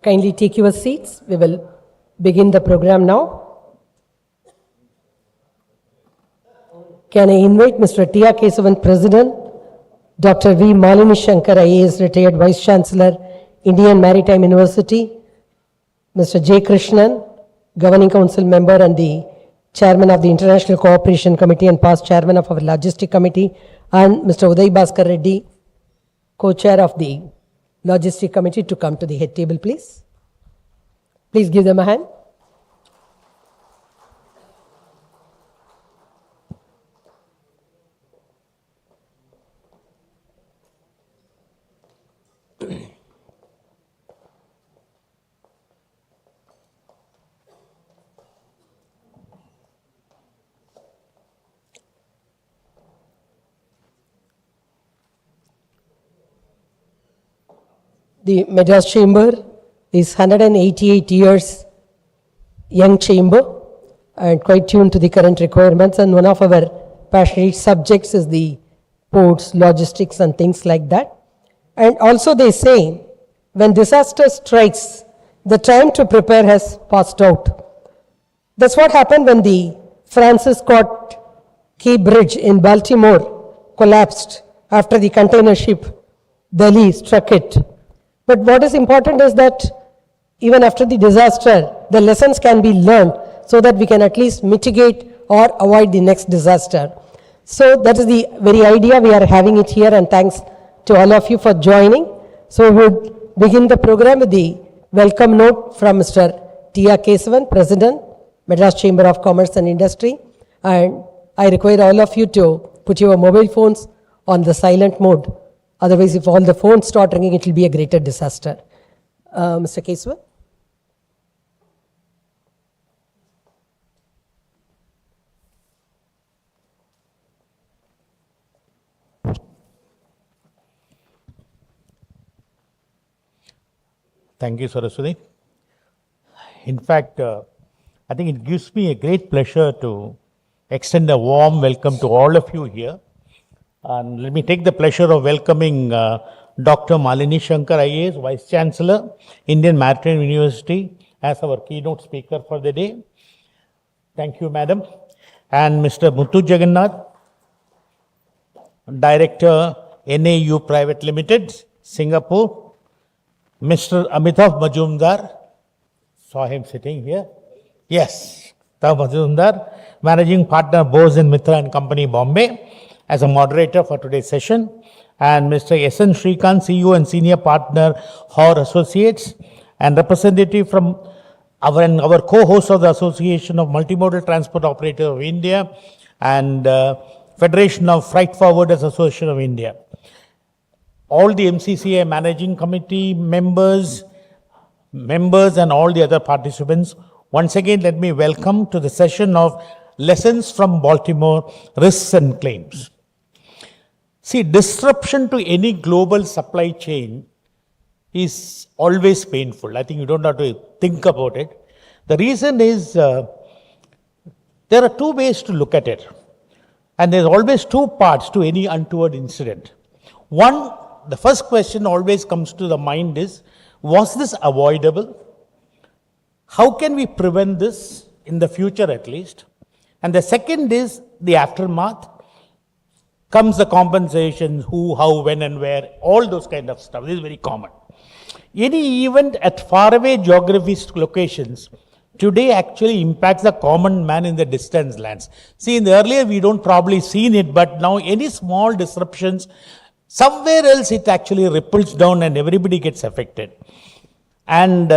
Kindly take your seats. We will begin the program now. Can I invite Mr. T. R. Kesavan, President, Dr. V. Malini Shankar IAS, retired Vice Chancellor, Indian Maritime University, Mr. J. Krishnan, Governing Council Member and the Chairman of the International Cooperation Committee and past Chairman of our Logistic Committee, and Mr. Uday Bhaskar Reddy, Co-Chair of the Logistic Committee, to come to the head table, please. Please give them a hand. The Madras Chamber is 188 years young chamber and quite tuned to the current requirements, and one of our passionate subjects is the ports, logistics and things like that. And also they say when disaster strikes, the time to prepare has passed out. That's what happened when the Francis Scott Key Bridge in Baltimore collapsed after the container ship Delhi struck it. But what is important is that even after the disaster, the lessons can be learned so that we can at least mitigate or avoid the next disaster. So that is the very idea we are having it here, and thanks to all of you for joining. So we would begin the program with the welcome note from Mr. T. R. Kesavan, President, Madras Chamber of Commerce and Industry. And I require all of you to put your mobile phones on the silent mode. Otherwise, if all the phones start ringing, it will be a greater disaster. Mr. Kesavan. Thank you, Saraswati. In fact, I think it gives me a great pleasure to extend a warm welcome to all of you here. And let me take the pleasure of welcoming Dr. Malini Shankar IAS, Vice Chancellor, Indian Maritime University, as our keynote speaker for the day. Thank you, Madam. And Mr. Muthu Jagannath, Director, NAU Pte Ltd, Singapore. Mr. Amitava Ma Jumdar, saw him sitting here. Yes, Amitava Ma Jumdar, Managing Partner, Bose and Mitra and Company, Bombay, as a moderator for today's session, and Mr. N Srikanth, CEO and Senior Partner, Hor Associates, and representative from our co-host of the Association of Multimodal Transport Operators of India and Federation of Freight Forwarders Association of India. All the MCCA Managing Committee members and all the other participants, once again let me welcome to the session of Lessons from Baltimore, Risks and Claims. See, disruption to any global supply chain is always painful. I think you don't have to think about it. The reason is there are two ways to look at it. And there's always two parts to any untoward incident. One, the first question always comes to the mind is, was this avoidable? How can we prevent this in the future at least? And the second is the aftermath. Comes the compensation, who, how, when and where, all those kind of stuff. This is very common. Any event at faraway geographic locations today actually impacts the common man in the distant lands. See, in the earlier we don't probably seen it, but now any small disruptions, somewhere else it actually ripples down and everybody gets affected. And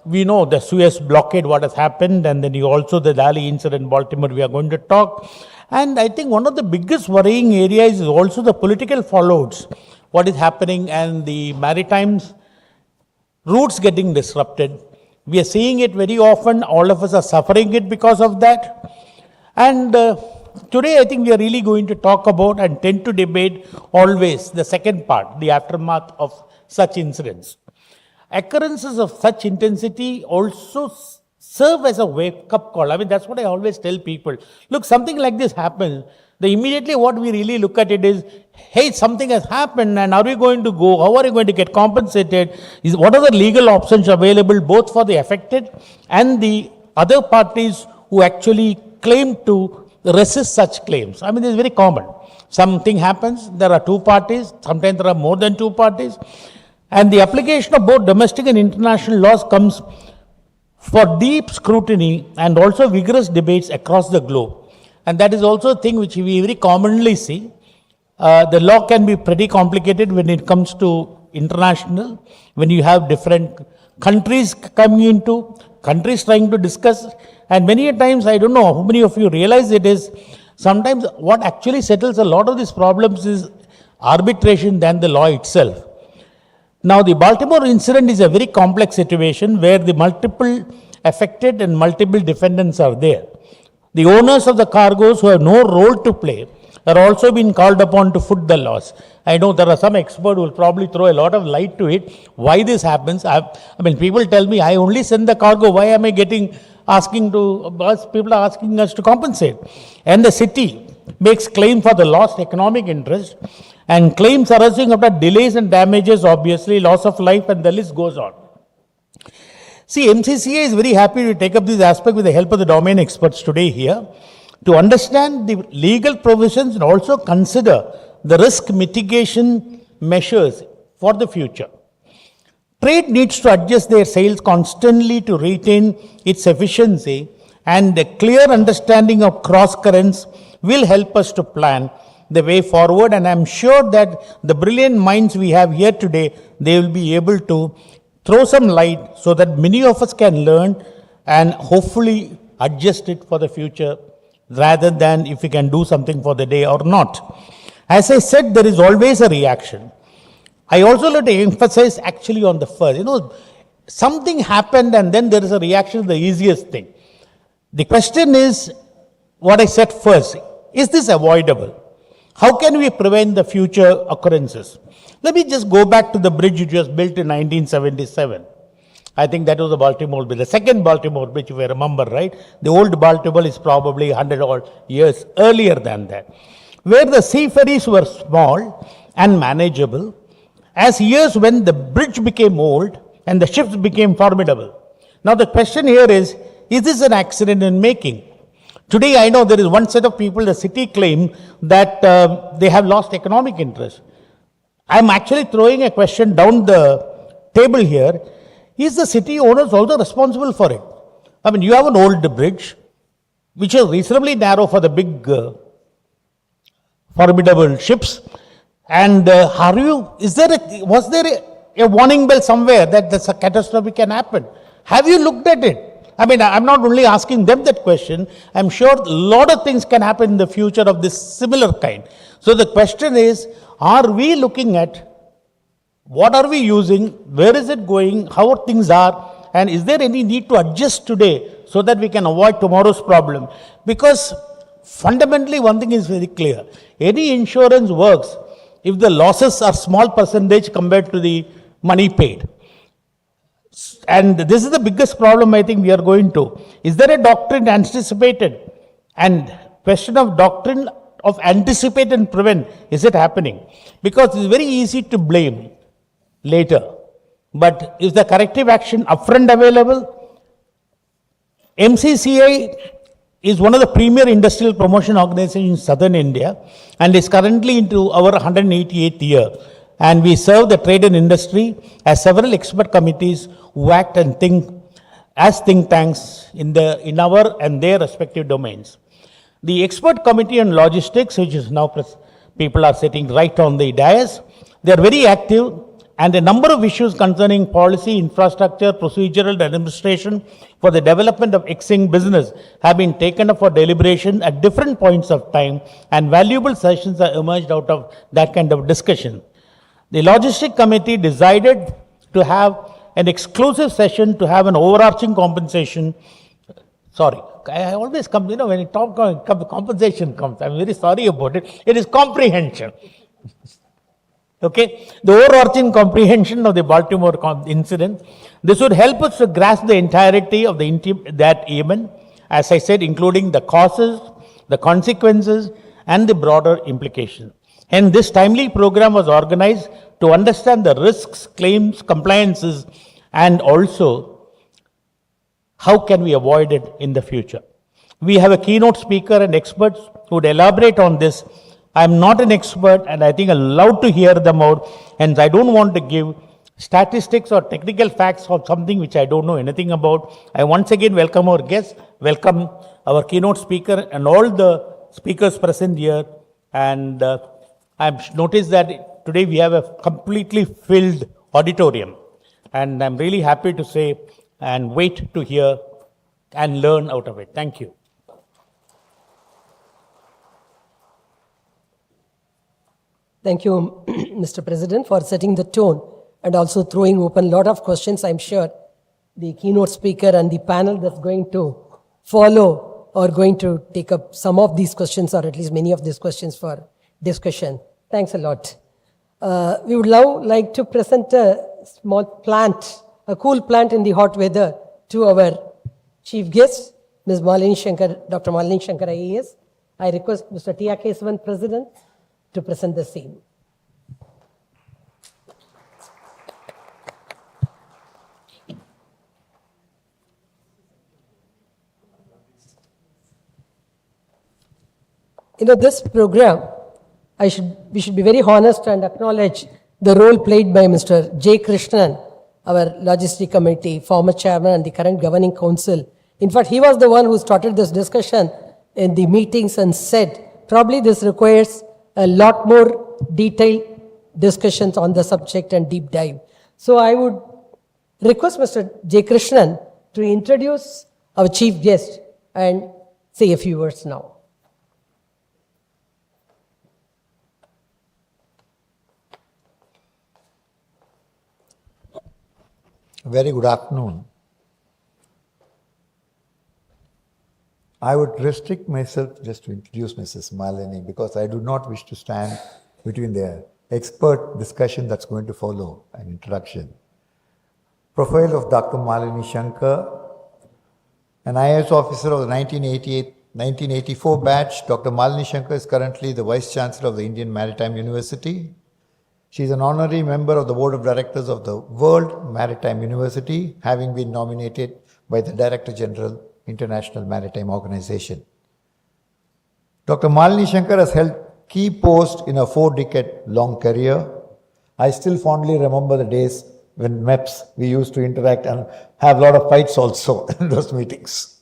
we know the Suez blockade, what has happened, and then also the Delhi incident in Baltimore we are going to talk. And I think one of the biggest worrying areas is also the political fallouts, what is happening, and the maritime routes getting disrupted. We are seeing it very often. All of us are suffering it because of that. And today I think we are really going to talk about and tend to debate always the second part, the aftermath of such incidents. Occurrences of such intensity also serve as a wake-up call. I mean, that's what I always tell people. Look, something like this happens, immediately what we really look at it is, hey, something has happened and are we going to go? How are you going to get compensated? What are the legal options available both for the affected and the other parties who actually claim to resist such claims? I mean, this is very common. Something happens, there are two parties, sometimes there are more than two parties, and the application of both domestic and international laws comes for deep scrutiny and also vigorous debates across the globe. And that is also a thing which we very commonly see. The law can be pretty complicated when it comes to international, when you have different countries coming into, countries trying to discuss, and many a times, I don't know how many of you realize it is, sometimes what actually settles a lot of these problems is arbitration than the law itself. Now, the Baltimore incident is a very complex situation where the multiple affected and multiple defendants are there. The owners of the cargoes who have no role to play are also being called upon to foot the laws. I know there are some experts who will probably throw a lot of light to it, why this happens. I mean, people tell me, I only send the cargo, why am I people are asking us to compensate. And the city makes claim for the lost economic interest and claims arising after delays and damages, obviously, loss of life, and the list goes on. See, MCCA is very happy to take up this aspect with the help of the domain experts today here to understand the legal provisions and also consider the risk mitigation measures for the future. Trade needs to adjust their sails constantly to retain its efficiency, and a clear understanding of cross currents will help us to plan the way forward. And I'm sure that the brilliant minds we have here today, they will be able to throw some light so that many of us can learn and hopefully adjust it for the future rather than if we can do something for the day or not. As I said, there is always a reaction. I also like to emphasize actually on the first. Something happened and then there is a reaction, the easiest thing. The question is, what I said first, is this avoidable? How can we prevent the future occurrences? Let me just go back to the bridge which was built in 1977. I think that was the Baltimore bridge, the second Baltimore bridge, if I remember right. The old Baltimore is probably 100 odd years earlier than that, where the sea ferries were small and manageable. As years when the bridge became old and the ships became formidable. Now the question here is this an accident in making? Today I know there is one set of people, the city claim that they have lost economic interest. I am actually throwing a question down the table here. Is the city owners also responsible for it? I mean, you have an old bridge, which is reasonably narrow for the big, formidable ships. And was there a warning bell somewhere that this catastrophe can happen? Have you looked at it? I mean, I'm not only asking them that question. I'm sure a lot of things can happen in the future of this similar kind. So the question is, are we looking at what are we using, where is it going, how things are, and is there any need to adjust today so that we can avoid tomorrow's problem? Because fundamentally one thing is very clear. Any insurance works if the losses are small percentage compared to the money paid. And this is the biggest problem I think we are going to. Is there a doctrine anticipated? And question of doctrine of anticipate and prevent, is it happening? Because it's very easy to blame later. But is the corrective action upfront available? MCCA is one of the premier industrial promotion organizations in southern India and is currently into our 188th year. And we serve the trade and industry as several expert committees who act and think as think tanks in our and their respective domains. The expert committee on logistics, which is now people are sitting right on the dais, they are very active, and a number of issues concerning policy, infrastructure, procedural and administration for the development of existing business have been taken up for deliberation at different points of time, and valuable sessions are emerged out of that kind of discussion. The logistic committee decided to have an exclusive session to have an overarching compensation. Sorry, I always come, when you talk compensation comes, I'm very sorry about it. It is comprehension. Okay, the overarching comprehension of the Baltimore incident. This would help us to grasp the entirety of that event, as I said, including the causes, the consequences, and the broader implications. And this timely program was organized to understand the risks, claims, compliances, and also how can we avoid it in the future. We have a keynote speaker and experts who would elaborate on this. I'm not an expert, and I think I'm allowed to hear them out, and I don't want to give statistics or technical facts of something which I don't know anything about. I once again welcome our guests, welcome our keynote speaker and all the speakers present here. And I've noticed that today we have a completely filled auditorium, and I'm really happy to say and wait to hear and learn out of it. Thank you. Thank you, Mr. President, for setting the tone and also throwing open a lot of questions. I'm sure the keynote speaker and the panel that's going to follow are going to take up some of these questions, or at least many of these questions, for discussion. Thanks a lot. We would now like to present a small plant, a cool plant in the hot weather, to our chief guest, Ms. Malini Shankar, Dr. Malini Shankar IAS. I request Mr. T.R. Kesavan, President, to present the same. This program, we should be very honest and acknowledge the role played by Mr. J. Krishnan, our Logistic Committee, former chairman and the current governing council. In fact, he was the one who started this discussion in the meetings and said, probably this requires a lot more detailed discussions on the subject and deep dive. So I would request Mr. J. Krishnan to introduce our chief guest and say a few words now. Very good afternoon. I would restrict myself just to introduce Mrs. Malini, because I do not wish to stand between the expert discussion that's going to follow an introduction. Profile of Dr. Malini Shankar, an IAS officer of the 1984 batch. Dr. Malini Shankar is currently the Vice Chancellor of the Indian Maritime University. She is an honorary member of the Board of Directors of the World Maritime University, having been nominated by the Director General, International Maritime Organization. Dr. Malini Shankar has held key posts in a 4-decade-long career. I still fondly remember the days when MEPs, we used to interact and have a lot of fights also in those meetings.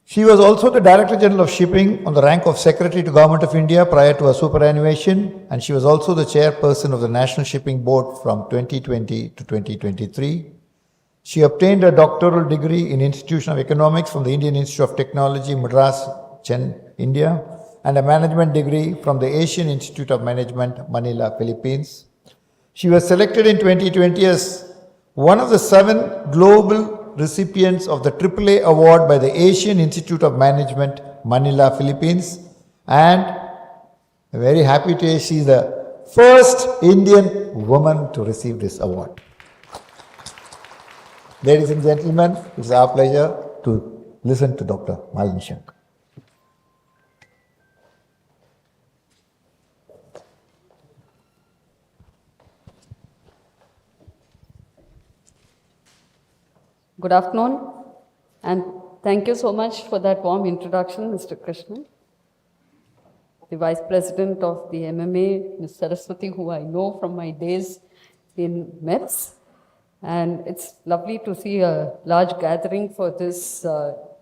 She was also the Director General of Shipping on the rank of Secretary to Government of India prior to her superannuation, and she was also the chairperson of the National Shipping Board from 2020 to 2023. She obtained a doctoral degree in Institution of Economics from the Indian Institute of Technology, Madras, India, and a management degree from the Asian Institute of Management, Manila, Philippines. She was selected in 2020 as one of the 7 global recipients of the AAA award by the Asian Institute of Management, Manila, Philippines, and I'm very happy to say she is the first Indian woman to receive this award. Ladies and gentlemen, it's our pleasure to listen to Dr. Malini Shankar. Good afternoon, and thank you so much for that warm introduction, Mr. Krishnan. The Vice President of the MMA, Ms. Saraswati, who I know from my days in MEPS. And it's lovely to see a large gathering for this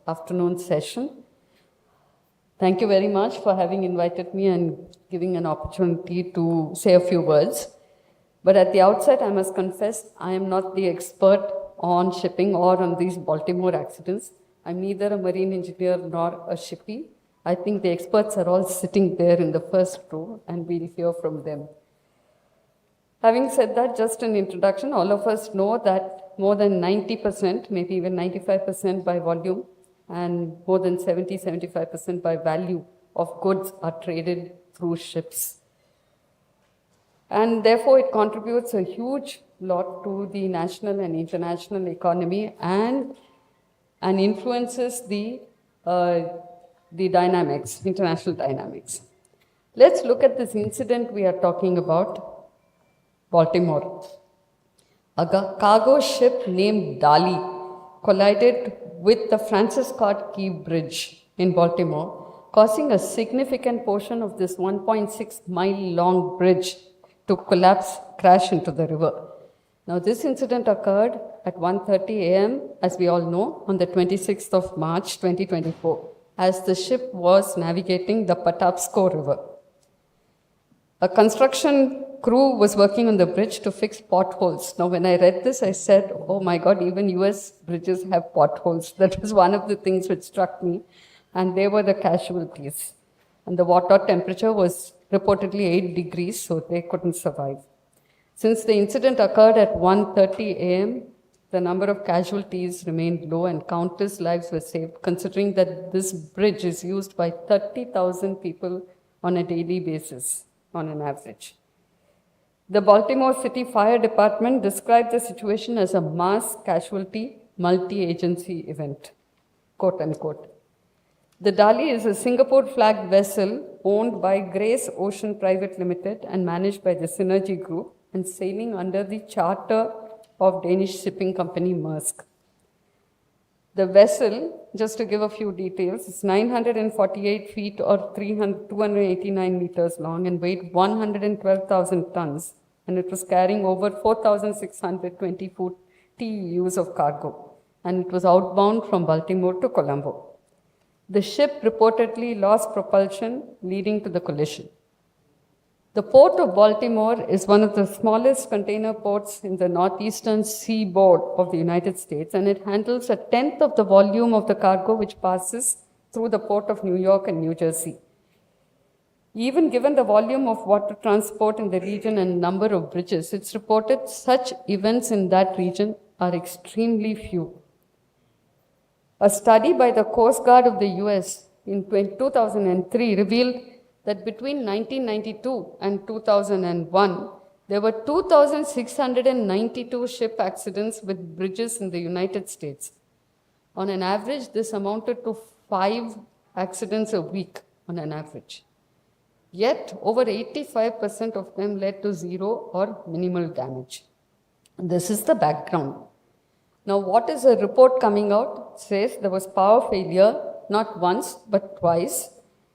afternoon session. Thank you very much for having invited me and giving an opportunity to say a few words. But at the outset, I must confess, I am not the expert on shipping or on these Baltimore accidents. I'm neither a marine engineer nor a shippy. I think the experts are all sitting there in the first row, and we'll hear from them. Having said that, just an introduction, all of us know that more than 90%, maybe even 95% by volume, and more than 70-75% by value of goods are traded through ships. And therefore, it contributes a huge lot to the national and international economy and influences the dynamics, international dynamics. Let's look at this incident we are talking about, Baltimore. A cargo ship named Dali collided with the Francis Scott Key Bridge in Baltimore, causing a significant portion of this 1.6-mile long bridge to crash into the river. Now, this incident occurred at 1:30 a.m., as we all know, on the 26th of March 2024, as the ship was navigating the Patapsco River. A construction crew was working on the bridge to fix potholes. Now, when I read this, I said, oh my God, even US bridges have potholes. That was one of the things which struck me. And they were the casualties. And the water temperature was reportedly 8 degrees, so they couldn't survive. Since the incident occurred at 1:30 a.m., the number of casualties remained low and countless lives were saved, considering that this bridge is used by 30,000 people on a daily basis, on an average. The Baltimore City Fire Department described the situation as a mass casualty multi-agency event, quote unquote. The Dali is a Singapore-flagged vessel owned by Grace Ocean Private Limited and managed by the Synergy Group and sailing under the charter of Danish shipping company Maersk. The vessel, just to give a few details, is 948 feet or 289 meters long and weighed 112,000 tons, and it was carrying over 4,620 TEUs of cargo, and it was outbound from Baltimore to Colombo. The ship reportedly lost propulsion, leading to the collision. The port of Baltimore is one of the smallest container ports in the northeastern seaboard of the United States, and it handles a tenth of the volume of the cargo which passes through the port of New York and New Jersey. Even given the volume of water transport in the region and number of bridges, it's reported such events in that region are extremely few. A study by the Coast Guard of the US in 2003 revealed that between 1992 and 2001, there were 2,692 ship accidents with bridges in the United States. On an average, this amounted to 5 accidents a week on an average. Yet, over 85% of them led to zero or minimal damage. This is the background. Now, what is a report coming out? It says there was power failure, not once, but twice,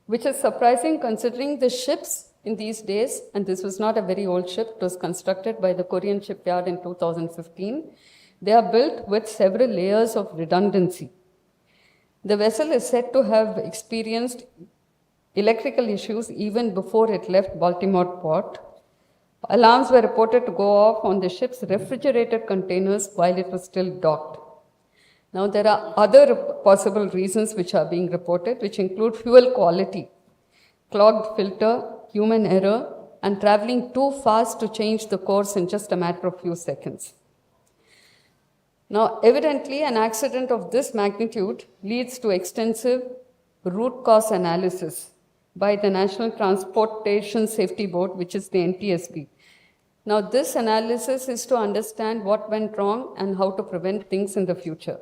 which is surprising considering the ships in these days, and this was not a very old ship, it was constructed by the Korean shipyard in 2015. They are built with several layers of redundancy. The vessel is said to have experienced electrical issues even before it left Baltimore port. Alarms were reported to go off on the ship's refrigerated containers while it was still docked. Now, there are other possible reasons which are being reported, which include fuel quality, clogged filter, human error, and traveling too fast to change the course in just a matter of few seconds. Now, evidently, an accident of this magnitude leads to extensive root cause analysis by the National Transportation Safety Board, which is the NTSB. Now, this analysis is to understand what went wrong and how to prevent things in the future.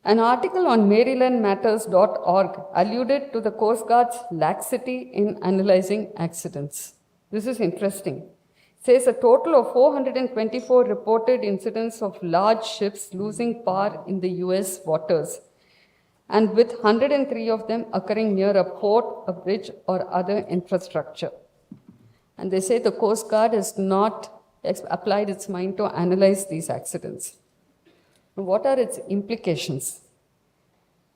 An article on marylandmatters.org alluded to the Coast Guard's laxity in analyzing accidents. This is interesting. It says a total of 424 reported incidents of large ships losing power in the US waters, and with 103 of them occurring near a port, a bridge, or other infrastructure. And they say the Coast Guard has not applied its mind to analyze these accidents. What are its implications?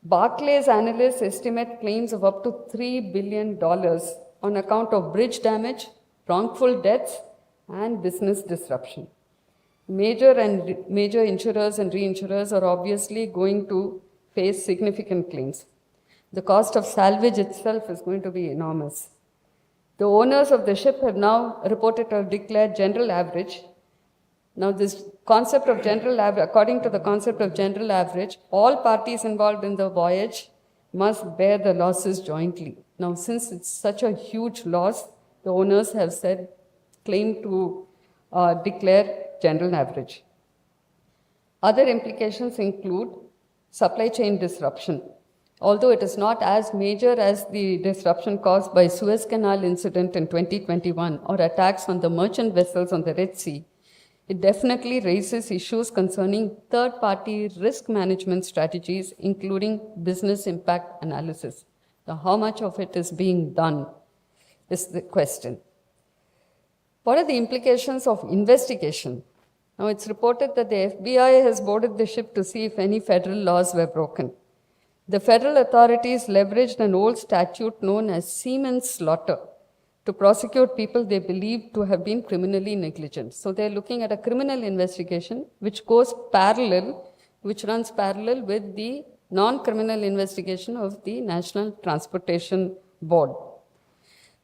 Barclays analysts estimate claims of up to $3 billion on account of bridge damage, wrongful deaths, and business disruption. Major insurers and reinsurers are obviously going to face significant claims. The cost of salvage itself is going to be enormous. The owners of the ship have now reported to have declared general average. Now, this concept of general average, according to the concept of general average, all parties involved in the voyage must bear the losses jointly. Now, since it's such a huge loss, the owners have claimed to declare general average. Other implications include supply chain disruption. although it is not as major as the disruption caused by Suez Canal incident in 2021 or attacks on the merchant vessels on the Red Sea, it definitely raises issues concerning third-party risk management strategies, including business impact analysis. Now, how much of it is being done is the question. What are the implications of investigation? Now, it's reported that the FBI has boarded the ship to see if any federal laws were broken. The federal authorities leveraged an old statute known as seaman's slaughter to prosecute people they believe to have been criminally negligent. So they're looking at a criminal investigation which runs parallel with the non-criminal investigation of the National Transportation Board.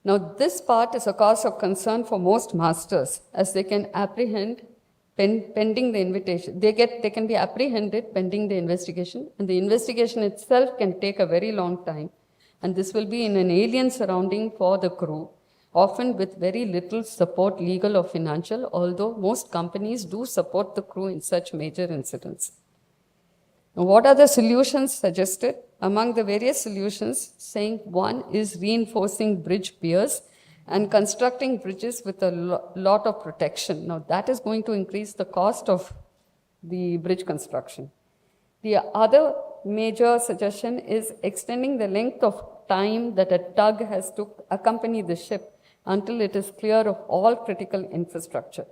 Now, this part is a cause of concern for most masters, as they can apprehend pending the invitation. They can be apprehended pending the investigation, and the investigation itself can take a very long time. And this will be in an alien surrounding for the crew, often with very little support, legal or financial, although most companies do support the crew in such major incidents. Now, what are the solutions suggested? Among the various solutions, saying one is reinforcing bridge piers and constructing bridges with a lot of protection. Now, that is going to increase the cost of the bridge construction. The other major suggestion is extending the length of time that a tug has to accompany the ship until it is clear of all critical infrastructure.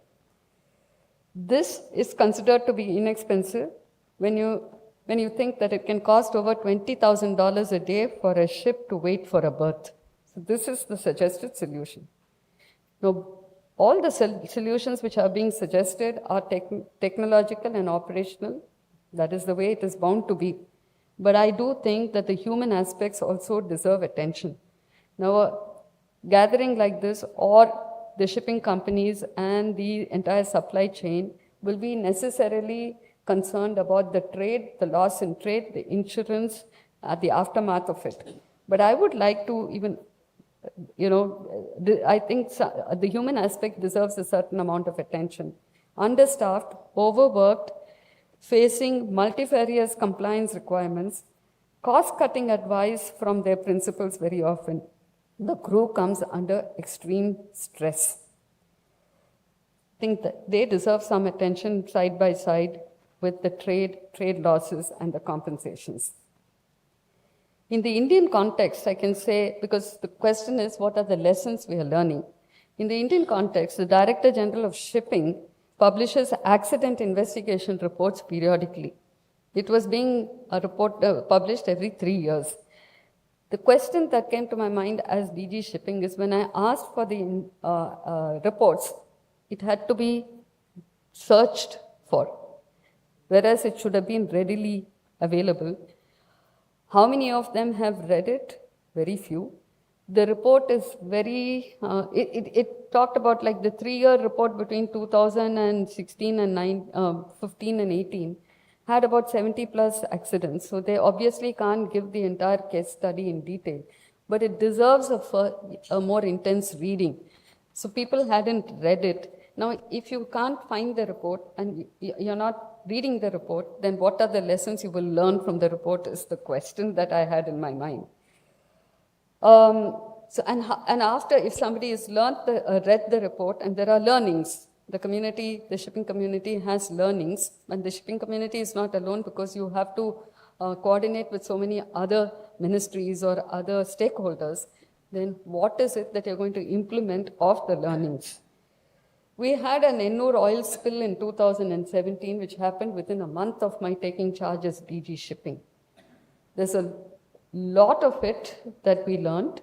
This is considered to be inexpensive when you think that it can cost over $20,000 a day for a ship to wait for a berth. So this is the suggested solution. Now, all the solutions which are being suggested are technological and operational. That is the way it is bound to be. But I do think that the human aspects also deserve attention. Now, a gathering like this, or the shipping companies and the entire supply chain, will be necessarily concerned about the trade, the loss in trade, the insurance, the aftermath of it. But I would like to even, I think the human aspect deserves a certain amount of attention. Understaffed, overworked, facing multifarious compliance requirements, cost-cutting advice from their principals very often. The crew comes under extreme stress. I think that they deserve some attention side by side with the trade losses and the compensations. In the Indian context, I can say, because the question is, what are the lessons we are learning? In the Indian context, the Director General of Shipping publishes accident investigation reports periodically. It was being published every 3 years. The question that came to my mind as DG Shipping is, when I asked for the reports, it had to be searched for, whereas it should have been readily available. How many of them have read it? Very few. The report is very, it talked about like the 3-year report between 2016 and 15 and 18 had about 70 plus accidents. So they obviously can't give the entire case study in detail, but it deserves a more intense reading. So people hadn't read it. Now, if you can't find the report and you're not reading the report, then what are the lessons you will learn from the report is the question that I had in my mind. And after, if somebody has read the report and there are learnings, the shipping community has learnings, and the shipping community is not alone because you have to coordinate with so many other ministries or other stakeholders, then what is it that you're going to implement of the learnings? We had an NAU oil spill in 2017, which happened within a month of my taking charge as DG Shipping. There's a lot of it that we learned.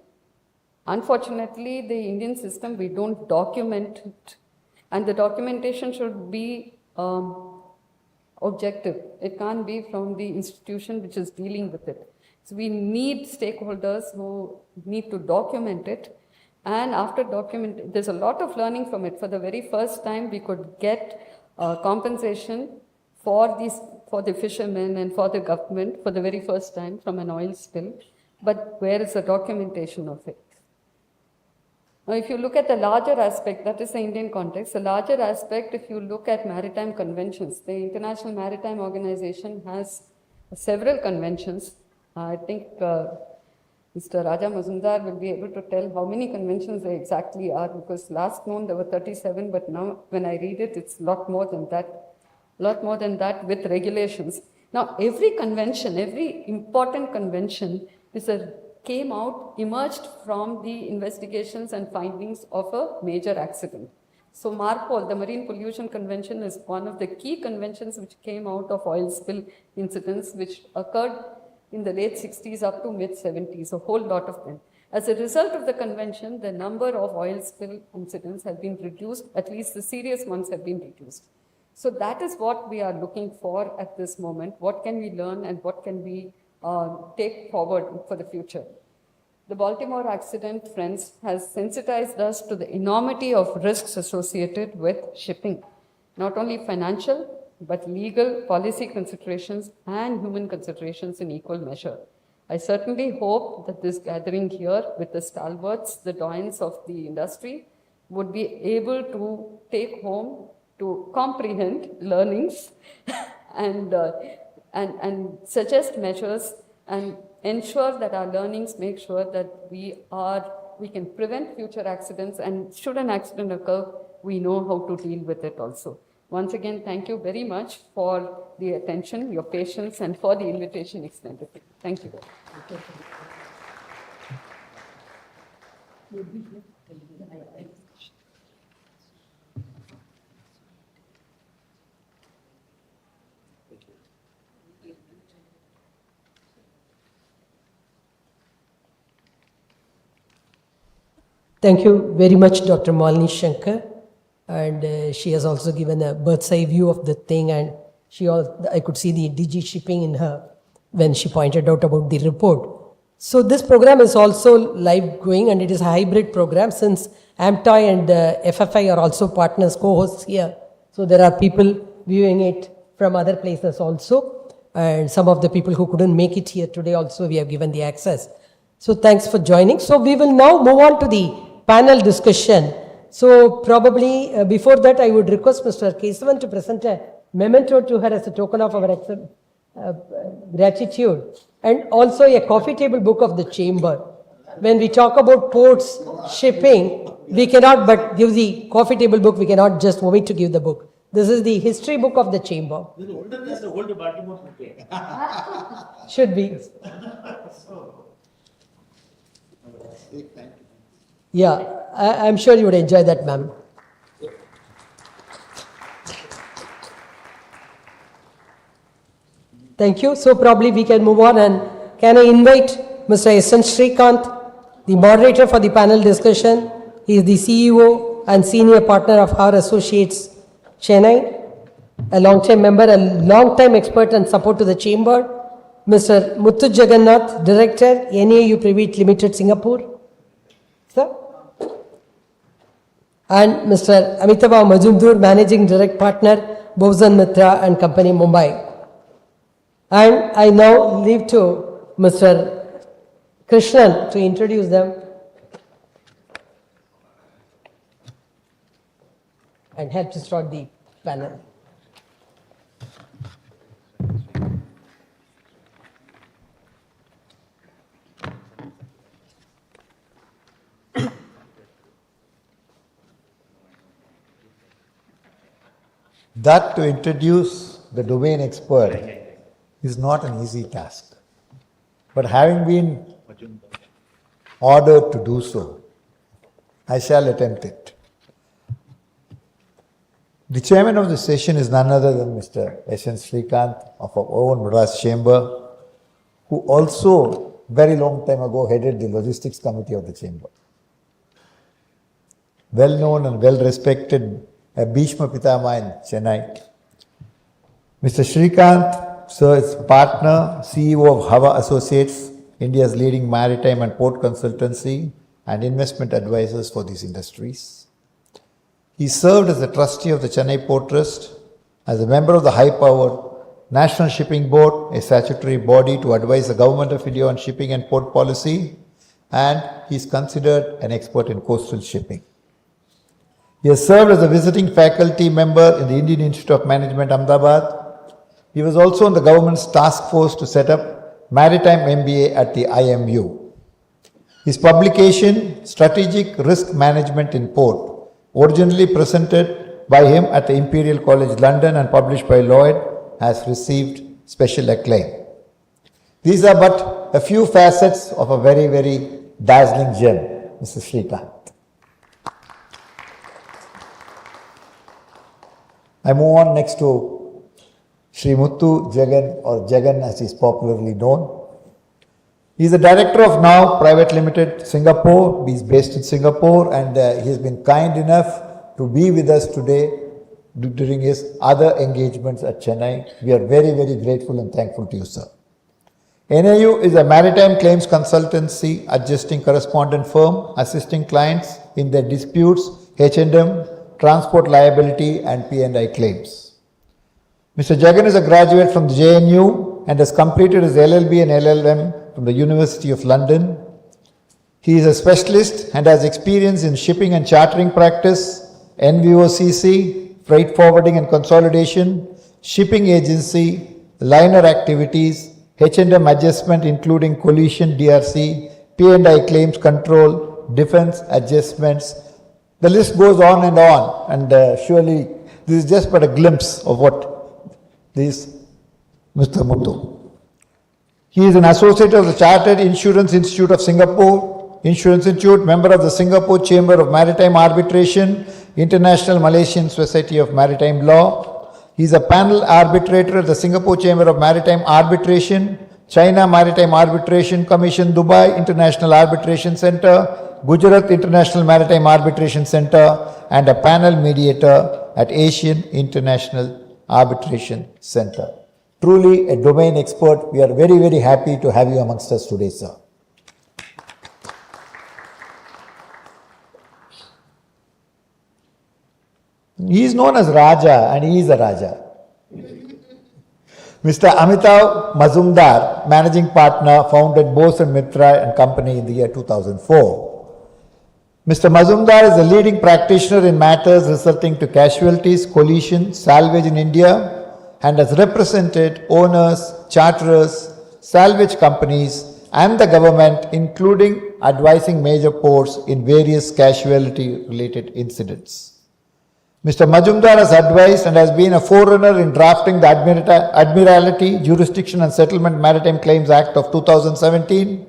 Unfortunately, the Indian system, we don't document it. And the documentation should be objective. It can't be from the institution which is dealing with it. So we need stakeholders who need to document it. And after there's a lot of learning from it. For the very first time, we could get compensation for the fishermen and for the government for the very first time from an oil spill. But where is the documentation of it? Now, if you look at the larger aspect, that is the Indian context, the larger aspect, if you look at maritime conventions, the International Maritime Organization has several conventions I think Mr. Raja Mazumdar will be able to tell how many conventions there exactly are, because last known there were 37, but now when I read it, it's a lot more than that with regulations. Now, every convention, every important convention emerged from the investigations and findings of a major accident. So MARPOL, the Marine Pollution Convention, is one of the key conventions which came out of oil spill incidents which occurred in the late 60s up to mid 70s, a whole lot of them. As a result of the convention, the number of oil spill incidents have been reduced, at least the serious ones have been reduced. So that is what we are looking for at this moment. What can we learn and what can we take forward for the future? The Baltimore accident, friends, has sensitized us to the enormity of risks associated with shipping, not only financial, but legal, policy considerations and human considerations in equal measure. I certainly hope that this gathering here with the stalwarts, the doyens of the industry, would be able to take home, to comprehend learnings and suggest measures and ensure that our learnings make sure that we can prevent future accidents, and should an accident occur, we know how to deal with it also. Once again, thank you very much for the attention, your patience, and for the invitation extended. Thank you. Thank you very much, Dr. Malini Shankar. And she has also given a bird's eye view of the thing, and I could see the DG shipping in her when she pointed out about the report. So this program is also live going, and it is a hybrid program since AMTI and FFI are also partners, co-hosts here. So there are people viewing it from other places also, and some of the people who couldn't make it here today also we have given the access. So thanks for joining. So we will now move on to the panel discussion. So probably before that, I would request Mr. Kesavan to present a memento to her as a token of our gratitude, and also a coffee table book of the chamber. When we talk about ports, shipping, we cannot but give the coffee table book, we cannot just omit to give the book. This is the history book of the chamber. This is older than the old Baltimore book. Should be. Yeah, I'm sure you would enjoy that, ma'am. Thank you. So probably we can move on, and can I invite Mr. N Srikanth, the moderator for the panel discussion. He is the CEO and senior partner of our associates, Chennai, a long-time member, a long-time expert and support to the chamber. Mr. Muthu Jagannath, director, NAU Pte Ltd, Singapore. Sir? And Mr. Amitava Ma Jumdar, managing direct partner, Bose and Mitra and Company, Mumbai. And I now leave to Mr. Krishnan to introduce them and help to start the panel. That to introduce the domain expert is not an easy task. But having been ordered to do so, I shall attempt it. The chairman of the session is none other than Mr. N Srikanth of our own Madras chamber, who also very long time ago headed the logistics committee of the chamber. Well known and well respected, a Bhishma Pitama in Chennai. Mr. Srikanth serves partner, CEO of Hava Associates, India's leading maritime and port consultancy and investment advisors for these industries. He served as the trustee of the Chennai Port Trust, as a member of the high-powered National Shipping Board, a statutory body to advise the Government of India on shipping and port policy, and he is considered an expert in coastal shipping. He has served as a visiting faculty member in the Indian Institute of Management, Ahmedabad. He was also on the government's task force to set up Maritime MBA at the IMU. His publication, Strategic Risk Management in Port, originally presented by him at the Imperial College London and published by Lloyd, has received special acclaim. These are but a few facets of a very, very dazzling gem, Mr. Srikanth. I move on next to Sri Muthu Jagan, or Jagan as he is popularly known. He is the director of NAU Private Limited, Singapore. He is based in Singapore, and he has been kind enough to be with us today during his other engagements at Chennai. We are very, very grateful and thankful to you, sir. NAU is a maritime claims consultancy adjusting correspondent firm assisting clients in their disputes, H&M, transport liability and P&I claims. Mr. Jagan is a graduate from the JNU and has completed his LLB and LLM from the University of London. He is a specialist and has experience in shipping and chartering practice, NVOCC, freight forwarding and consolidation, shipping agency, liner activities, H&M adjustment including collision, DRC, P&I claims control, defense adjustments. The list goes on, and surely this is just but a glimpse of what this Mr. Muthu. He is an associate of the Chartered Insurance Institute of Singapore, Insurance Institute, member of the Singapore Chamber of Maritime Arbitration, International Malaysian Society of Maritime Law. He is a panel arbitrator at the Singapore Chamber of Maritime Arbitration, China Maritime Arbitration Commission, Dubai International Arbitration Center, Gujarat International Maritime Arbitration Center, and a panel mediator at Asian International Arbitration Center. Truly a domain expert. We are very, very happy to have you amongst us today, sir. He is known as Raja, and he is a Raja. Mr. Amitava Ma Jumdar, managing partner, founded Bose and Mitra and Company in the year 2004. Mr. Ma Jumdar is a leading practitioner in matters resulting to casualties, collision, salvage in India, and has represented owners, charterers, salvage companies, and the government, including advising major ports in various casualty-related incidents. Mr. Ma Jumdar has advised and has been a forerunner in drafting the Admiralty, Jurisdiction and Settlement Maritime Claims Act of 2017.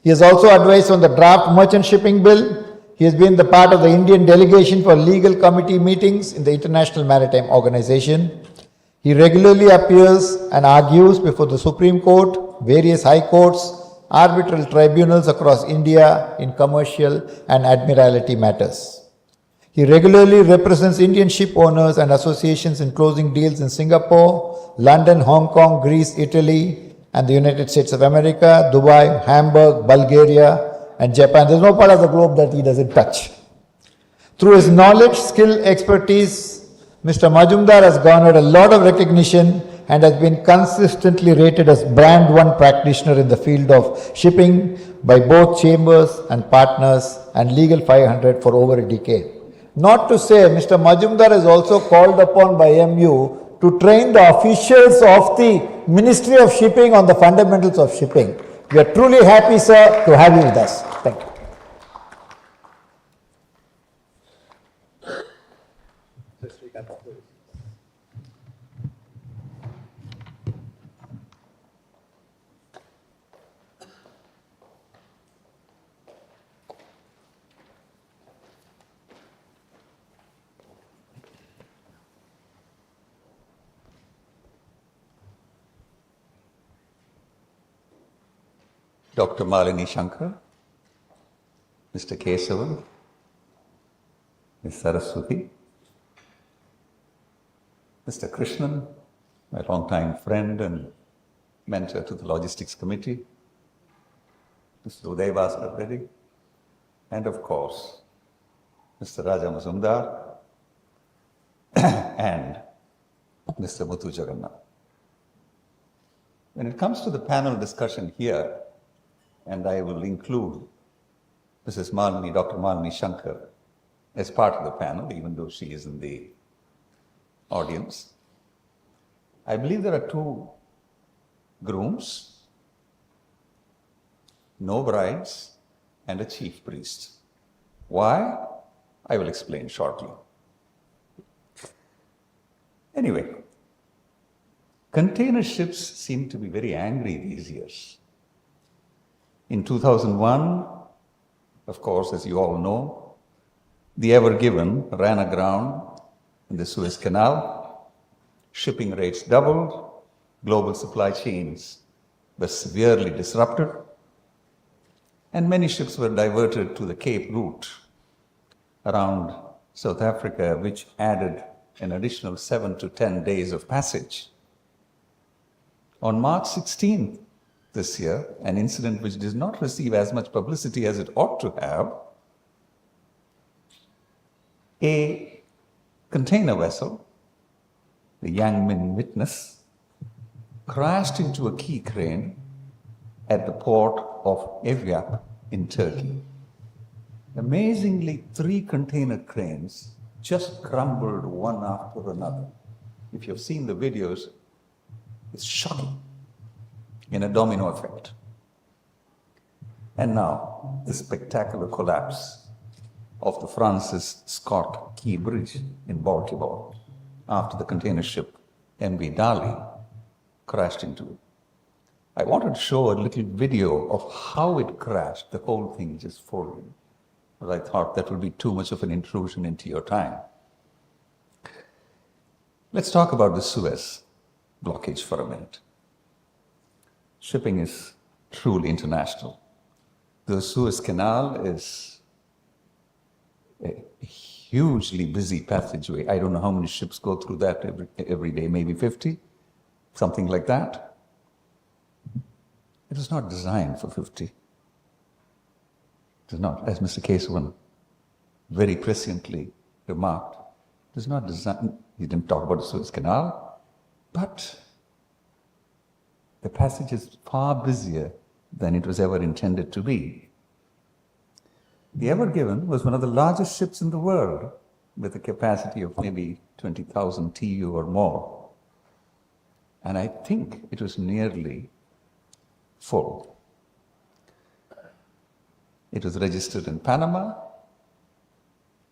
He has also advised on the draft Merchant Shipping Bill. He has been the part of the Indian delegation for legal committee meetings in the International Maritime Organization. He regularly appears and argues before the Supreme Court, various high courts, arbitral tribunals across India in commercial and admiralty matters. He regularly represents Indian ship owners and associations in closing deals in Singapore, London, Hong Kong, Greece, Italy, and the United States of America, Dubai, Hamburg, Bulgaria, and Japan. There's no part of the globe that he doesn't touch. Through his knowledge, skill, expertise, Mr. Ma Jumdar has garnered a lot of recognition and has been consistently rated as brand one practitioner in the field of shipping by both chambers and partners and Legal 500 for over a decade. Not to say, Mr. Ma Jumdar is also called upon by MU to train the officials of the Ministry of Shipping on the fundamentals of shipping. We are truly happy, sir, to have you with us. Thank you. Dr. Malini Shankar, Mr. Kesavan, Ms. Saraswati, Mr. Krishnan, my longtime friend and mentor to the Logistics Committee, Mr. Uday Bhaskar Reddy, and of course, Mr. Raja Ma Jumdar and Mr. Muthu Jagannath. When it comes to the panel discussion here, and I will include Mrs. Malini, Dr. Malini Shankar as part of the panel, even though she is in the audience. I believe there are two grooms no brides, and a chief priest. Why? I will explain shortly. Anyway, container ships seem to be very angry these years. In 2001, of course, as you all know, the Ever Given ran aground in the Suez Canal. Shipping rates doubled, global supply chains were severely disrupted, and many ships were diverted to the Cape route around South Africa, which added an additional 7 to 10 days of passage. On March 16th this year, an incident which did not receive as much publicity as it ought to have, a container vessel, the Yang Min Witness, crashed into a key crane at the port of Evyap in Turkey. Amazingly, 3 container cranes just crumbled one after another. If you've seen the videos, it's shocking in a domino effect. And now, the spectacular collapse of the Francis Scott Key Bridge in Baltimore after the container ship MV Dali crashed into it. I wanted to show a little video of how it crashed, the whole thing just folded. But I thought that would be too much of an intrusion into your time. Let's talk about the Suez blockage for a minute. Shipping is truly international. The Suez Canal is a hugely busy passageway. I don't know how many ships go through that every day, maybe 50, something like that. It was not designed for 50. It is not, as Mr. Kesavan very presciently remarked, it is not designed, he didn't talk about the Suez Canal, but the passage is far busier than it was ever intended to be. The Ever Given was one of the largest ships in the world, with a capacity of maybe 20,000 TEU or more. And I think it was nearly full. It was registered in Panama,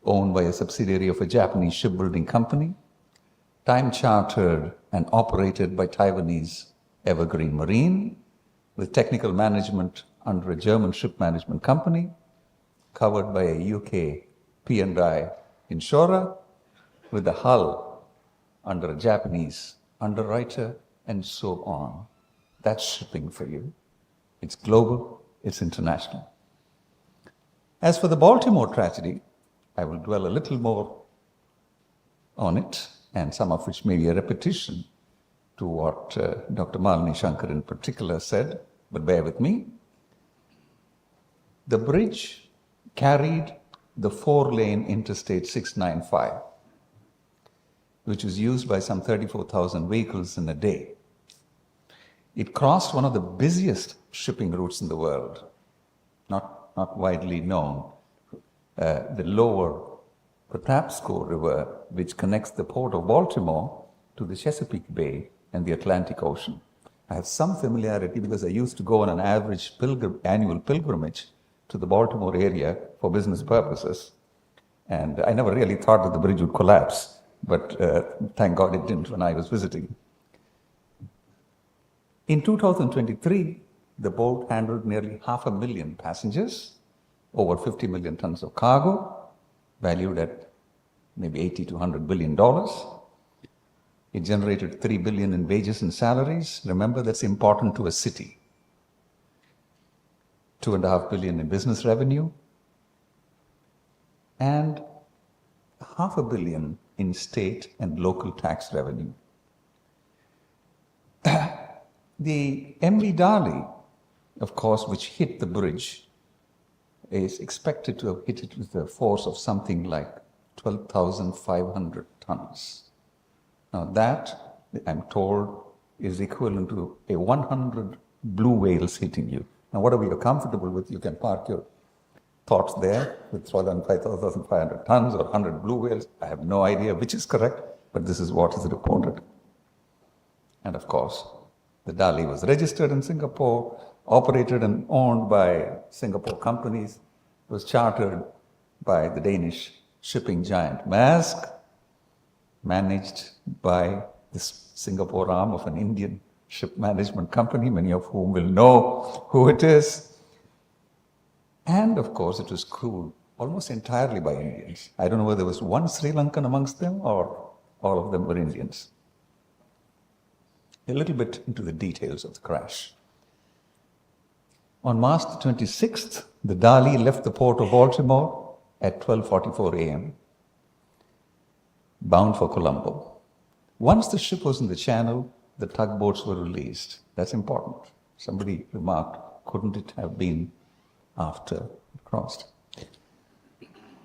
owned by a subsidiary of a Japanese shipbuilding company, time chartered and operated by Taiwanese Evergreen Marine, with technical management under a German ship management company, covered by a UK P&I insurer, with the hull under a Japanese underwriter, and so on. That's shipping for you. It's global, it's international. As for the Baltimore tragedy, I will dwell a little more on it, and some of which may be a repetition to what Dr. Malini Shankar in particular said, but bear with me. The bridge carried the 4-lane Interstate 695, which was used by some 34,000 vehicles in a day. It crossed one of the busiest shipping routes in the world, not widely known, the lower Patapsco River, which connects the port of Baltimore to the Chesapeake Bay and the Atlantic Ocean. I have some familiarity because I used to go on an average annual pilgrimage to the Baltimore area for business purposes. And I never really thought that the bridge would collapse, but thank God it didn't when I was visiting. In 2023, the boat handled nearly 500,000 passengers, over 50 million tons of cargo, valued at maybe $80 to $100 billion. It generated $3 billion in wages and salaries. Remember, that's important to a city. $2.5 billion in business revenue, and $500 million in state and local tax revenue. The MV Dali, of course, which hit the bridge, is expected to have hit it with a force of something like 12,500 tons. Now that, I'm told, is equivalent to a 100 blue whales hitting you. Now whatever you're comfortable with, you can park your thoughts there with 5,500 tons or 100 blue whales. I have no idea which is correct, but this is what is reported. And of course, the Dali was registered in Singapore, operated and owned by Singapore companies, was chartered by the Danish shipping giant Maersk, managed by this Singapore arm of an Indian ship management company, many of whom will know who it is. And of course, it was crewed almost entirely by Indians. I don't know whether there was one Sri Lankan amongst them or all of them were Indians. A little bit into the details of the crash. On March the 26th, the Dali left the port of Baltimore at 12:44 a.m., bound for Colombo. Once the ship was in the channel, the tugboats were released. That's important. Somebody remarked, couldn't it have been after it crossed?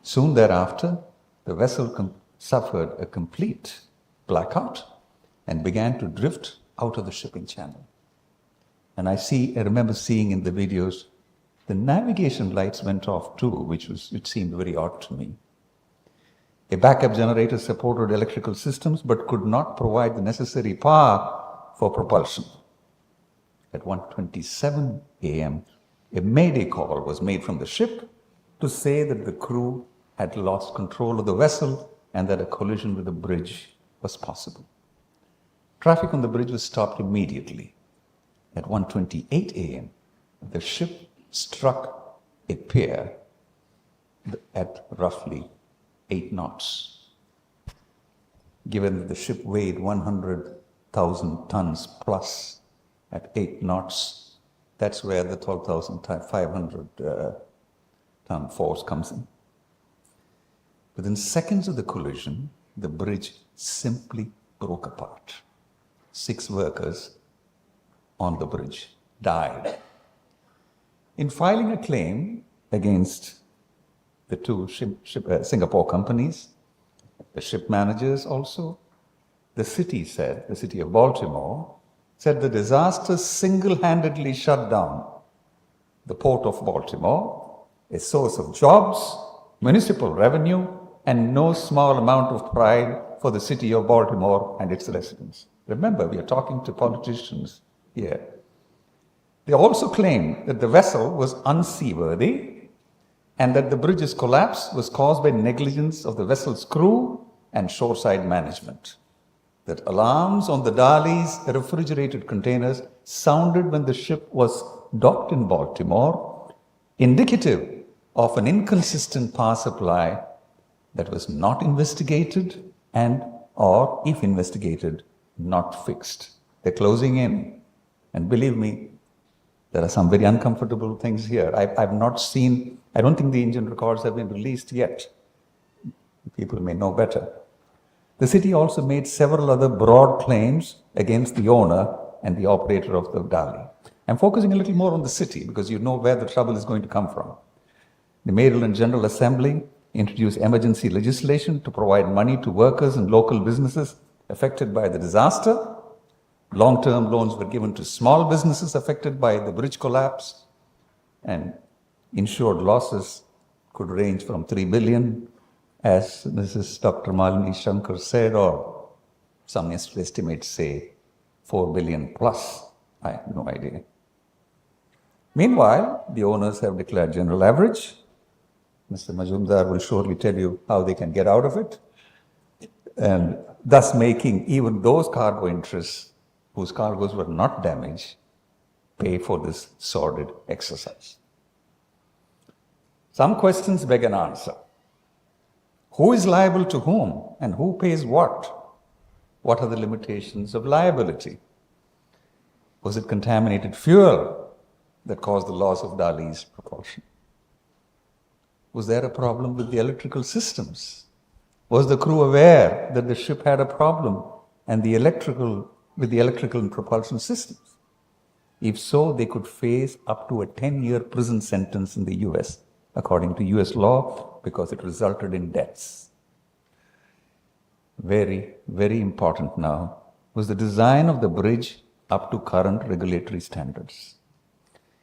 Soon thereafter, the vessel suffered a complete blackout and began to drift out of the shipping channel. And I remember seeing in the videos, the navigation lights went off too, which seemed very odd to me. A backup generator supported electrical systems but could not provide the necessary power for propulsion. At 1:27 a.m., a mayday call was made from the ship to say that the crew had lost control of the vessel and that a collision with the bridge was possible. Traffic on the bridge was stopped immediately. At 1:28 a.m., the ship struck a pier at roughly 8 knots. Given that the ship weighed 100,000 tons plus at 8 knots, that's where the 12,500 ton force comes in. Within seconds of the collision, the bridge simply broke apart. 6 workers on the bridge died. In filing a claim against the 2 Singapore companies, the ship managers also, the city of Baltimore, said the disaster single-handedly shut down the port of Baltimore, a source of jobs, municipal revenue, and no small amount of pride for the city of Baltimore and its residents. Remember, we are talking to politicians here. They also claimed that the vessel was unseaworthy and that the bridge's collapse was caused by negligence of the vessel's crew and shoreside management. That alarms on the Dali's refrigerated containers sounded when the ship was docked in Baltimore, indicative of an inconsistent power supply that was not investigated and, or if investigated, not fixed. They're closing in. And believe me, there are some very uncomfortable things here. I've not seen, I don't think the engine records have been released yet. People may know better. The city also made several other broad claims against the owner and the operator of the Dali. I'm focusing a little more on the city because you know where the trouble is going to come from. The Maryland General Assembly introduced emergency legislation to provide money to workers and local businesses affected by the disaster. Long-term loans were given to small businesses affected by the bridge collapse, and insured losses could range from 3 billion, as Mrs. Dr. Malini Shankar said, or some estimates say 4 billion plus. I have no idea. Meanwhile, the owners have declared general average. Mr. Majumdar will surely tell you how they can get out of it, and thus making even those cargo interests whose cargoes were not damaged pay for this sordid exercise. Some questions beg an answer. Who is liable to whom and who pays what? What are the limitations of liability? Was it contaminated fuel that caused the loss of Dali's propulsion? Was there a problem with the electrical systems? Was the crew aware that the ship had a problem and with the electrical and propulsion systems? If so, they could face up to a 10-year prison sentence in the US, according to US law, because it resulted in deaths. Very, very important now was the design of the bridge up to current regulatory standards.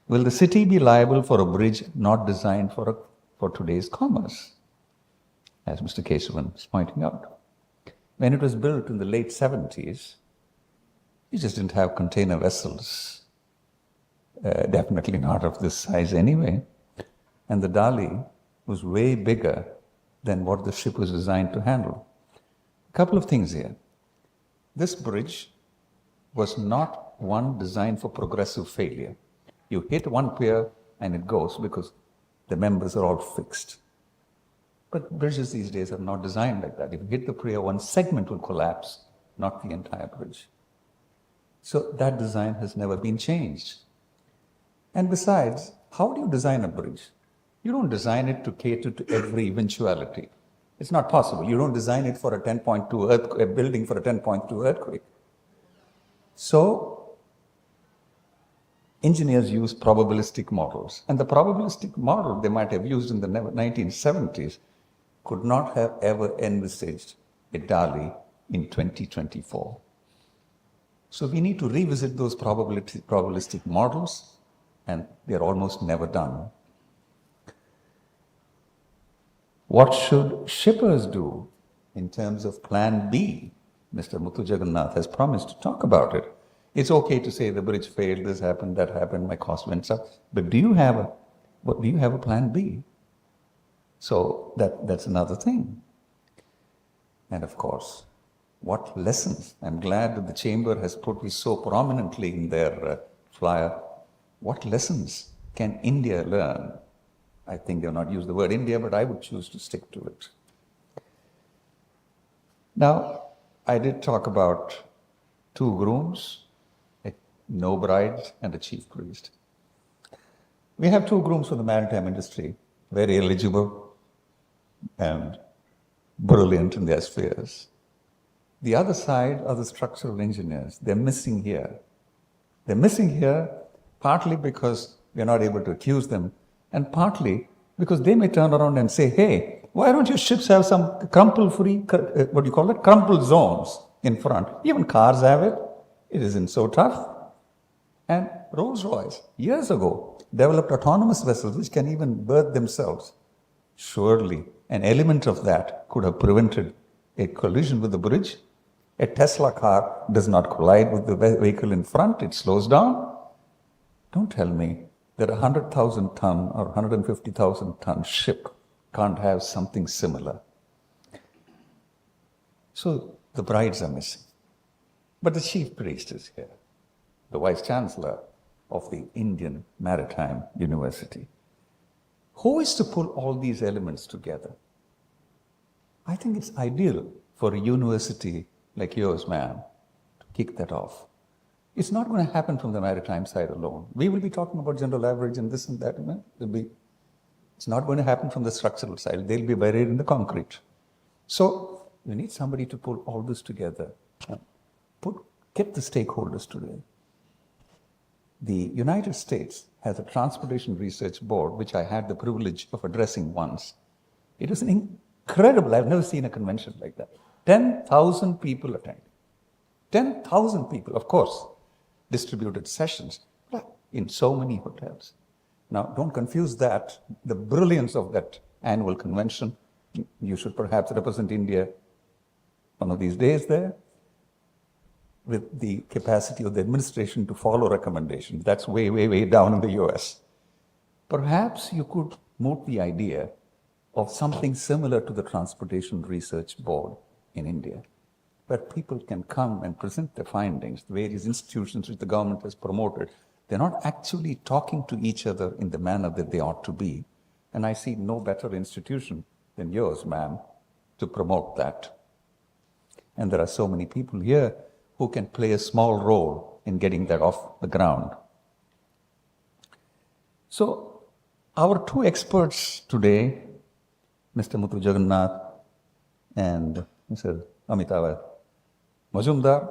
Will the city be liable for a bridge not designed for today's commerce? As Mr. Kesavan is pointing out. When it was built in the late 70s, you just didn't have container vessels definitely not of this size anyway. And the Dali was way bigger than what the ship was designed to handle. A couple of things here. This bridge was not one designed for progressive failure. You hit one pier and it goes because the members are all fixed. But bridges these days are not designed like that. If you hit the pier, one segment will collapse, not the entire bridge. So that design has never been changed. And besides, how do you design a bridge? You don't design it to cater to every eventuality. It's not possible. You don't design it for a 10.2 earthquake, a building for a 10.2 earthquake. So engineers use probabilistic models. And the probabilistic model they might have used in the 1970s could not have ever envisaged a Dali in 2024. So we need to revisit those probabilistic models, and they're almost never done. What should shippers do in terms of plan B? Mr. Muthu Jagannath has promised to talk about it. It's okay to say the bridge failed, this happened, that happened, my cost went up. But do you have a plan B? So that's another thing. And of course, what lessons? I'm glad that the Chamber has put this so prominently in their flyer. What lessons can India learn? I think they've not used the word India, but I would choose to stick to it. Now, I did talk about 2 grooms, no brides and a chief priest. We have 2 grooms for the maritime industry, very eligible and brilliant in their spheres. The other side are the structural engineers. They're missing here. They're missing here partly because we're not able to accuse them, and partly because they may turn around and say, hey, why don't your ships have some crumple-free, crumple zones in front? Even cars have it. It isn't so tough. And Rolls-Royce, years ago, developed autonomous vessels which can even berth themselves. Surely, an element of that could have prevented a collision with the bridge. A Tesla car does not collide with the vehicle in front, it slows down. Don't tell me that a 100,000 ton or 150,000 ton ship can't have something similar. So the brides are missing. But the chief priest is here, the Vice Chancellor of the Indian Maritime University. Who is to pull all these elements together? I think it's ideal for a university like yours, ma'am, to kick that off. It's not going to happen from the maritime side alone. We will be talking about general average and this and that. It's not going to happen from the structural side. They'll be buried in the concrete. So we need somebody to pull all this together. Get the stakeholders together. The United States has a Transportation Research Board, which I had the privilege of addressing once. It was incredible. I've never seen a convention like that. 10,000 people attended. 10,000 people, of course, distributed sessions in so many hotels. Now, don't confuse that, the brilliance of that annual convention. You should perhaps represent India one of these days there, with the capacity of the administration to follow recommendations. That's way, way, way down in the US. Perhaps you could moot the idea of something similar to the Transportation Research Board in India, where people can come and present their findings, the various institutions which the government has promoted. They're not actually talking to each other in the manner that they ought to be. And I see no better institution than yours, ma'am, to promote that. And there are so many people here who can play a small role in getting that off the ground. So our 2 experts today, Mr. Muthu Jagannath and Mr. Amitava Ma Jumdar,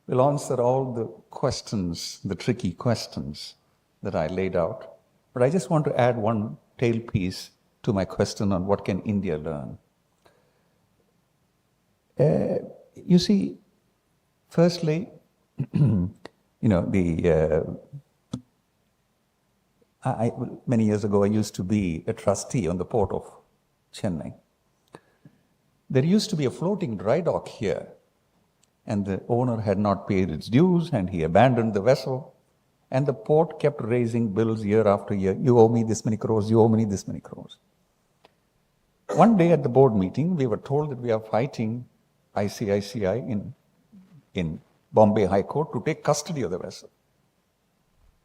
will answer all the questions, the tricky questions that I laid out. But I just want to add one tailpiece to my question on what can India learn. You see, firstly, many years ago, I used to be a trustee on the port of Chennai. There used to be a floating dry dock here, and the owner had not paid its dues, and he abandoned the vessel. And the port kept raising bills year after year. You owe me this many crores, you owe me this many crores. One day at the board meeting, we were told that we are fighting ICICI in Bombay High Court to take custody of the vessel.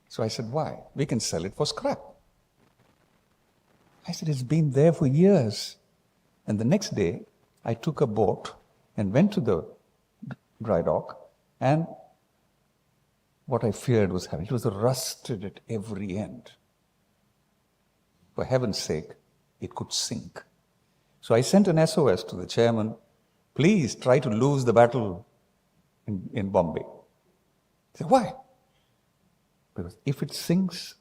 So I said, why? We can sell it for scrap. I said, it's been there for years. And the next day, I took a boat and went to the dry dock, and what I feared was happening. It was rusted at every end. For heaven's sake, it could sink. So I sent an SOS to the chairman, please try to lose the battle in Bombay. He said, why? Because if it sinks,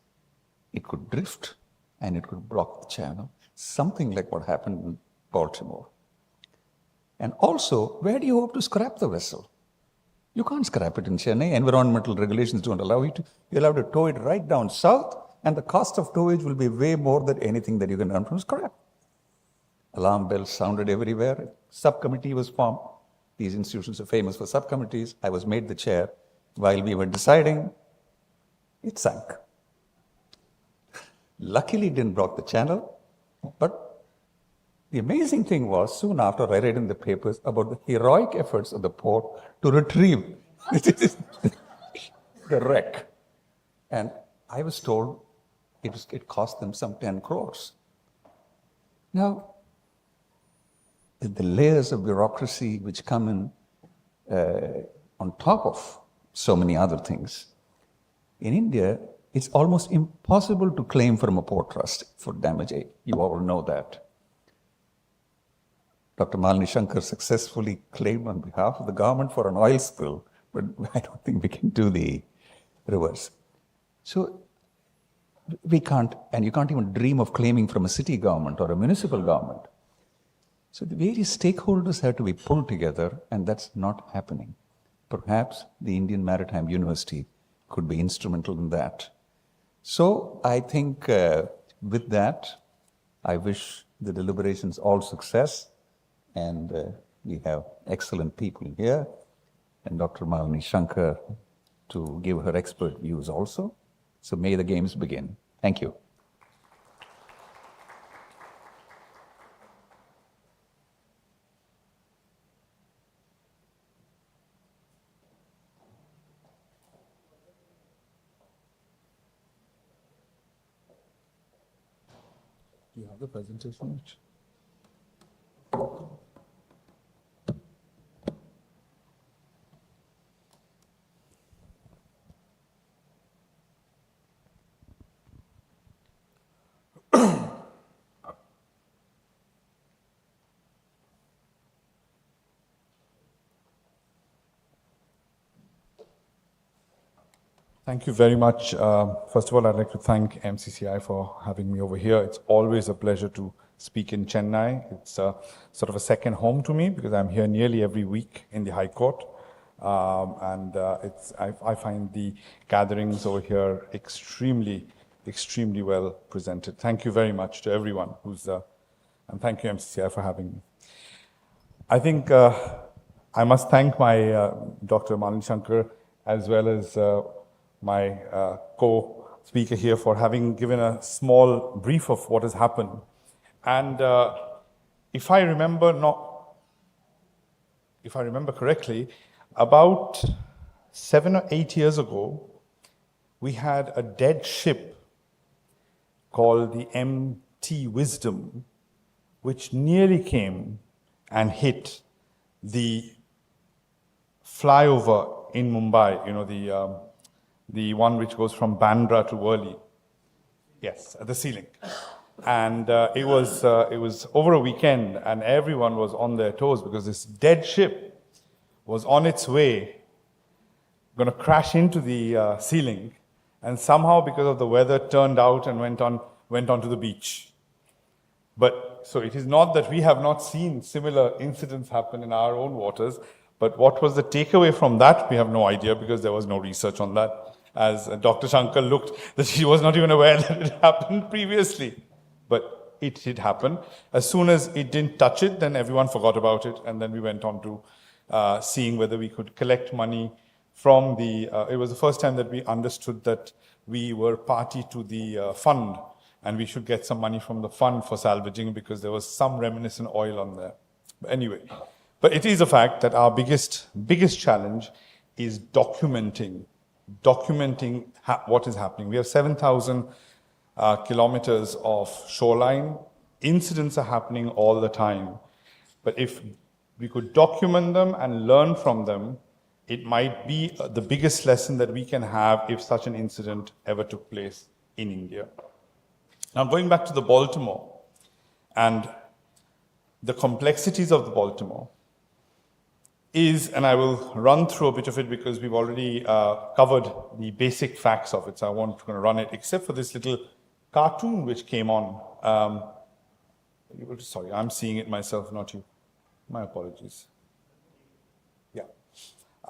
it could drift and it could block the channel, something like what happened in Baltimore. And also, where do you hope to scrap the vessel? You can't scrap it in Chennai. Environmental regulations don't allow you to. You'll have to tow it right down south, and the cost of towage will be way more than anything that you can earn from scrap. Alarm bells sounded everywhere. Subcommittee was formed. These institutions are famous for subcommittees. I was made the chair. While we were deciding, it sank. Luckily, it didn't block the channel, but the amazing thing was, soon after, I read in the papers about the heroic efforts of the port to retrieve the wreck. And I was told it cost them some 10 crores. Now, the layers of bureaucracy which come in on top of so many other things. In India, it's almost impossible to claim from a port trust for damage. You all know that. Dr. Malini Shankar successfully claimed on behalf of the government for an oil spill, but I don't think we can do the reverse. So we can't, and you can't even dream of claiming from a city government or a municipal government. So the various stakeholders have to be pulled together, and that's not happening. Perhaps the Indian Maritime University could be instrumental in that. So I think with that, I wish the deliberations all success. And we have excellent people here, and Dr. Malini Shankar to give her expert views also. So may the games begin. Thank you. Do you have the presentation? Thank you very much. First of all, I'd like to thank MCCI for having me over here. It's always a pleasure to speak in Chennai. It's sort of a second home to me because I'm here nearly every week in the High Court. I find the gatherings over here extremely well presented. Thank you very much to everyone and thank you MCCI for having me. I think I must thank my Dr. Malini Shankar as well as my co-speaker here for having given a small brief of what has happened. And if I remember correctly, about 7 or 8 years ago, we had a dead ship called the MT Wisdom, which nearly came and hit the flyover in Mumbai, you know, the one which goes from Bandra to Worli. Yes, at the ceiling. And it was over a weekend, and everyone was on their toes because this dead ship was on its way, going to crash into the ceiling, and somehow because of the weather turned out and went on to the beach. But so it is not that we have not seen similar incidents happen in our own waters, but what was the takeaway from that, we have no idea because there was no research on that. As Dr. Shankar looked, that she was not even aware that it happened previously. But it did happen. As soon as it didn't touch it, then everyone forgot about it. And then we went on to seeing whether we could collect money from the, it was the first time that we understood that we were party to the fund and we should get some money from the fund for salvaging because there was some reminiscent oil on there. But anyway, but it is a fact that our biggest challenge is documenting what is happening. We have 7,000 kilometers of shoreline. Incidents are happening all the time. But if we could document them and learn from them, it might be the biggest lesson that we can have if such an incident ever took place in India. Now, going back to the Baltimore and the complexities of the Baltimore is, and I will run through a bit of it because we've already covered the basic facts of it, so I won't going to run it, except for this little cartoon which came on. Sorry, I'm seeing it myself, not you. My apologies. Yeah.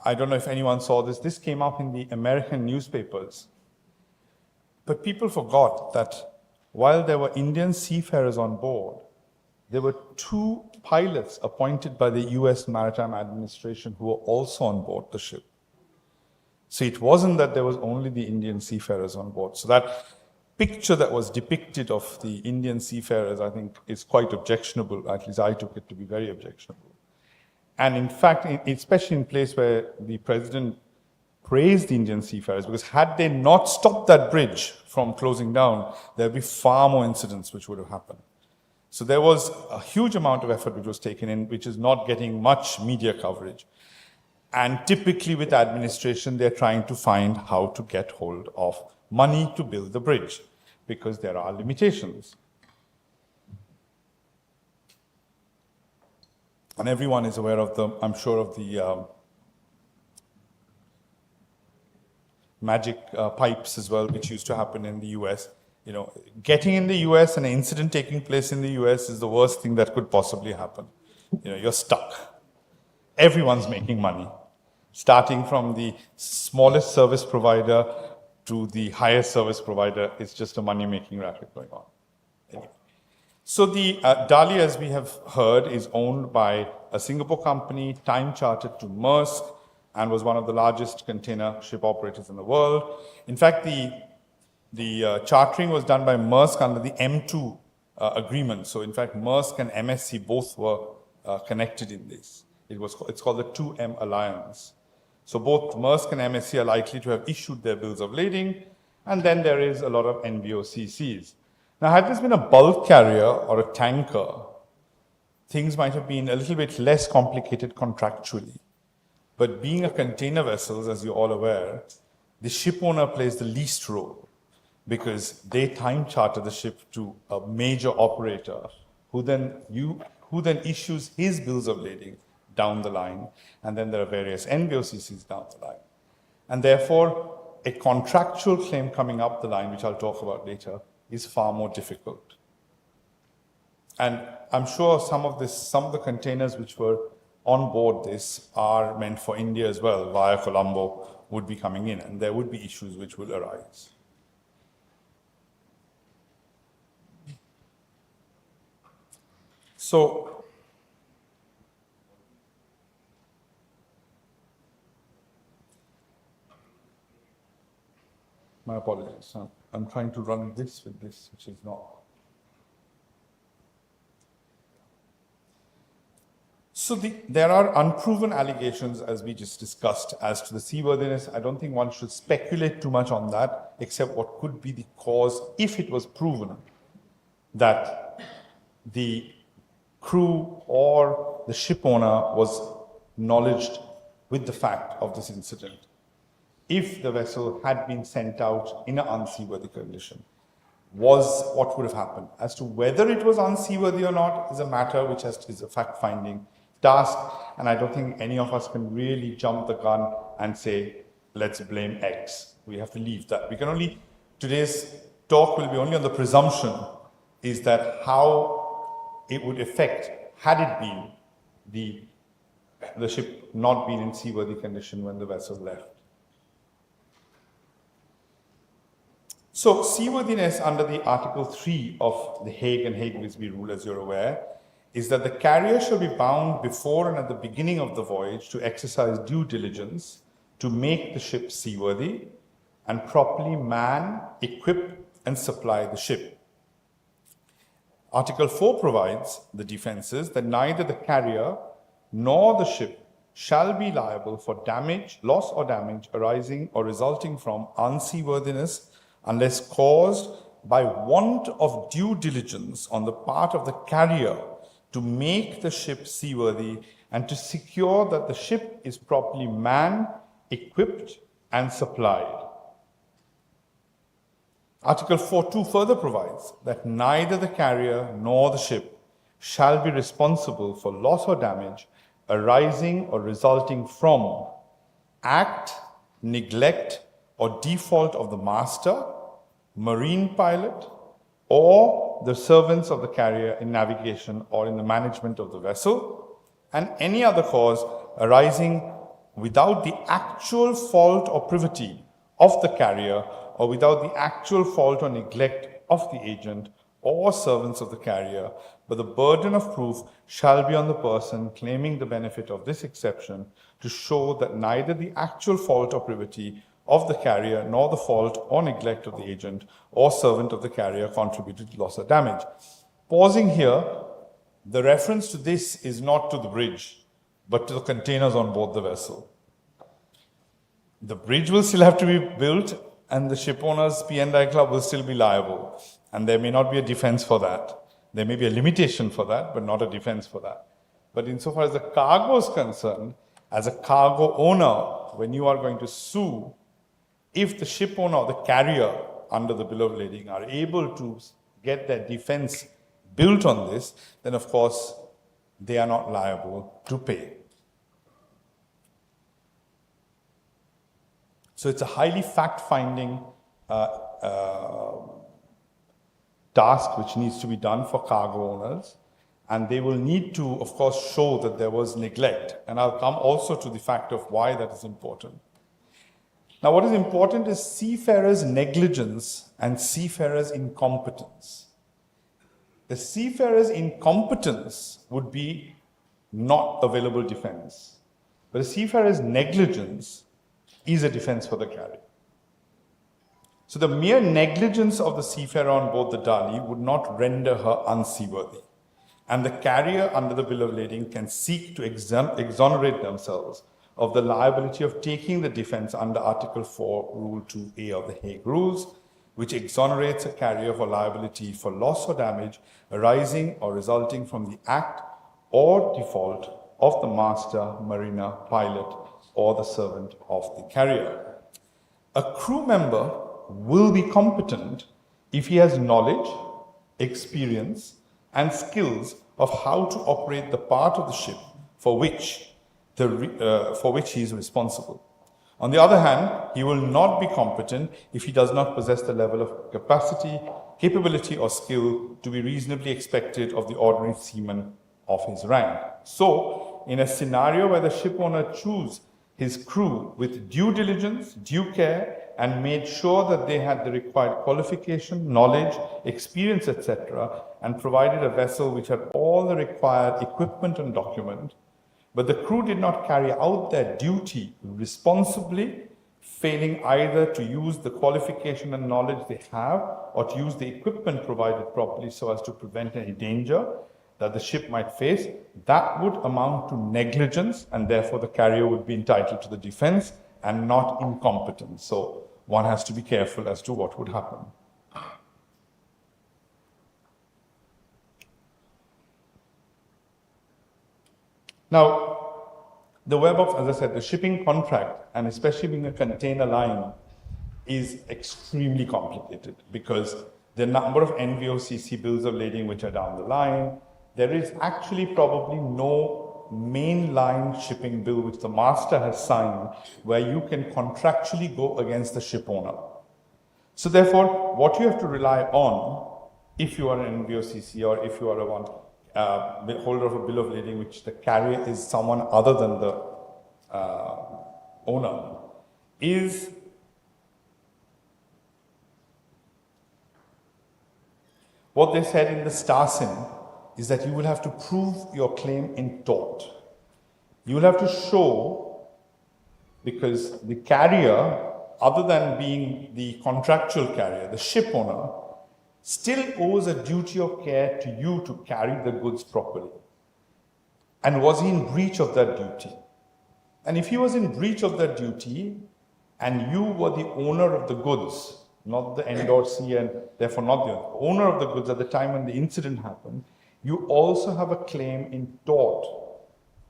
I don't know if anyone saw this. This came up in the American newspapers. But people forgot that while there were Indian seafarers on board, there were 2 pilots appointed by the US Maritime Administration who were also on board the ship. So it wasn't that there was only the Indian seafarers on board. So that picture that was depicted of the Indian seafarers, I think, is quite objectionable. At least I took it to be very objectionable. And in fact, especially in a place where the president praised the Indian seafarers, because had they not stopped that bridge from closing down, there would be far more incidents which would have happened. So there was a huge amount of effort which was taken in, which is not getting much media coverage. And typically with administration, they're trying to find how to get hold of money to build the bridge, because there are limitations. And everyone is aware of the, I'm sure, of the magic pipes as well, which used to happen in the US. You know, getting in the US and an incident taking place in the US is the worst thing that could possibly happen. You know, you're stuck. Everyone's making money, starting from the smallest service provider to the highest service provider. It's just a money-making racket going on. Anyway. So the Dali, as we have heard, is owned by a Singapore company, time chartered to Maersk, and was one of the largest container ship operators in the world. In fact, the chartering was done by Maersk under the M2 agreement. So in fact, Maersk and MSC both were connected in this. It's called the 2M Alliance. So both Maersk and MSC are likely to have issued their bills of lading, and then there is a lot of NVOCCs. Now, had this been a bulk carrier or a tanker, things might have been a little bit less complicated contractually. But being a container vessel, as you're all aware, the ship owner plays the least role, because they time charter the ship to a major operator who then issues his bills of lading down the line, and then there are various NVOCCs down the line. And therefore, a contractual claim coming up the line, which I'll talk about later, is far more difficult. And I'm sure some of the containers which were on board this are meant for India as well, via Colombo, would be coming in, and there would be issues which will arise. So, my apologies. I'm trying to run this with this, which is not. So there are unproven allegations, as we just discussed, as to the seaworthiness. I don't think one should speculate too much on that, except what could be the cause if it was proven that the crew or the ship owner was knowledged with the fact of this incident. If the vessel had been sent out in an unseaworthy condition, what would have happened? As to whether it was unseaworthy or not is a matter which is a fact-finding task, and I don't think any of us can really jump the gun and say, let's blame X. We have to leave that. Today's talk will be only on the presumption, is that how it would affect, had it been the ship not been in seaworthy condition when the vessel left. So, seaworthiness under the Article 3 of the Hague and Hague-Visby rule, as you're aware, is that the carrier shall be bound before and at the beginning of the voyage to exercise due diligence to to make the ship seaworthy and properly man, equip, and supply the ship. Article 4 provides the defenses that neither the carrier nor the ship shall be liable for damage, loss or damage arising or resulting from unseaworthiness unless caused by want of due diligence on the part of the carrier to make the ship seaworthy and to secure that the ship is properly manned, equipped, and supplied. Article 4.2 further provides that neither the carrier nor the ship shall be responsible for loss or damage arising or resulting from act, neglect, or default of the master, marine pilot, or the servants of the carrier in navigation or in the management of the vessel, and any other cause arising without the actual fault or privity of the carrier or without the actual fault or neglect of the agent or servants of the carrier, but the burden of proof shall be on the person claiming the benefit of this exception to show that neither the actual fault or privity of the carrier nor the fault or neglect of the agent or servant of the carrier contributed to loss or damage. Pausing here, the reference to this is not to the bridge, but to the containers on board the vessel. The bridge will still have to be built, and the ship owners P&I Club will still be liable. And there may not be a defense for that. There may be a limitation for that, but not a defense for that. But insofar as the cargo is concerned, as a cargo owner, when you are going to sue, if the ship owner or the carrier under the bill of lading are able to get their defense built on this, then of course they are not liable to pay. So it's a highly fact-finding task which needs to be done for cargo owners, and they will need to, of course, show that there was neglect. And I'll come also to the fact of why that is important. Now, what is important is seafarers' negligence and seafarers' incompetence. The seafarers' incompetence would be not available defense, but the seafarers' negligence is a defense for the carrier. So the mere negligence of the seafarer on board the Dali would not render her unseaworthy, and the carrier under the bill of lading can seek to exonerate themselves of the liability of taking the defense under Article 4, Rule 2A of the Hague Rules, which exonerates a carrier for liability for loss or damage arising or resulting from the act or default of the master, mariner, pilot, or the servant of the carrier. A crew member will be competent if he has knowledge, experience, and skills of how to operate the part of the ship for which he is responsible. On the other hand, he will not be competent if he does not possess the level of capacity, capability, or skill to be reasonably expected of the ordinary seaman of his rank. So, in a scenario where the ship owner chooses his crew with due diligence, due care, and made sure that they had the required qualification, knowledge, experience, etc., and provided a vessel which had all the required equipment and document, but the crew did not carry out their duty responsibly, failing either to use the qualification and knowledge they have or to use the equipment provided properly so as to prevent any danger that the ship might face, that would amount to negligence, and therefore the carrier would be entitled to the defense and not incompetence. So one has to be careful as to what would happen. Now, the web of, as I said, the shipping contract, and especially being a container line, is extremely complicated because the number of NVOCC bills of lading which are down the line, there is actually probably no mainline shipping bill which the master has signed where you can contractually go against the ship owner. So therefore, what you have to rely on, if you are an NVOCC or if you are a holder of a bill of lading which the carrier is someone other than the owner, is what they said in the Starsin is that you will have to prove your claim in tort. You will have to show because the carrier, other than being the contractual carrier, the ship owner, still owes a duty of care to you to carry the goods properly. And was he in breach of that duty? And if he was in breach of that duty, and you were the owner of the goods, not the endorsee and therefore not the owner of the goods at the time when the incident happened, you also have a claim in tort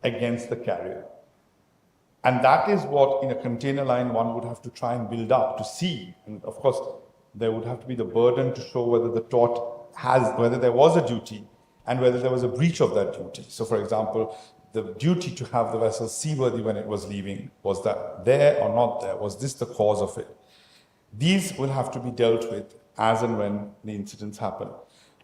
against the carrier. And that is what in a container line one would have to try and build up to see. And of course, there would have to be the burden to show whether the tort whether there was a duty and whether there was a breach of that duty. So for example, the duty to have the vessel seaworthy when it was leaving, was that there or not there? Was this the cause of it? These will have to be dealt with as and when the incidents happen.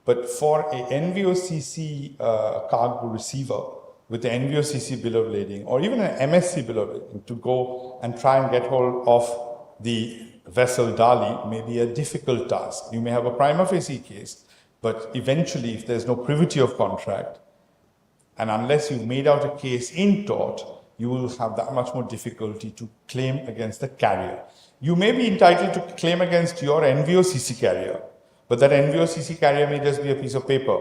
But for a NVOCC cargo receiver with the NVOCC bill of lading or even an MSC bill of lading to go and try and get hold of the vessel Dali may be a difficult task. You may have a prima facie case, but eventually if there's no privity of contract, and unless you've made out a case in tort, you will have that much more difficulty to claim against the carrier. You may be entitled to claim against your NVOCC carrier, but that NVOCC carrier may just be a piece of paper.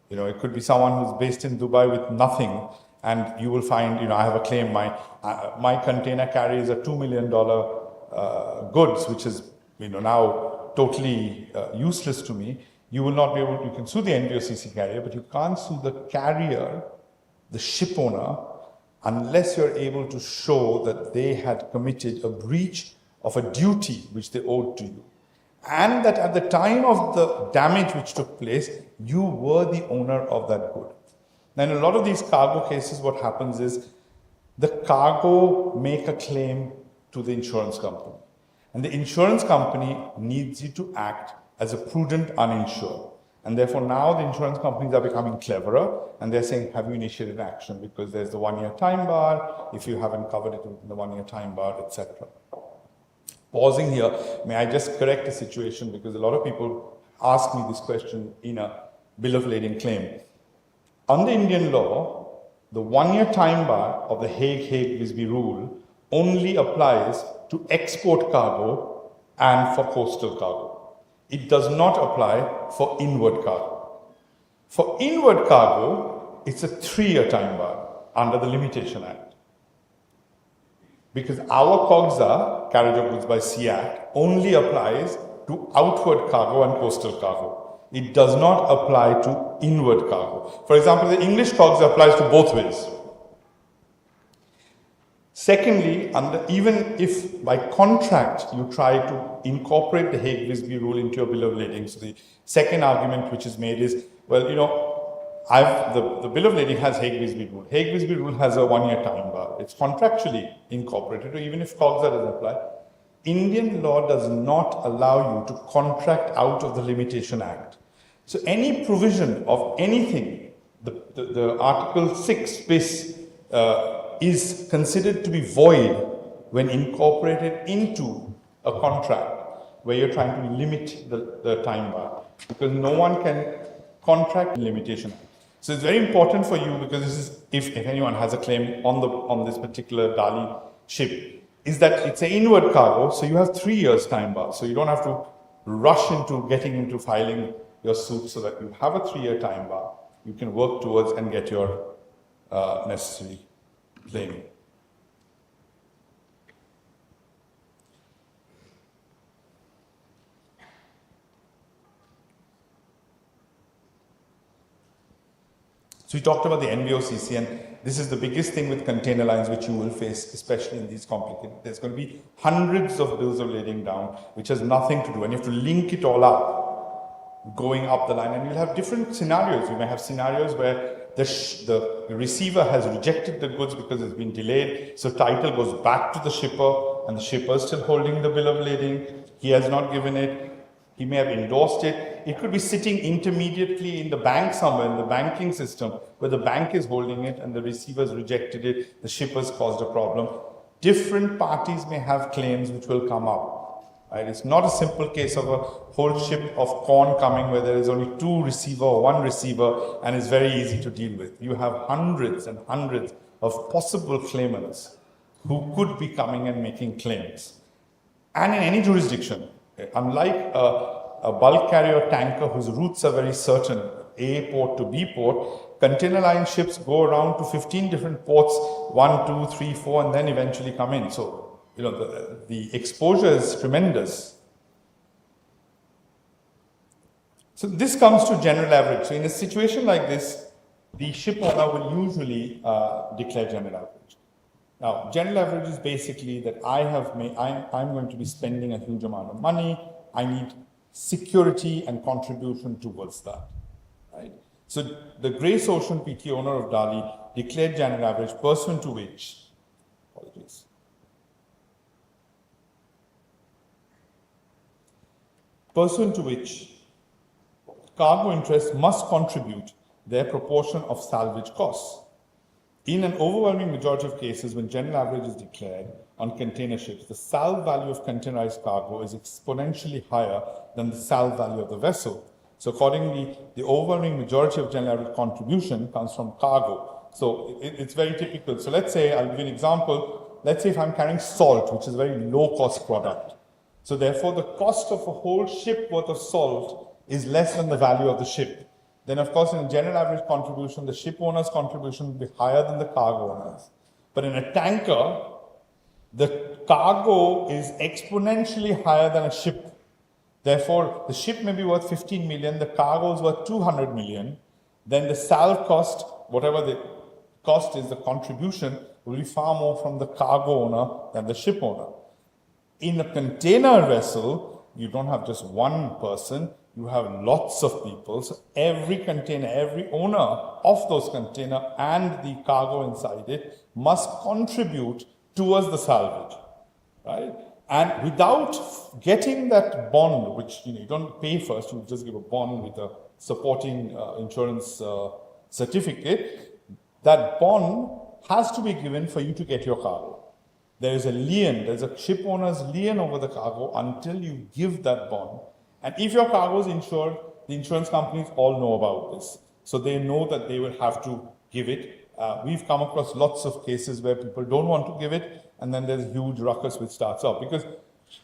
You know, it could be someone who's based in Dubai with nothing, and you will find, you know, I have a claim, my container carries a $2 million goods, which is, you know, now totally useless to me. You will not be able to, you can sue the NVOCC carrier, but you can't sue the carrier, the ship owner, unless you're able to show that they had committed a breach of a duty which they owed to you. And that at the time of the damage which took place, you were the owner of that good. Now, in a lot of these cargo cases, what happens is the cargo make a claim to the insurance company. And the insurance company needs you to act as a prudent uninsured. And therefore now the insurance companies are becoming cleverer and they're saying, have you initiated action? Because there's the 1 year time bar, if you haven't covered it within the 1 year time bar, etc. Pausing here, may I just correct a situation because a lot of people ask me this question in a bill of lading claim. Under Indian law, the 1 year time bar of the Hague-Hague-Visby rule only applies to export cargo and for coastal cargo. It does not apply for inward cargo. For inward cargo, it's a 3 year time bar under the Limitation Act. Because our COGSA, Carriage of Goods by Sea Act, only applies to outward cargo and coastal cargo. It does not apply to inward cargo. For example, the English COGSA applies to both ways. Secondly, even if by contract you try to incorporate the Hague-Visby rule into your bill of lading, so the second argument which is made is, well, you know, the bill of lading has Hague-Visby rule. Hague-Visby rule has a 1 year time bar. It's contractually incorporated, or even if COGSA doesn't apply. Indian law does not allow you to contract out of the Limitation Act. So any provision of anything, the Article 6 bis is considered to be void when incorporated into a contract where you're trying to limit the time bar, because no one can contract limitation. So it's very important for you, because this is, if anyone has a claim on this particular Dali ship, is that it's an inward cargo, so you have 3 years time bar. So you don't have to rush into getting into filing your suit, so that you have a 3 year time bar. You can work towards and get your necessary claim. So we talked about the NVOCC, and this is the biggest thing with container lines which you will face, especially in these complicated. There's going to be hundreds of bills of lading down, which has nothing to do, and you have to link it all up, going up the line, and you'll have different scenarios. You may have scenarios where the receiver has rejected the goods because it's been delayed, so title goes back to the shipper, and the shipper is still holding the bill of lading. He has not given it. He may have endorsed it. It could be sitting intermediately in the bank somewhere, in the banking system, where the bank is holding it and the receiver's rejected it, the shipper's caused a problem. Different parties may have claims which will come up. Right? It's not a simple case of a whole ship of corn coming where there is only 2 receiver or 1 receiver, and it's very easy to deal with. You have hundreds and hundreds of possible claimants who could be coming and making claims. And in any jurisdiction, unlike a bulk carrier tanker whose routes are very certain, A port to B port, container line ships go around to 15 different ports, 1, 2, 3, 4, and then eventually come in. So, the exposure is tremendous. So this comes to general average. So in a situation like this, the ship owner will usually declare general average. Now, general average is basically that I'm going to be spending a huge amount of money. I need security and contribution towards that, right? So the Grace Ocean PT owner of Dali declared general average pursuant to which, cargo interests must contribute their proportion of salvage costs. In an overwhelming majority of cases, when general average is declared on container ships, the salv value of containerized cargo is exponentially higher than the salv value of the vessel. So accordingly, the overwhelming majority of general average contribution comes from cargo. So it's very typical. So let's say, I'll give you an example. Let's say if I'm carrying salt, which is a very low cost product. So therefore, the cost of a whole ship worth of salt is less than the value of the ship. Then of course, in a general average contribution, the ship owner's contribution will be higher than the cargo owner's. But in a tanker, the cargo is exponentially higher than a ship. Therefore, the ship may be worth 15 million, the cargo is worth 200 million. Then the salv cost, whatever the cost is, the contribution will be far more from the cargo owner than the ship owner. In a container vessel, you don't have just one person, you have lots of people. So every container, every owner of those container and the cargo inside it must contribute towards the salvage, right? And without getting that bond, which you don't pay first, you just give a bond with a supporting insurance certificate, that bond has to be given for you to get your cargo. There is a lien, there's a ship owner's lien over the cargo until you give that bond. And if your cargo is insured, the insurance companies all know about this. So they know that they will have to give it. We've come across lots of cases where people don't want to give it, and then there's a huge ruckus which starts up. Because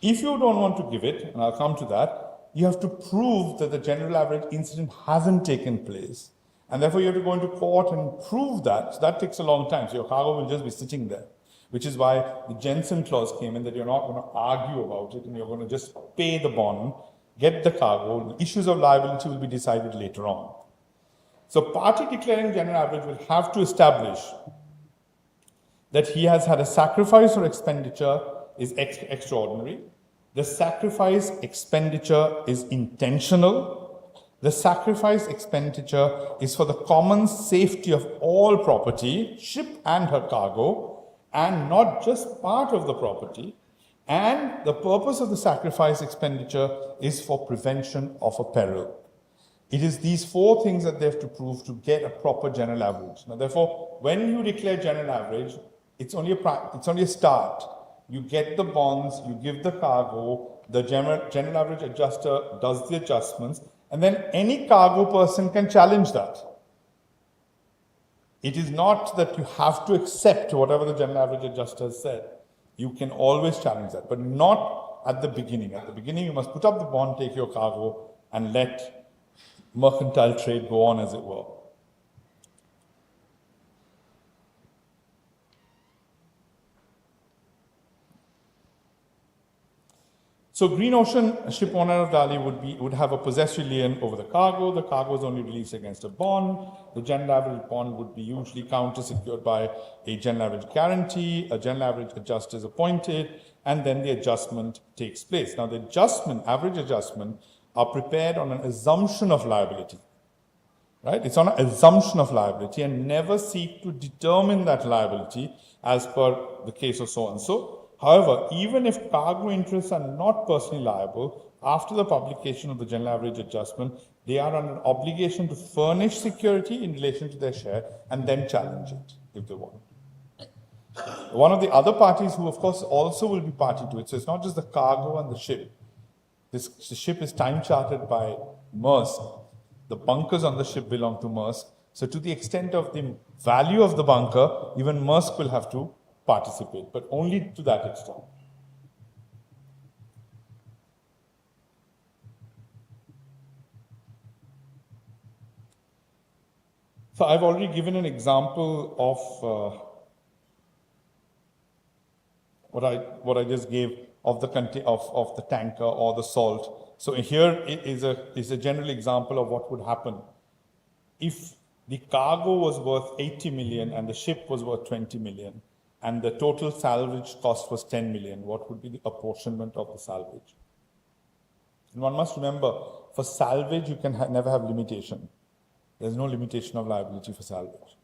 if you don't want to give it, and I'll come to that, you have to prove that the general average incident hasn't taken place. And therefore you have to go into court and prove that. So that takes a long time. So your cargo will just be sitting there. Which is why the Jensen clause came in, that you're not going to argue about it and you're going to just pay the bond, get the cargo. The issues of liability will be decided later on. So party declaring general average will have to establish that he has had a sacrifice or expenditure is extraordinary. The sacrifice expenditure is intentional. The sacrifice expenditure is for the common safety of all property, ship and her cargo, and not just part of the property. And the purpose of the sacrifice expenditure is for prevention of a peril. It is these four things that they have to prove to get a proper general average. Now, therefore, when you declare general average, it's only a start. You get the bonds, you give the cargo, the general average adjuster does the adjustments, and then any cargo person can challenge that. It is not that you have to accept whatever the general average adjuster has said. You can always challenge that, but not at the beginning. At the beginning, you must put up the bond, take your cargo, and let mercantile trade go on, as it were. So Green Ocean ship owner of Dali would have a possessory lien over the cargo. The cargo is only released against a bond. The general average bond would be usually counter-secured by a general average guarantee. A general average adjuster is appointed, and then the adjustment takes place. Now, the average adjustment, are prepared on an assumption of liability. Right? It's on an assumption of liability, and never seek to determine that liability as per the case of so and so. However, even if cargo interests are not personally liable, after the publication of the general average adjustment, they are under an obligation to furnish security in relation to their share and then challenge it if they want. One of the other parties who, of course, also will be party to it, so it's not just the cargo and the ship. The ship is time chartered by Maersk. The bunkers on the ship belong to Maersk. So to the extent of the value of the bunker, even Maersk will have to participate, but only to that extent. So I've already given an example of what I just gave of the of the tanker or the salt. So here is a general example of what would happen if the cargo was worth 80 million and the ship was worth 20 million and the total salvage cost was 10 million. What would be the apportionment of the salvage? And one must remember, for salvage you can never have limitation. There's no limitation of liability for salvage.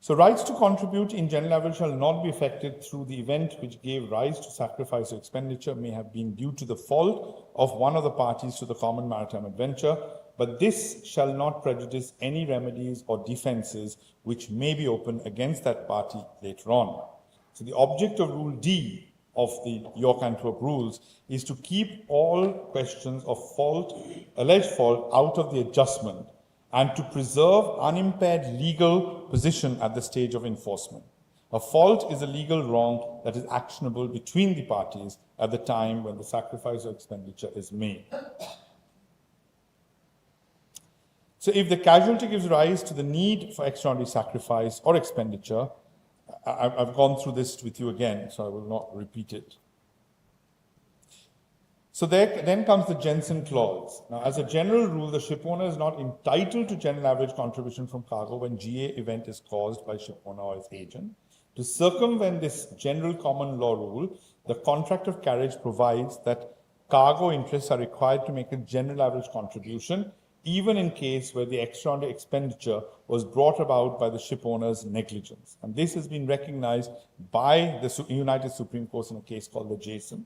So rights to contribute in general average shall not be affected through the event which gave rise to sacrifice or expenditure may have been due to the fault of one of the parties to the common maritime adventure, but this shall not prejudice any remedies or defences which may be open against that party later on. So the object of Rule D of the York-Antwerp rules is to keep all questions of fault, alleged fault, out of the adjustment and to preserve unimpaired legal position at the stage of enforcement. A fault is a legal wrong that is actionable between the parties at the time when the sacrifice or expenditure is made. So if the casualty gives rise to the need for extraordinary sacrifice or expenditure, I've gone through this with you again, so I will not repeat it. So then comes the Jensen clause. Now, as a general rule, the shipowner is not entitled to general average contribution from cargo when GA event is caused by shipowner or its agent. To circumvent this general common law rule, the contract of carriage provides that cargo interests are required to make a general average contribution, even in case where the extraordinary expenditure was brought about by the shipowner's negligence. And this has been recognized by the United Supreme Court in a case called the Jason.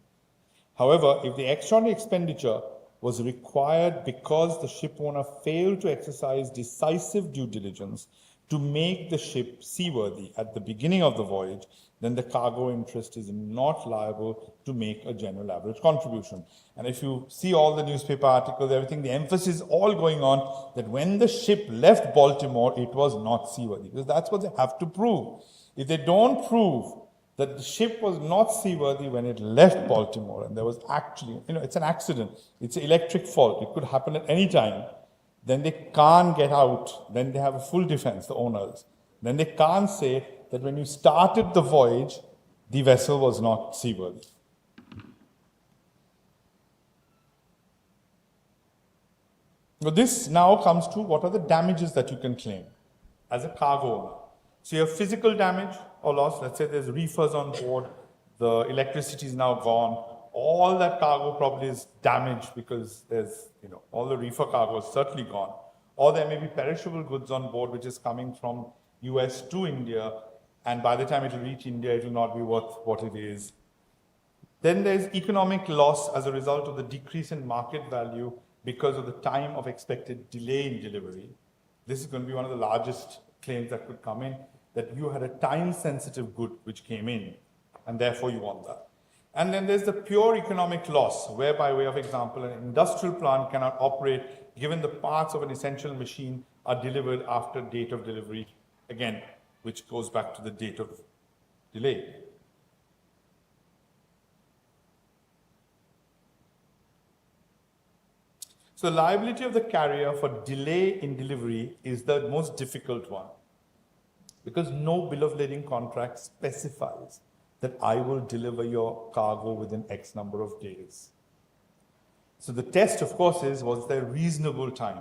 However, if the extraordinary expenditure was required because the shipowner failed to exercise decisive due diligence to make the ship seaworthy at the beginning of the voyage, then the cargo interest is not liable to make a general average contribution. And if you see all the newspaper articles, everything, the emphasis is all going on that when the ship left Baltimore, it was not seaworthy, because that's what they have to prove. If they don't prove that the ship was not seaworthy when it left Baltimore, and there was actually, it's an accident, it's an electric fault, it could happen at any time, then they can't get out. Then they have a full defense, the owners. Then they can't say that when you started the voyage, the vessel was not seaworthy. So this now comes to what are the damages that you can claim as a cargo owner. So you have physical damage or loss. Let's say there's reefers on board, the electricity is now gone. All that cargo probably is damaged because there's, all the reefer cargo is certainly gone. Or there may be perishable goods on board which is coming from US to India, and by the time it will reach India, it will not be worth what it is. Then there's economic loss as a result of the decrease in market value because of the time of expected delay in delivery. This is going to be one of the largest claims that could come in, that you had a time-sensitive good which came in, and therefore you want that. And then there's the pure economic loss, where by way of example, an industrial plant cannot operate given the parts of an essential machine are delivered after date of delivery, again, which goes back to the date of delay. So the liability of the carrier for delay in delivery is the most difficult one, because no bill of lading contract specifies that I will deliver your cargo within X number of days. So the test, of course, is, was there reasonable time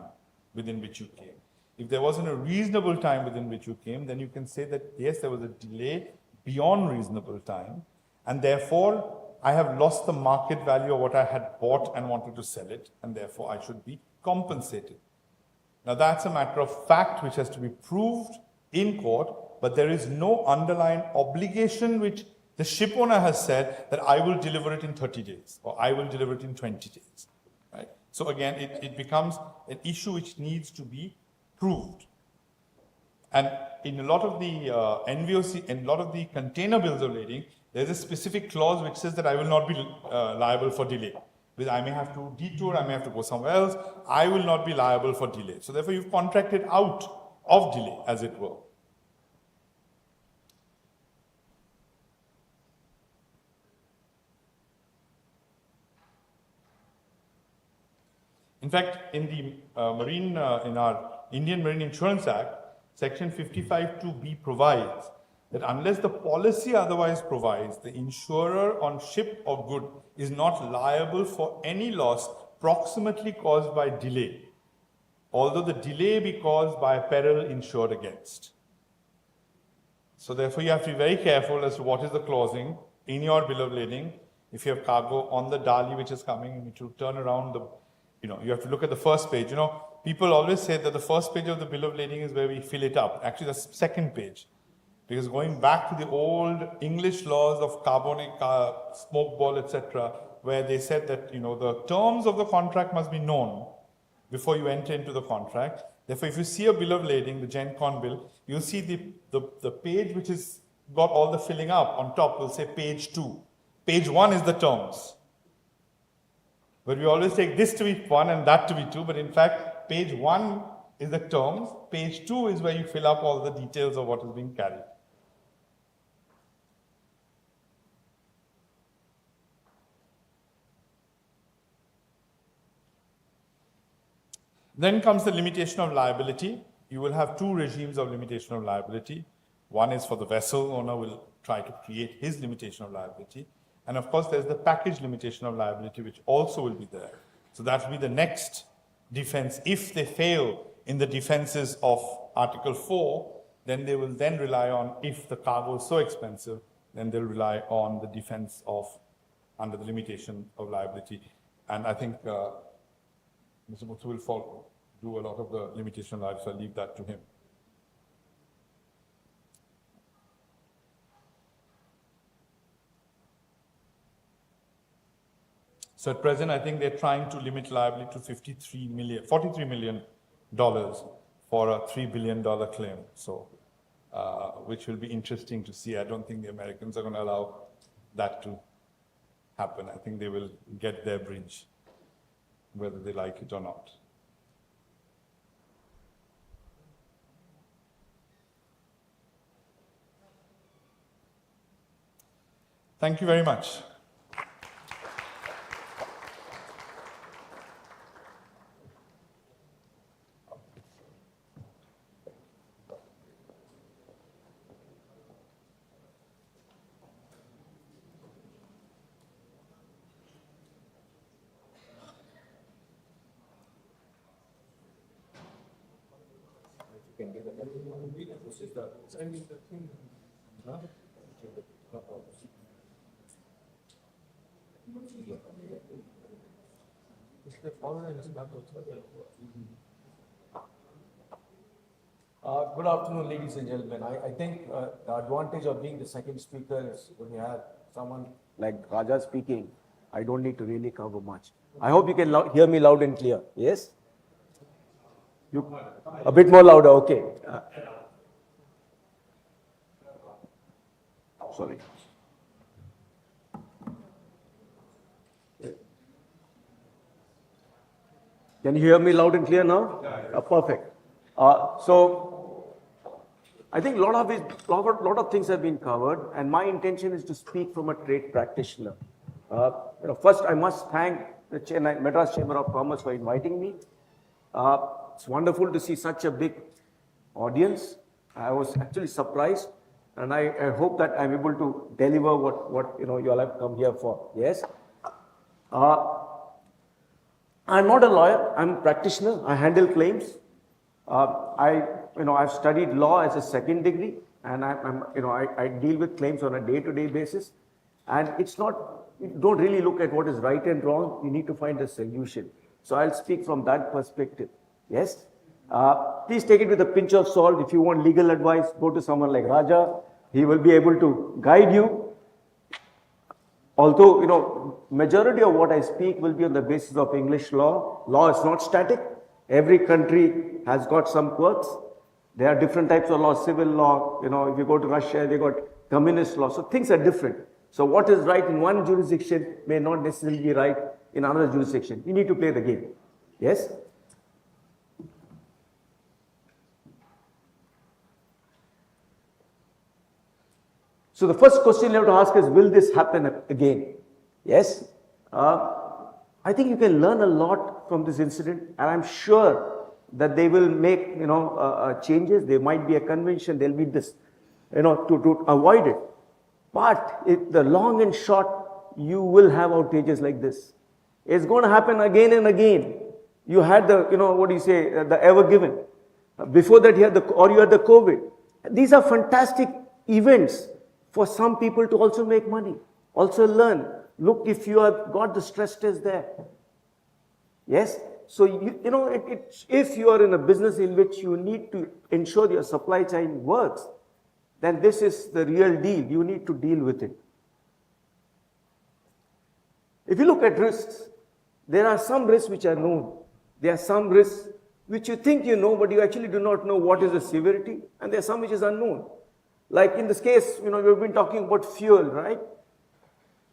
within which you came? If there wasn't a reasonable time within which you came, then you can say that, yes, there was a delay beyond reasonable time, and therefore I have lost the market value of what I had bought and wanted to sell it, and therefore I should be compensated. Now that's a matter of fact which has to be proved in court, but there is no underlying obligation which the ship owner has said that I will deliver it in 30 days or I will deliver it in 20 days. Right? So again, it becomes an issue which needs to be proved. And in a lot of the NVOC and a lot of the container bills of lading, there's a specific clause which says that I will not be liable for delay. I may have to detour, I may have to go somewhere else, I will not be liable for delay. So therefore you've contracted out of delay, as it were. In fact, in the in our Indian Marine Insurance Act, Section 55(2)(b provides that unless the policy otherwise provides, the insurer on ship or good is not liable for any loss proximately caused by delay, although the delay be caused by a peril insured against. So therefore you have to be very careful as to what is the clausing in your bill of lading. If you have cargo on the Dali which is coming, you need to turn around you have to look at the first page. People always say that the first page of the bill of lading is where we fill it up. Actually, the second page. Because going back to the old English laws of carbonic, smoke ball, etc., where they said that, the terms of the contract must be known before you enter into the contract. Therefore, if you see a bill of lading, the Gen Con bill, you'll see the page which has got all the filling up on top will say page 2. Page 1 is the terms. But we always take this to be 1 and that to be 2, but in fact, page 1 is the terms, page 2 is where you fill up all the details of what is being carried. Then comes the limitation of liability. You will have two regimes of limitation of liability. One is for the vessel owner will try to create his limitation of liability. And of course, there's the package limitation of liability, which also will be there. So that will be the next defense. If they fail in the defenses of Article 4, then they will then rely on, if the cargo is so expensive, then they'll rely on the defense of under the limitation of liability. And I think Mr. Muthu will do a lot of the limitation of liability, so I'll leave that to him. So at present, I think they're trying to limit liability to $43 million for a $3 billion claim. So, which will be interesting to see. I don't think the Americans are going to allow that to happen. I think they will get their bridge, whether they like it or not. Thank you very much. Good afternoon, ladies and gentlemen. I think the advantage of being the second speaker is when you have someone like Raja speaking, I don't need to really cover much. I hope you can hear me loud and clear. Yes? A bit more louder, okay. Sorry. Can you hear me loud and clear now? Perfect. So, I think a lot of things have been covered, and my intention is to speak from a trade practitioner. First, I must thank the Madras Chamber of Commerce for inviting me. It's wonderful to see such a big audience. I was actually surprised, and I hope that I'm able to deliver what you all have come here for. Yes. I'm not a lawyer. I'm a practitioner. I handle claims. I've studied law as a second degree, and I deal with claims on a day-to-day basis. And it's not, you don't really look at what is right and wrong. You need to find a solution. So I'll speak from that perspective. Yes. Please take it with a pinch of salt. If you want legal advice, go to someone like Raja. He will be able to guide you. Although, majority of what I speak will be on the basis of English law. Law is not static. Every country has got some quirks. There are different types of law, civil law. If you go to Russia, they got communist law. So things are different. So what is right in one jurisdiction may not necessarily be right in another jurisdiction. You need to play the game. Yes? So the first question you have to ask is, will this happen again? Yes? I think you can learn a lot from this incident, and I'm sure that they will make, changes. There might be a convention, there'll be this, to avoid it. But the long and short, you will have outages like this. It's going to happen again and again. You had the, the Ever Given. Before that, you had you had the COVID. These are fantastic events for some people to also make money, also learn. Look, if you have got the stress test there. Yes? So, if you are in a business in which you need to ensure your supply chain works, then this is the real deal. You need to deal with it. If you look at risks, there are some risks which are known. There are some risks which you think you know, but you actually do not know what is the severity, and there are some which is unknown. Like in this case, we've been talking about fuel, right?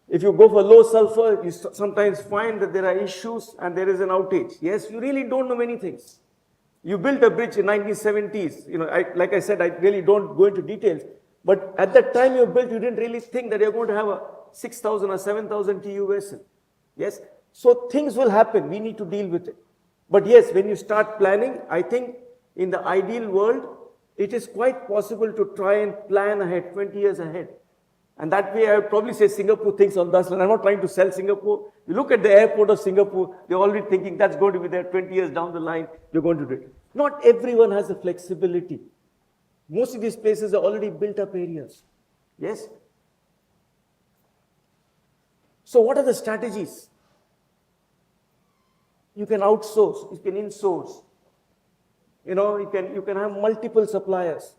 If you go for low sulfur, you sometimes find that there are issues and there is an outage. Yes, you really don't know many things. You built a bridge in 1970s. Like I said, I really don't go into details. But at that time you built, you didn't really think that you're going to have a 6,000 or 7,000 TEU vessel. Yes, so things will happen. We need to deal with it. But yes, when you start planning, I think in the ideal world, it is quite possible to try and plan ahead, 20 years ahead. And that way, I would probably say Singapore thinks on this. And I'm not trying to sell Singapore. You look at the airport of Singapore, they're already thinking that's going to be there 20 years down the line. You're going to do it. Not everyone has the flexibility. Most of these places are already built up areas. Yes? So what are the strategies? You can outsource, you can insource. You can have multiple suppliers.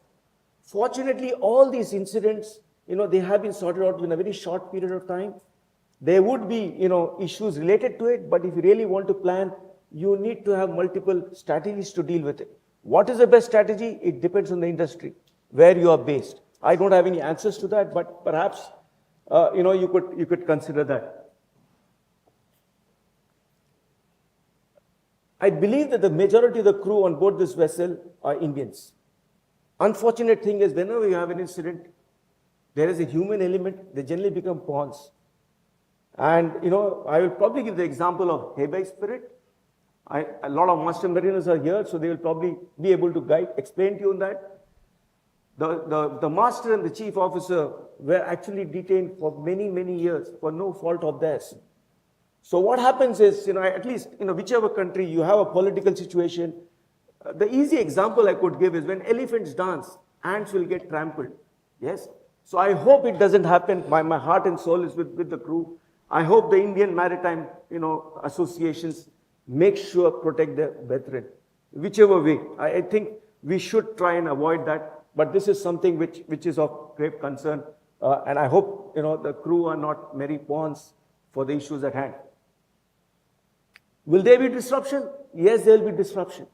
Fortunately, all these incidents, they have been sorted out in a very short period of time. There would be, issues related to it, but if you really want to plan, you need to have multiple strategies to deal with it. What is the best strategy? It depends on the industry, where you are based. I don't have any answers to that, but perhaps, you could consider that. I believe that the majority of the crew on board this vessel are Indians. Unfortunate thing is, whenever you have an incident, there is a human element, they generally become pawns. And, I will probably give the example of Hebei spirit. A lot of master mariners are here, so they will probably be able to explain to you on that. The master and the chief officer were actually detained for many, many years for no fault of theirs. So what happens is, at least, whichever country you have a political situation, the easy example I could give is when elephants dance, ants will get trampled. Yes? So I hope it doesn't happen. My heart and soul is with the crew. I hope the Indian Maritime, associations make sure protect their brethren. Whichever way. I think we should try and avoid that. But this is something which is of great concern. And I hope, the crew are not merry pawns for the issues at hand. Will there be disruption? Yes, there will be disruption.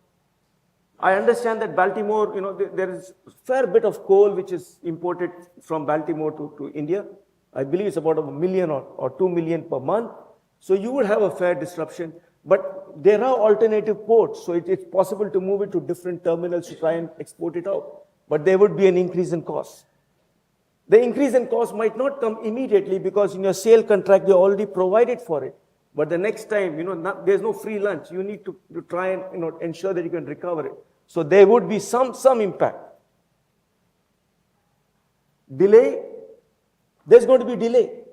I understand that Baltimore, there is a fair bit of coal which is imported from Baltimore to India. I believe it's about 1 million or 2 million per month. So you would have a fair disruption. But there are alternative ports, so it's possible to move it to different terminals to try and export it out. But there would be an increase in cost. The increase in cost might not come immediately because in your sale contract, you already provided for it. But the next time, there's no free lunch. You need to try and ensure that you can recover it. So there would be some impact. Delay, there's going to be delay.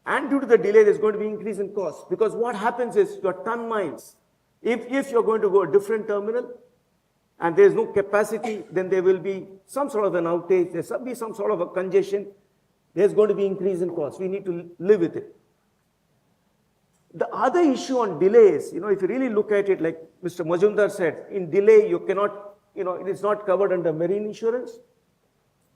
And due to the delay, there's going to be increase in cost. Because what happens is your ton miles, if you're going to go a different terminal and there's no capacity, then there will be some sort of an outage, there'll be some sort of a congestion. There's going to be increase in cost. We need to live with it. The other issue on delays, if you really look at it, like Mr. Majumdar said, in delay, you cannot, it is not covered under marine insurance.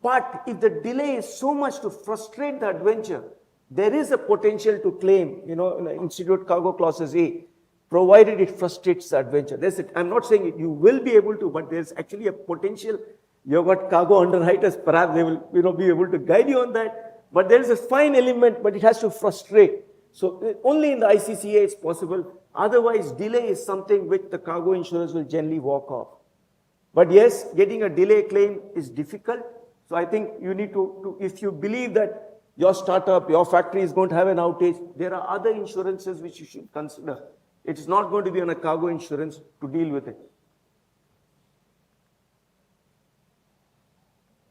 But if the delay is so much to frustrate the adventure, there is a potential to claim, in the Institute Cargo Clauses A, provided it frustrates the adventure. I'm not saying you will be able to, but there's actually a potential. You've got cargo underwriters, perhaps they will be able to guide you on that. But there is a fine element, but it has to frustrate. So only in the ICCA it's possible. Otherwise, delay is something which the cargo insurers will generally walk off. But yes, getting a delay claim is difficult. So I think you need to, if you believe that your startup, your factory is going to have an outage, there are other insurances which you should consider. It's not going to be on a cargo insurance to deal with it.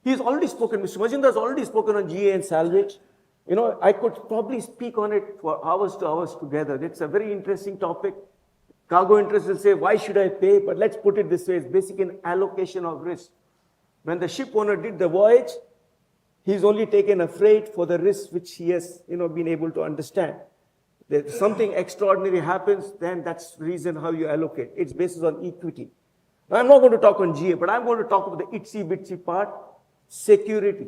He's already spoken, Mr. Majumdar has already spoken on GA and salvage. You know, I could probably speak on it for hours to hours together. It's a very interesting topic. Cargo interest will say, why should I pay? But let's put it this way, it's basically an allocation of risk. When the ship owner did the voyage, he's only taken a freight for the risk which he has, been able to understand. If something extraordinary happens, then that's the reason how you allocate. It's based on equity. Now, I'm not going to talk on GA, but I'm going to talk about the itsy-bitsy part, security.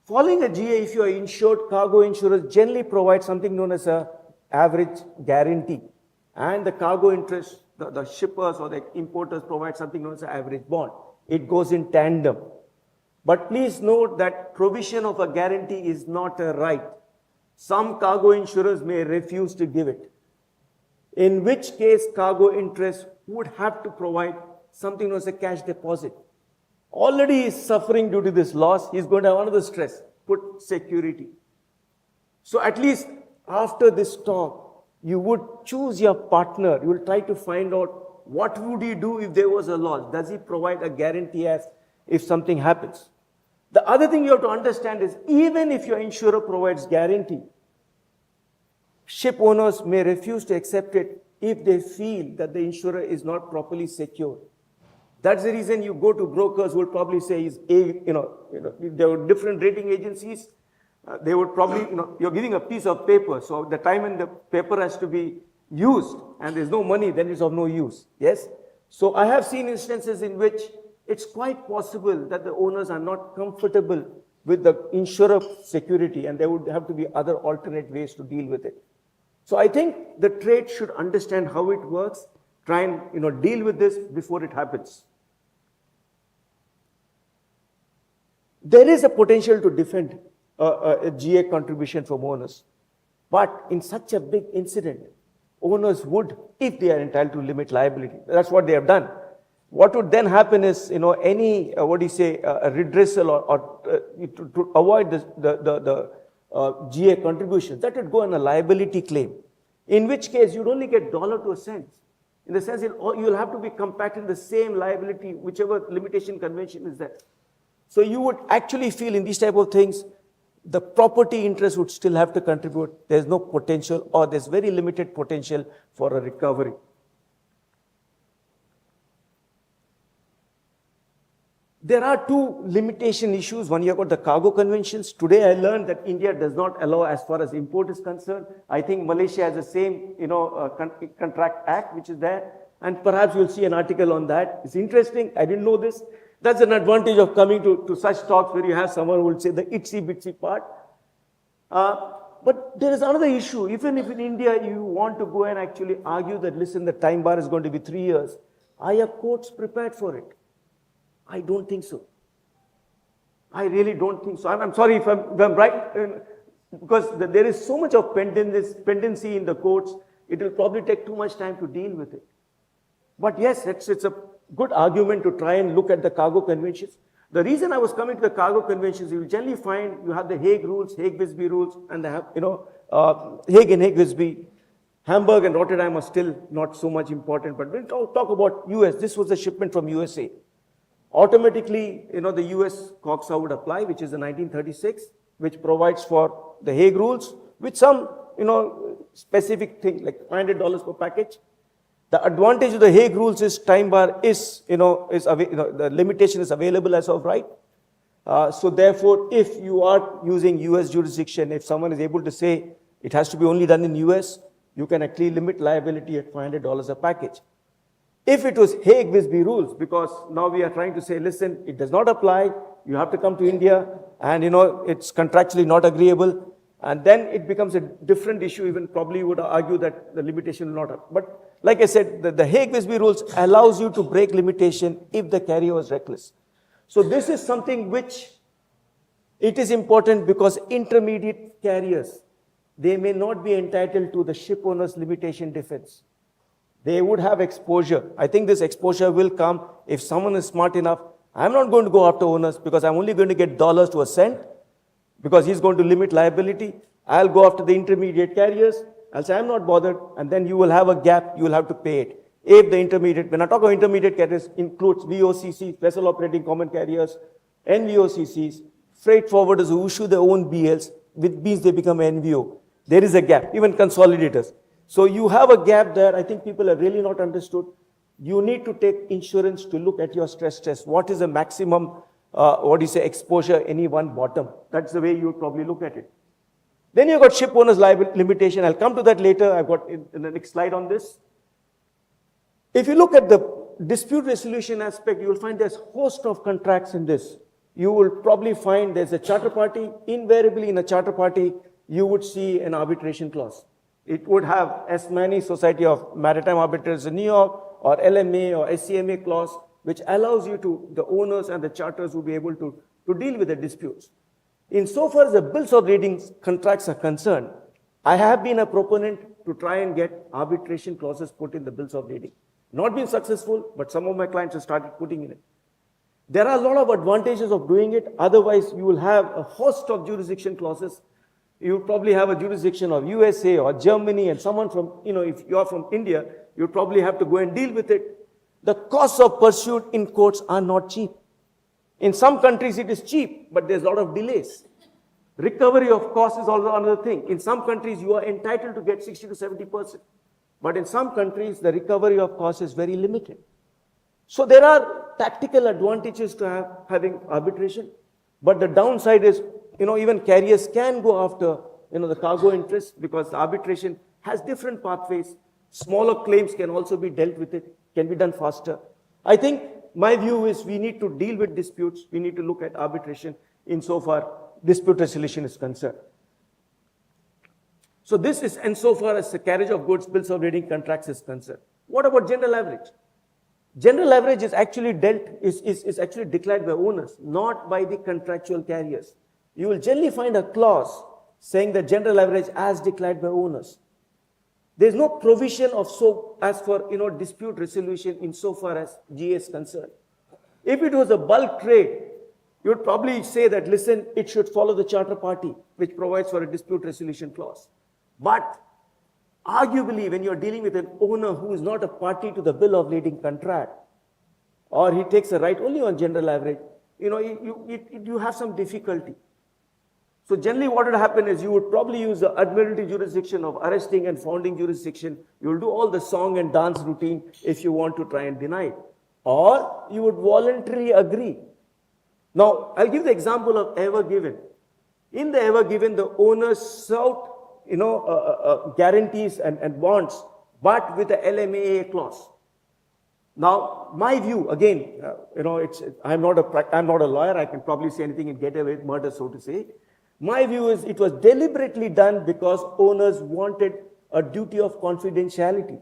Following a GA, if you are insured, cargo insurers generally provide something known as a average guarantee. And the cargo interest, the shippers or the importers provide something known as an average bond. It goes in tandem. But please note that provision of a guarantee is not a right. Some cargo insurers may refuse to give it. In which case, cargo interest would have to provide something known as a cash deposit. Already he is suffering due to this loss. He is going to have another stress. Put security. So at least after this talk, you would choose your partner. You will try to find out what would he do if there was a loss. Does he provide a guarantee as if something happens? The other thing you have to understand is even if your insurer provides guarantee, ship owners may refuse to accept it if they feel that the insurer is not properly secured. That's the reason you go to brokers who will probably say, there are different rating agencies. They would probably, you're giving a piece of paper. So the time when the paper has to be used and there's no money, then it's of no use. Yes? So I have seen instances in which it's quite possible that the owners are not comfortable with the insurer security and there would have to be other alternate ways to deal with it. So I think the trade should understand how it works, try and deal with this before it happens. There is a potential to defend a GA contribution from owners. But in such a big incident, owners would, if they are entitled to limit liability. That's what they have done. What would then happen is, any, a redressal or to avoid the GA contributions, that would go on a liability claim. In which case, you'd only get dollar to a cent. In the sense, you'll have to be compacting the same liability, whichever limitation convention is there. So you would actually feel in these type of things, the property interest would still have to contribute. There's no potential or there's very limited potential for a recovery. There are two limitation issues. One, you've got the cargo conventions. Today I learned that India does not allow as far as import is concerned. I think Malaysia has the same, contract act which is there. And perhaps you'll see an article on that. It's interesting. I didn't know this. That's an advantage of coming to such talks where you have someone who will say the itsy-bitsy part. But there is another issue. Even if in India you want to go and actually argue that, listen, the time bar is going to be 3 years, are your courts prepared for it? I don't think so. I really don't think so. I'm sorry if I'm right, because there is so much of pendency in the courts, it will probably take too much time to deal with it. But yes, it's a good argument to try and look at the cargo conventions. The reason I was coming to the cargo conventions, you will generally find you have the Hague rules, Hague-Visby rules, and Hague and Hague-Visby. Hamburg and Rotterdam are still not so much important, but we'll talk about US. This was a shipment from USA. Automatically, the US COGSA would apply, which is the 1936, which provides for the Hague rules with some, specific thing like $500 per package. The advantage of the Hague rules is time bar is, the limitation is available as of right. So therefore, if you are using US jurisdiction, if someone is able to say it has to be only done in US, you can actually limit liability at $500 a package. If it was Hague-Visby rules, because now we are trying to say, listen, it does not apply, you have to come to India, and it's contractually not agreeable, and then it becomes a different issue, even probably would argue that the limitation will not have. But like I said, the Hague-Visby rules allows you to break limitation if the carrier was reckless. So this is something which it is important because intermediate carriers they may not be entitled to the ship owner's limitation defense. They would have exposure. I think this exposure will come if someone is smart enough. I'm not going to go after owners because I'm only going to get dollars to a cent because he's going to limit liability. I'll go after the intermediate carriers. I'll say, I'm not bothered. And then you will have a gap. You will have to pay it. If the intermediate, when I talk about intermediate carriers, includes VOCC, vessel operating common carriers, NVOCCs, freight forwarders who issue their own BLs, which means they become NVO. There is a gap, even consolidators. So you have a gap there. I think people have really not understood. You need to take insurance to look at your stress test. What is the maximum, exposure, any one bottom? That's the way you would probably look at it. Then you've got ship owner's liability limitation. I'll come to that later. I've got in the next slide on this. If you look at the dispute resolution aspect, you will find there's a host of contracts in this. You will probably find there's a charter party. Invariably in a charter party, you would see an arbitration clause. It would have ESMANI, Society of Maritime Arbitrators in New York, or LMA or SCMA clause, which allows you to, the owners and the charters will be able to deal with the disputes. Insofar as the bills of lading contracts are concerned, I have been a proponent to try and get arbitration clauses put in the bills of lading. Not been successful, but some of my clients have started putting in it. There are a lot of advantages of doing it. Otherwise, you will have a host of jurisdiction clauses. You probably have a jurisdiction of USA or Germany, and someone from, if you are from India, you probably have to go and deal with it. The costs of pursuit in courts are not cheap. In some countries it is cheap, but there's a lot of delays. Recovery of costs is also another thing. In some countries you are entitled to get 60 to 70%. But in some countries the recovery of costs is very limited. So there are tactical advantages to having arbitration. But the downside is, even carriers can go after, the cargo interest because arbitration has different pathways. Smaller claims can also be dealt with it, can be done faster. I think my view is we need to deal with disputes. We need to look at arbitration insofar dispute resolution is concerned. So this is insofar as the carriage of goods, bills of lading contracts is concerned. What about general average? General average is actually is actually declared by owners, not by the contractual carriers. You will generally find a clause saying that general average as declared by owners. There is no provision of as for dispute resolution insofar as GA is concerned. If it was a bulk trade, you would probably say that, listen, it should follow the charter party, which provides for a dispute resolution clause. But arguably, when you're dealing with an owner who is not a party to the bill of lading contract, or he takes a right only on general average, you have some difficulty. So generally what would happen is you would probably use the admiralty jurisdiction of arresting and founding jurisdiction. You will do all the song and dance routine if you want to try and deny it. Or you would voluntarily agree. Now, I'll give the example of Ever Given. In the Ever Given, the owners sought, guarantees and bonds, but with the LMAA clause. Now, my view, again, I'm not a lawyer. I can probably say anything and get away with murder, so to say. My view is it was deliberately done because owners wanted a duty of confidentiality.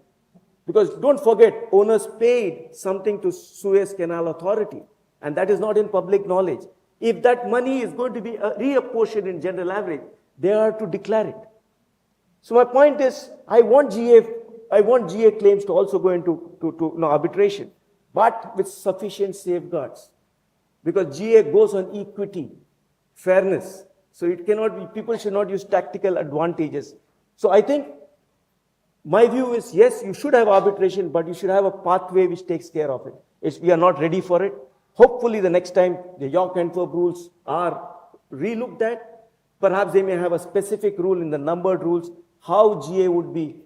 Because don't forget, owners paid something to Suez Canal Authority, and that is not in public knowledge. If that money is going to be reapportioned in general average, they are to declare it. So my point is, I want GA claims to also go into arbitration, but with sufficient safeguards. Because GA goes on equity, fairness. So it cannot be, people should not use tactical advantages. So I think my view is, yes, you should have arbitration, but you should have a pathway which takes care of it. We are not ready for it. Hopefully the next time the York-Antwerp rules are relooked at, perhaps they may have a specific rule in the numbered rules, how GA would be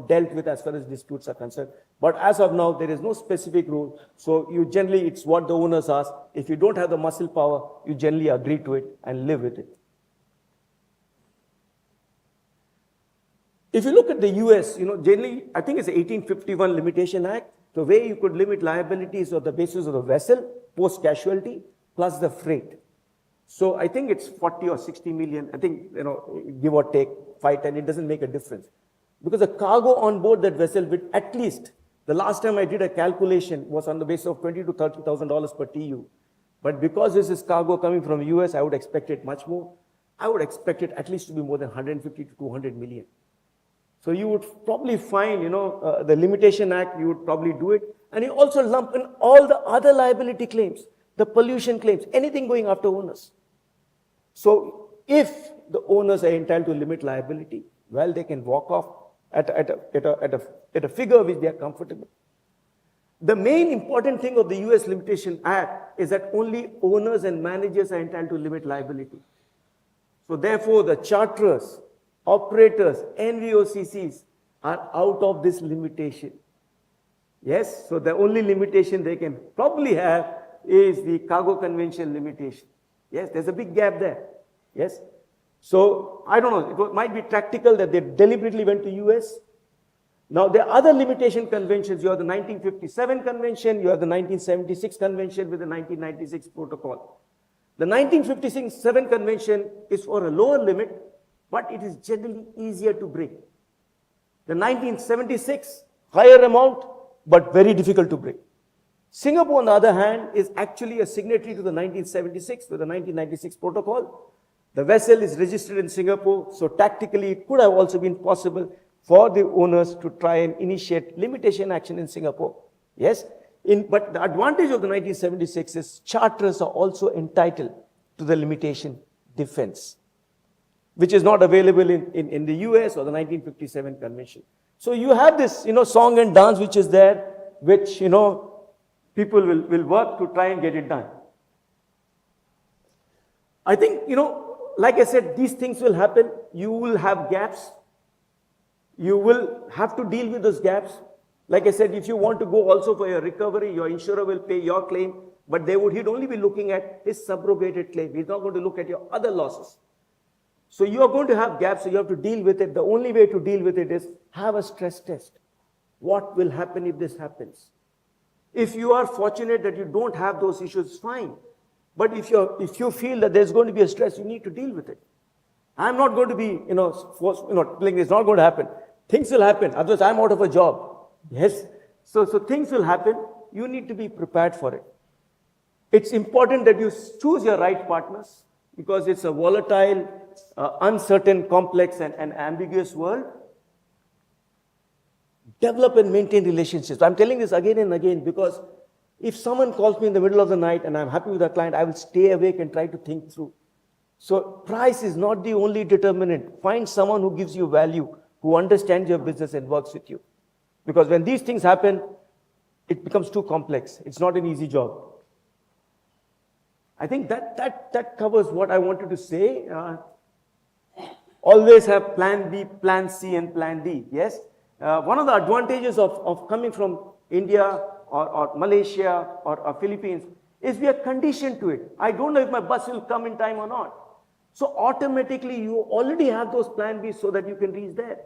dealt with as far as disputes are concerned. But as of now, there is no specific rule. So you generally, it's what the owners ask. If you don't have the muscle power, you generally agree to it and live with it. If you look at the US, generally, I think it's the 1851 Limitation Act. The way you could limit liabilities on the basis of the vessel, post-casualty, plus the freight. So I think it's 40 or 60 million, I think, give or take, 5, 10, it doesn't make a difference. Because the cargo on board that vessel with at least, the last time I did a calculation was on the basis of $20,000 to $30,000 per TEU. But because this is cargo coming from US, I would expect it much more. I would expect it at least to be more than 150 to 200 million. So you would probably find, the Limitation Act, you would probably do it. And you also lump in all the other liability claims, the pollution claims, anything going after owners. So if the owners are entitled to limit liability, well, they can walk off at a figure which they are comfortable. The main important thing of the US Limitation Act is that only owners and managers are entitled to limit liability. So therefore, the charterers, operators, NVOCCs are out of this limitation. Yes, so the only limitation they can probably have is the cargo convention limitation. Yes, there's a big gap there. Yes, so I don't know, it might be tactical that they deliberately went to US. Now there are other limitation conventions. You have the 1957 convention, you have the 1976 convention with the 1996 protocol. The 1957 convention is for a lower limit, but it is generally easier to break. The 1976, higher amount, but very difficult to break. Singapore, on the other hand, is actually a signatory to the 1976 with the 1996 protocol. The vessel is registered in Singapore, so tactically it could have also been possible for the owners to try and initiate limitation action in Singapore. Yes, but the advantage of the 1976 is charterers are also entitled to the limitation defense, which is not available in the US or the 1957 convention. So you have this, song and dance which is there, which, people will work to try and get it done. I think, like I said, these things will happen. You will have gaps. You will have to deal with those gaps. Like I said, if you want to go also for your recovery, your insurer will pay your claim, but he'd only be looking at his subrogated claim. He's not going to look at your other losses. So you are going to have gaps, so you have to deal with it. The only way to deal with it is have a stress test. What will happen if this happens? If you are fortunate that you don't have those issues, fine. But if you feel that there's going to be a stress, you need to deal with it. I'm not going to be, like it's not going to happen. Things will happen, otherwise I'm out of a job. Yes. So things will happen. You need to be prepared for it. It's important that you choose your right partners because it's a volatile, uncertain, complex, and ambiguous world. Develop and maintain relationships. I'm telling this again and again because if someone calls me in the middle of the night and I'm happy with a client, I will stay awake and try to think through. So price is not the only determinant. Find someone who gives you value, who understands your business and works with you. Because when these things happen, it becomes too complex. It's not an easy job. I think that covers what I wanted to say. Always have plan B, plan C, and plan D. Yes? One of the advantages of coming from India or Malaysia or Philippines is we are conditioned to it. I don't know if my bus will come in time or not. So automatically you already have those plan Bs so that you can reach there.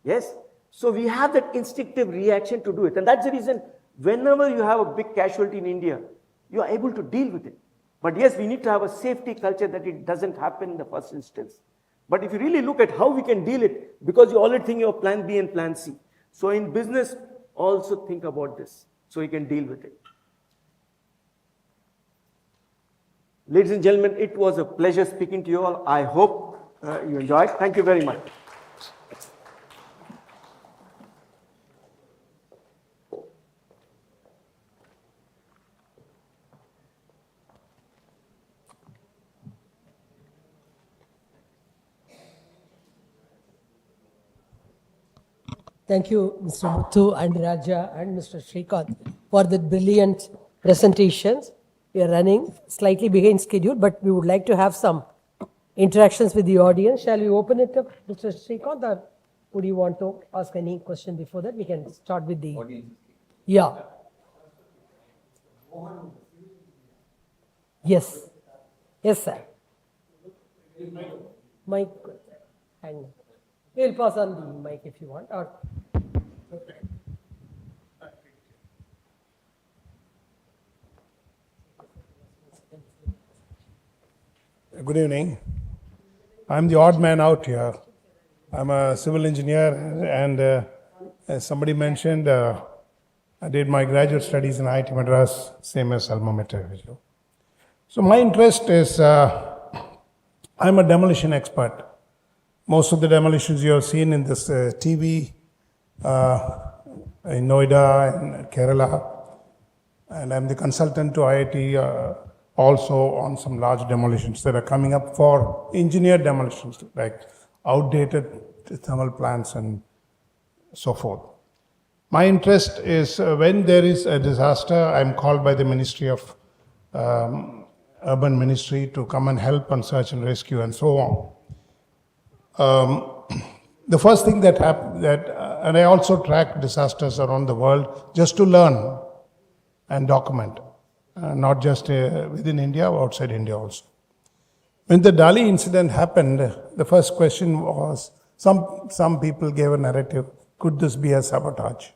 Yes? So we have that instinctive reaction to do it. And that's the reason whenever you have a big casualty in India, you are able to deal with it. But yes, we need to have a safety culture that it doesn't happen in the first instance. But if you really look at how we can deal it, because you already think of plan B and plan C. So in business, also think about this so you can deal with it. Ladies and gentlemen, it was a pleasure speaking to you all. I hope you enjoyed. Thank you very much. Thank you, Mr. Muthu and Raja and Mr. Srikanth for the brilliant presentations. We are running slightly behind schedule, but we would like to have some interactions with the audience. Shall we open it up, Mr. Srikanth, or would you want to ask any question before that? We can start with the audience. Yeah. Yes. Yes, sir. Mic. Hang on. We'll pass on the mic if you want. Or Good evening. I'm the odd man out here. I'm a civil engineer, and as somebody mentioned, I did my graduate studies in IIT Madras, same as alma mater. So my interest is, I I'm a demolition expert. Most of the demolitions you have seen in this TV in Noida and Kerala, and I'm the consultant to IIT also on some large demolitions that are coming up for engineered demolitions, like outdated thermal plants and so forth. My interest is when there is a disaster, I'm called by the Ministry of Urban Ministry to come and help on search and rescue and so on. The first thing that happened, and I also track disasters around the world just to learn and document, not just within India, outside India also. When the Dali incident happened, the first question was, some people gave a narrative, could this be a sabotage?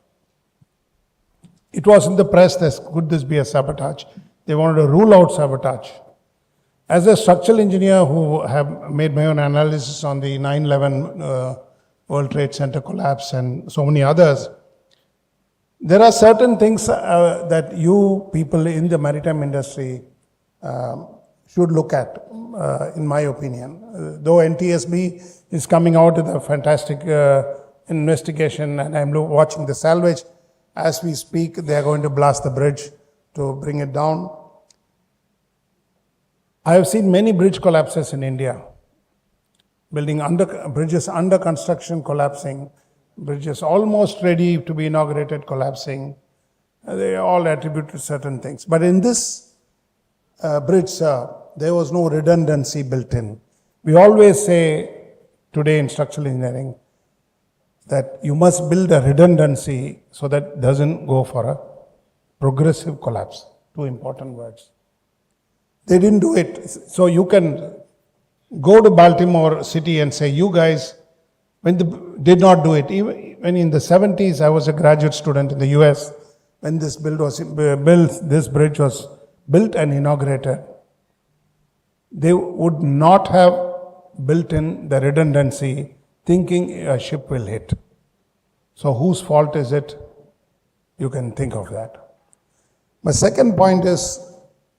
It was in the press that could this be a sabotage? They wanted to rule out sabotage. As a structural engineer who have made my own analysis on the 9/11 World Trade Center collapse and so many others, there are certain things that you people in the maritime industry should look at, in my opinion. Though NTSB is coming out with a fantastic investigation, and I'm watching the salvage. As we speak, they are going to blast the bridge to bring it down. I have seen many bridge collapses in India. Bridges under construction collapsing, bridges almost ready to be inaugurated collapsing. They all attribute to certain things. But in this bridge, there was no redundancy built in. We always say today in structural engineering that you must build a redundancy so that it doesn't go for a progressive collapse. Two important words. They didn't do it. So you can go to Baltimore city and say, you guys, did not do it. Even when in the 70s, I was a graduate student in the US, when this bridge was built and inaugurated, they would not have built in the redundancy thinking a ship will hit. So whose fault is it? You can think of that. My second point is,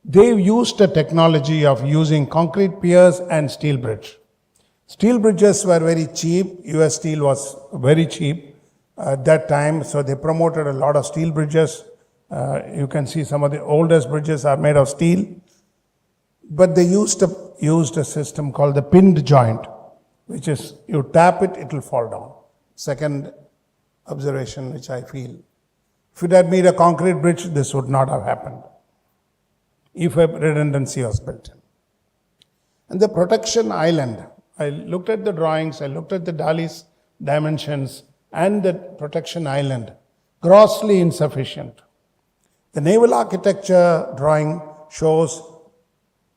they used a technology of using concrete piers and steel bridge. Steel bridges were very cheap. US steel was very cheap at that time, so they promoted a lot of steel bridges. You can see some of the oldest bridges are made of steel. But they used a system called the pinned joint, which is you tap it, it will fall down. Second observation which I feel. If it had made a concrete bridge, this would not have happened, if a redundancy was built in. And the protection island, I looked at the drawings, I looked at the Dali's dimensions and the protection island, grossly insufficient. The naval architecture drawing shows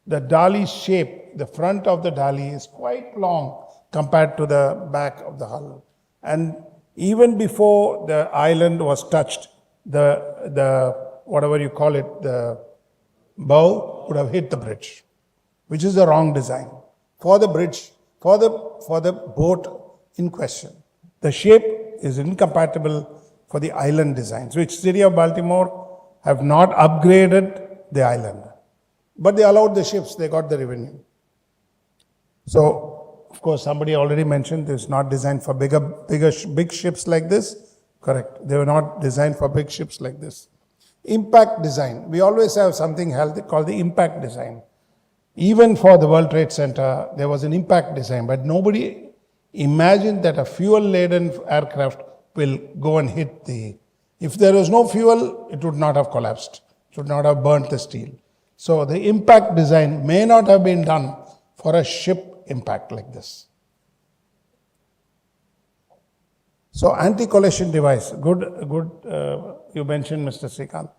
the Dali's shape, the front of the Dali is quite long compared to the back of the hull. And even before the island was touched, the whatever you call it, the bow would have hit the bridge, which is the wrong design for the bridge, for the boat in question. The shape is incompatible for the island designs, which city of Baltimore have not upgraded the island. But they allowed the ships, they got the revenue. So, of course, somebody already mentioned this is not designed for big ships like this. Correct. They were not designed for big ships like this. Impact design. We always have something called the impact design. Even for the World Trade Center, there was an impact design, but nobody imagined that a fuel-laden aircraft will go and hit the... If there was no fuel, it would not have collapsed. It would not have burnt the steel. So the impact design may not have been done for a ship impact like this. So anti-collision device, good. You mentioned, Mr. Srikanth.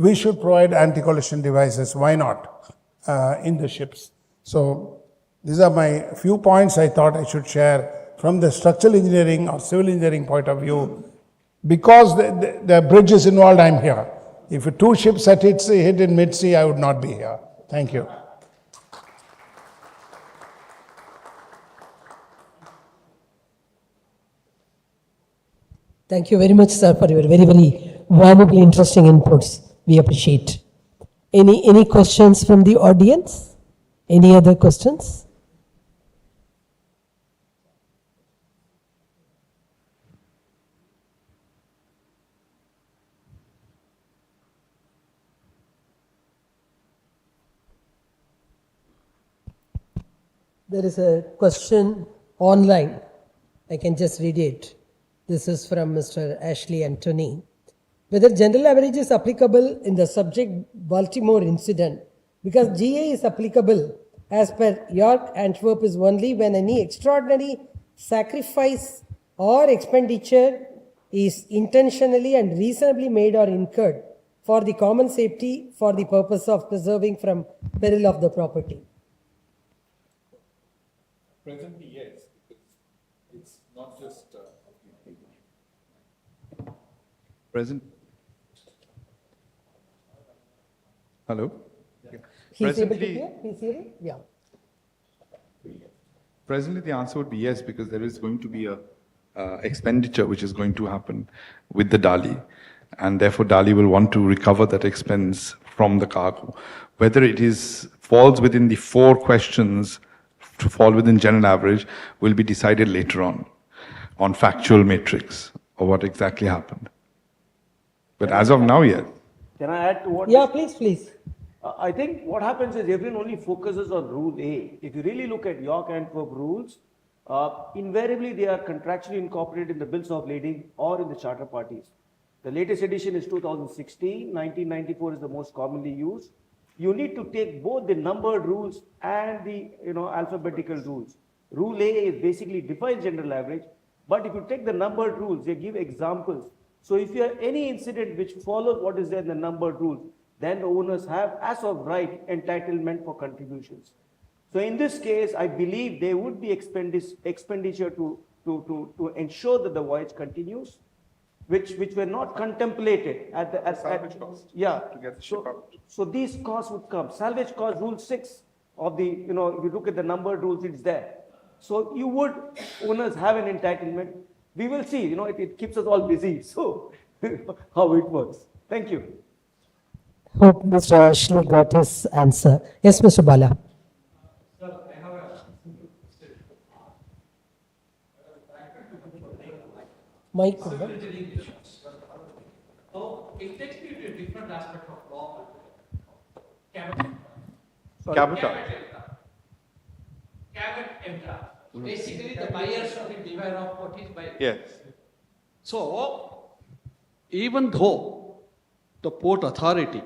We should provide anti-collision devices. Why not in the ships? So these are my few points I thought I should share from the structural engineering or civil engineering point of view. Because the bridge is involved, I'm here. If two ships had hit in mid-sea, I would not be here. Thank you. Thank you very much, sir, for your very, very valuable, interesting inputs. We appreciate. Any questions from the audience? Any other questions? There is a question online. I can just read it. This is from Mr. Ashley Anthony. Whether general average is applicable in the subject Baltimore incident, because GA is applicable as per York Antwerp is only when any extraordinary sacrifice or expenditure is intentionally and reasonably made or incurred for the common safety for the purpose of preserving from peril of the property. Presently, yes, because it's not just. Present. Hello? He's able to Presently- hear? He's hearing? Yeah. Presently, the answer would be yes, because there is going to be a expenditure which is going to happen with the Dali, and therefore Dali will want to recover that expense from the cargo. Whether it is falls within the 4 questions to fall within general average will be decided later on factual matrix or what exactly happened. But as of now, yes. Can I add to what? Yeah, please, please. I think what happens is everyone only focuses on rule A. If you really look at York Antwerp rules, invariably they are contractually incorporated in the bills of lading or in the charter parties. The latest edition is 2016, 1994 is the most commonly used. You need to take both the numbered rules and the alphabetical rules. Rule A is basically defines general average, but if you take the numbered rules, they give examples. So if you have any incident which follows what is there in the numbered rules, then the owners have, as of right, entitlement for contributions. So in this case, I believe there would be expenditure to ensure that the voyage continues, which were not contemplated at the Salvage cost yeah. to get the ship out. So these costs would come. Salvage cost rule 6 of the, if you look at the numbered rules, it's there. So you would, owners have an entitlement. We will see, it keeps us all busy. So how it works. Thank you. Hope Mr. Ashley got his answer. Yes, Mr. Bala. Mike. So it takes me to a different aspect of law. Cabotage. Basically, the buyer should be aware of what is buying. Yes. So, even though the port authority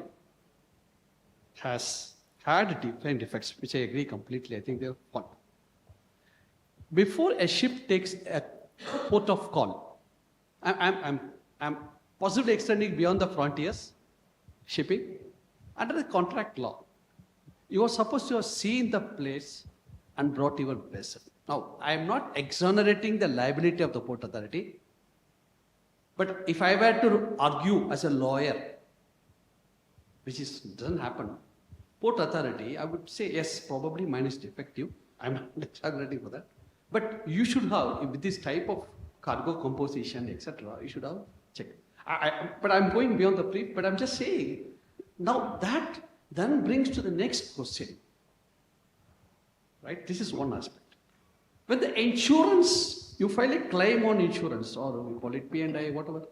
has had different effects, which I agree completely, I think they're fun. Before a ship takes a port of call, I'm possibly extending beyond the frontiers, shipping, under the contract law. You are supposed to have seen the place and brought your vessel. Now, I am not exonerating the liability of the port authority, but if I were to argue as a lawyer, which doesn't happen, port authority, I would say yes, probably mine is defective. I'm not exaggerating for that. But you should have, with this type of cargo composition, etc., you should have checked. But I'm going beyond the brief, but I'm just saying, now that then brings to the next question. Right? This is one aspect. When the insurance, you file a claim on insurance, or we call it P&I, whatever.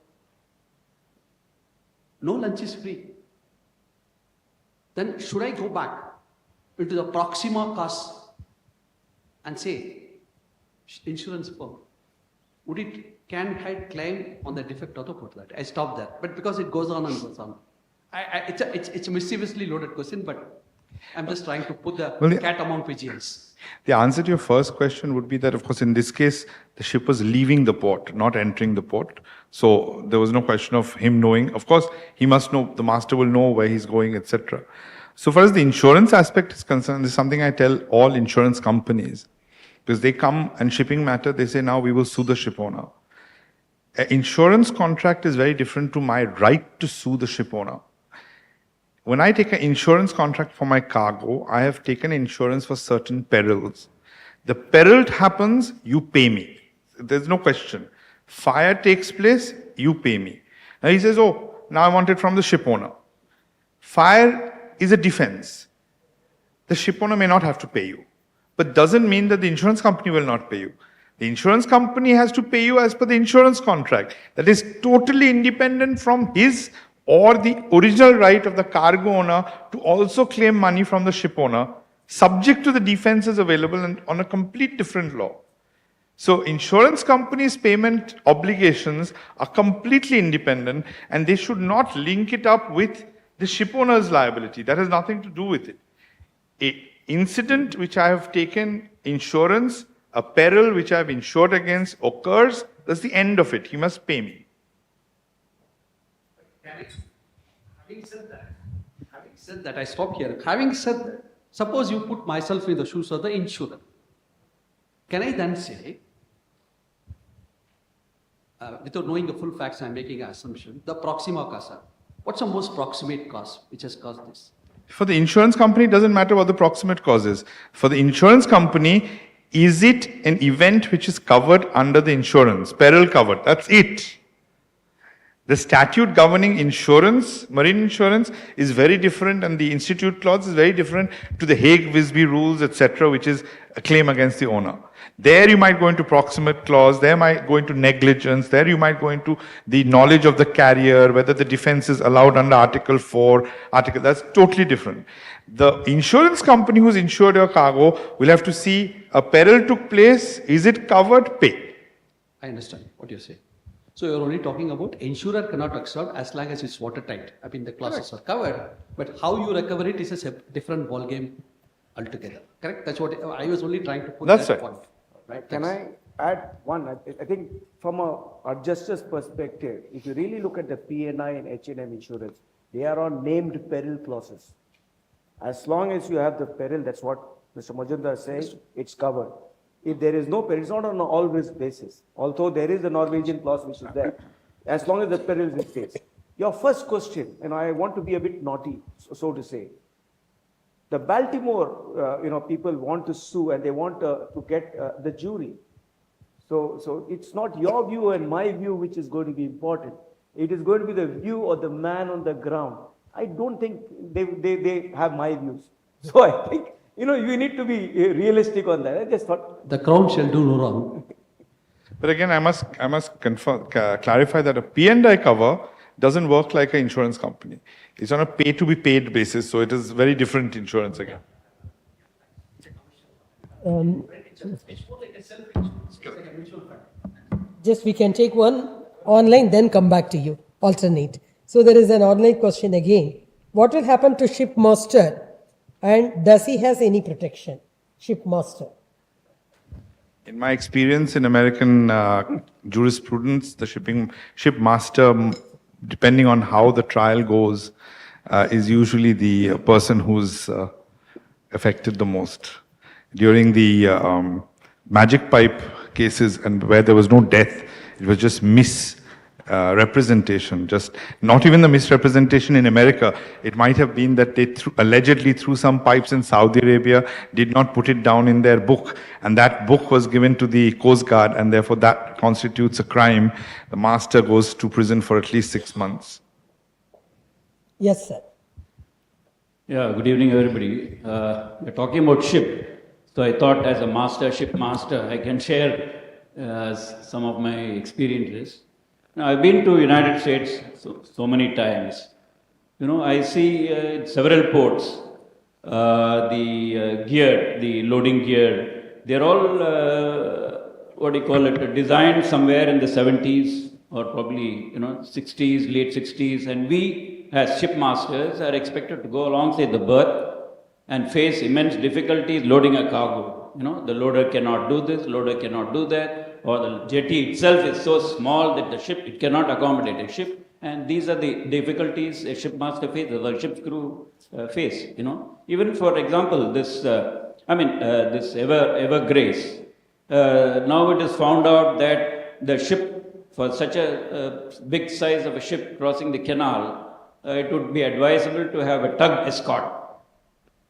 No lunch is free. Then should I go back into the Proxima cost and say, insurance firm, can I claim on the defect of the port authority? I stop there. But because it goes on and goes on. It's a mischievously loaded question, but I'm just trying to put the cat among pigeons. The answer to your first question would be that, of course, in this case, the ship was leaving the port, not entering the port. So there was no question of him knowing. Of course, he must know, the master will know where he's going, etc. So far as the insurance aspect is concerned, this is something I tell all insurance companies. Because they come and shipping matter, they say, now we will sue the ship owner. An insurance contract is very different to my right to sue the ship owner. When I take an insurance contract for my cargo, I have taken insurance for certain perils. The peril happens, you pay me. There's no question. Fire takes place, you pay me. Now he says, oh, now I want it from the ship owner. Fire is a defense. the ship owner may not have to pay you. But doesn't mean that the insurance company will not pay you. The insurance company has to pay you as per the insurance contract. That is totally independent from his or the original right of the cargo owner to also claim money from the ship owner, subject to the defenses available and on a complete different law. So insurance companies' payment obligations are completely independent and they should not link it up with the ship owner's liability. That has nothing to do with it. An incident which I have taken insurance, a peril which I have insured against occurs, that's the end of it. He must pay me. Having said that, I stop here. Having said that, suppose you put myself in the shoes of the insurer. Can I then say, without knowing the full facts, I'm making an assumption, the proxima causa, what's the most proximate cause which has caused this? For the insurance company, it doesn't matter what the proximate cause is. For the insurance company, is it an event which is covered under the insurance, peril covered? That's it. The statute governing insurance, marine insurance, is very different, and the institute clause is very different to the Hague-Visby rules, etc., which is a claim against the owner. There you might go into proximate clause, there might go into negligence, there you might go into the knowledge of the carrier, whether the defense is allowed under Article 4, that's totally different. The insurance company who's insured your cargo will have to see a peril took place, is it covered, pay. I understand what you're saying. So you're only talking about insurer cannot accept as long as it's watertight. I mean, the clauses are covered, but how you recover it is a different ballgame altogether. Correct? That's what I was only trying to put That's that right. point. Right. Can I add one? I think from a adjuster's perspective, if you really look at the P&I and H&M insurance, they are on named peril clauses. As long as you have the peril, that's what Mr. Majumdar is saying, it's covered. If there is no peril, it's not on an all-risk basis. Although there is the Norwegian clause which is there, as long as the peril is in place. Your first question, and I want to be a bit naughty, so to say. The Baltimore, people want to sue and they want to get the jury. So it's not your view and my view which is going to be important. It is going to be the view of the man on the ground. I don't think they have my views. So I think, you need to be realistic on that. I just thought. The crown shall do no wrong. But again, I must clarify that a P&I cover doesn't work like an insurance company. It's on a pay-to-be-paid basis, so it is very different insurance again. Just we can take one online, then come back to you, alternate. So there is an online question again. What will happen to ship master and does he has any protection? Ship master. In my experience in American jurisprudence, the ship master, depending on how the trial goes, is usually the person who's affected the most. During the magic pipe cases and where there was no death, it was just misrepresentation, just not even the misrepresentation in America. It might have been that they allegedly threw some pipes in Saudi Arabia, did not put it down in their book, and that book was given to the Coast Guard, and therefore that constitutes a crime. The master goes to prison for at least 6 months. Yes, sir. Yeah, good evening, everybody. We're talking about ship. So I thought as a ship master, I can share some of my experiences. Now, I've been to United States so many times. I see in several ports, the loading gear, they're all, designed somewhere in the 70s or probably, 60s, late 60s. And we, as shipmasters, are expected to go alongside the berth and face immense difficulties loading a cargo. The loader cannot do this, loader cannot do that, or the jetty itself is so small that it cannot accommodate a ship. And these are the difficulties a shipmaster faces, or a ship's crew face, Even for example, this Ever Grace, now it is found out that the ship, for such a big size of a ship crossing the canal, it would be advisable to have a tug escort.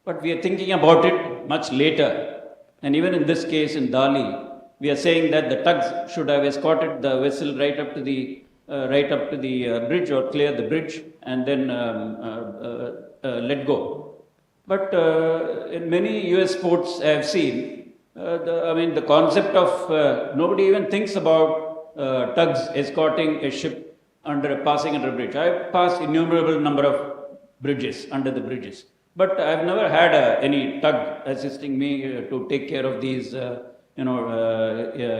But we are thinking about it much later. And even in this case in Dali, we are saying that the tugs should have escorted the vessel right up to the bridge or clear the bridge and then let go. But in many US ports I have seen, the concept of nobody even thinks about tugs escorting a ship passing under a bridge. I've passed innumerable number of bridges, under the bridges. But I've never had any tug assisting me to take care of these,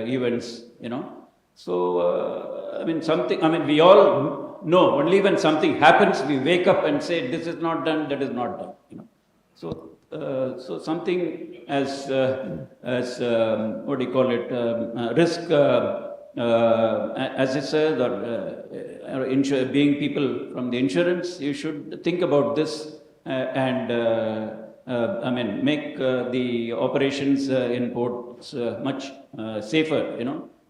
events, So, we all know, only when something happens, we wake up and say, this is not done, that is not done, So something as what do you call it, risk assessors or being people from the insurance, you should think about this and make the operations in ports much safer,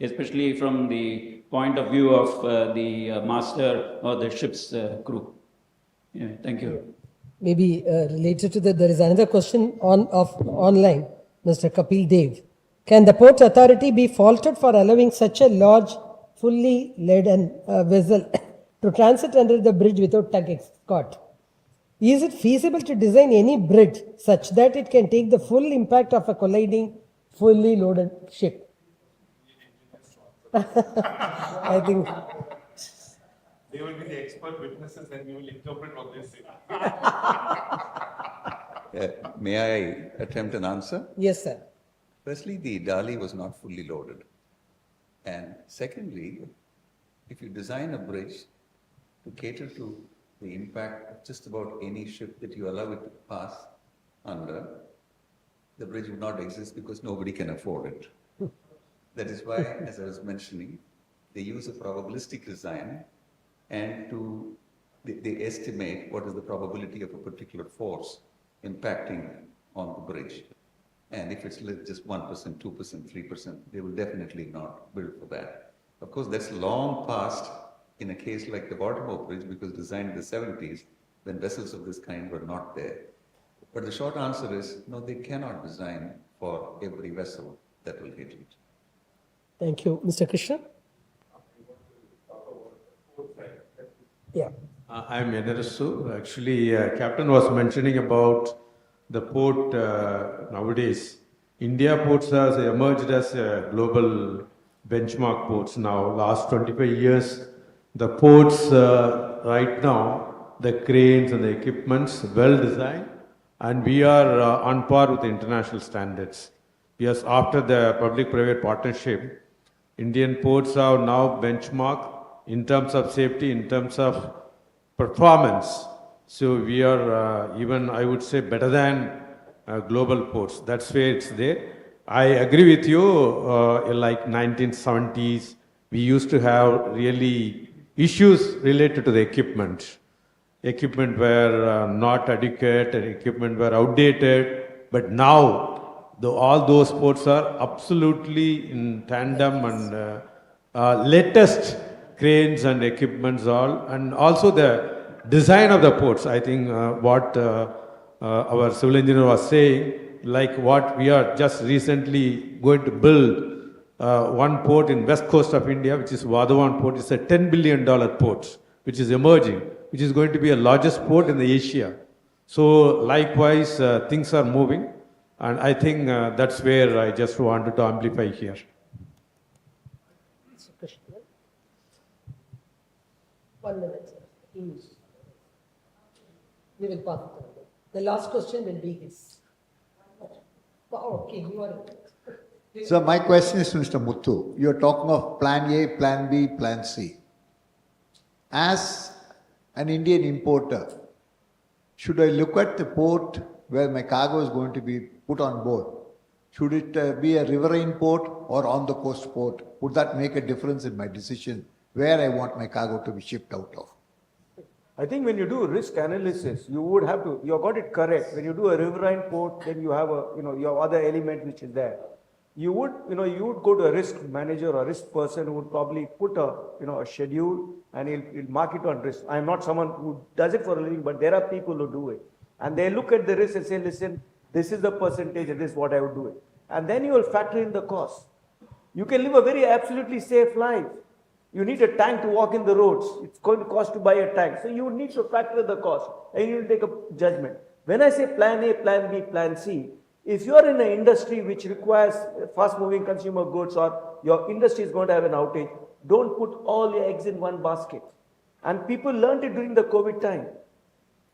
especially from the point of view of the master or the ship's crew. Yeah, thank you. Maybe related to that, there is another question online, Mr. Kapil Dev. Can the port authority be faulted for allowing such a large, fully laden vessel to transit under the bridge without tug escort? Is it feasible to design any bridge such that it can take the full impact of a colliding, fully loaded ship? I think They will be the expert witnesses and we will interpret what they say. May I attempt an answer? yes, sir. Firstly, the Dali was not fully loaded. And secondly, if you design a bridge to cater to the impact of just about any ship that you allow it to pass under, the bridge would not exist because nobody can afford it. That is why, as I was mentioning, they use a probabilistic design and they estimate what is the probability of a particular force impacting on the bridge. And if it's just 1%, 2%, 3%, they will definitely not build for that. Of course, that's long past in a case like the Baltimore Bridge, because designed in the 70s, when vessels of this kind were not there. But the short answer is, no, they cannot design for every vessel that will hit it. Thank you. Mr. Krishna? Yeah. I'm Yenarasu. Actually, Captain was mentioning about the port nowadays. India ports has emerged as a global benchmark ports now. Last 25 years, the ports right now, the cranes and the equipments well designed, and we are on par with the international standards. Yes, after the public-private partnership, Indian ports are now benchmark in terms of safety, in terms of performance. So we are even, I would say, better than global ports. That's where it's there. I agree with you, like 1970s, we used to have really issues related to the equipment. Equipment were not adequate, and equipment were outdated, but now all those ports are absolutely in tandem and latest cranes and equipments all, and also the design of the ports. I think what our civil engineer was saying, like what we are just recently going to build one port in west coast of India, which is Vadhavan port. It's a $10 billion port, which is emerging, which is going to be the largest port in the Asia. So likewise, things are moving, and I think that's where I just wanted to amplify here. Mr. Krishna? 1 minute, sir. We will pass it on. The last question will be his. Okay, you are. So my question is to Mr. Muthu. You are talking of plan A, plan B, plan C. As an Indian importer, should I look at the port where my cargo is going to be put on board? Should it be a riverine port or on the coast port? Would that make a difference in my decision where I want my cargo to be shipped out of? I think when you do risk analysis, you would have to, you got it correct. When you do a riverine port, then you have your other element which is there. You would go to a risk manager or risk person who would probably put a schedule and he'll mark it on risk. I'm not someone who does it for a living, but there are people who do it. And they look at the risk and say, listen, this is the percentage and this is what I would do it. And then you will factor in the cost. You can live a very absolutely safe life. You need a tank to walk in the roads. It's going to cost to buy a tank. So you need to factor the cost and you will take a judgment. When I say plan A, plan B, plan C, if you are in an industry which requires fast moving consumer goods or your industry is going to have an outage, don't put all your eggs in one basket. And people learned it during the COVID time.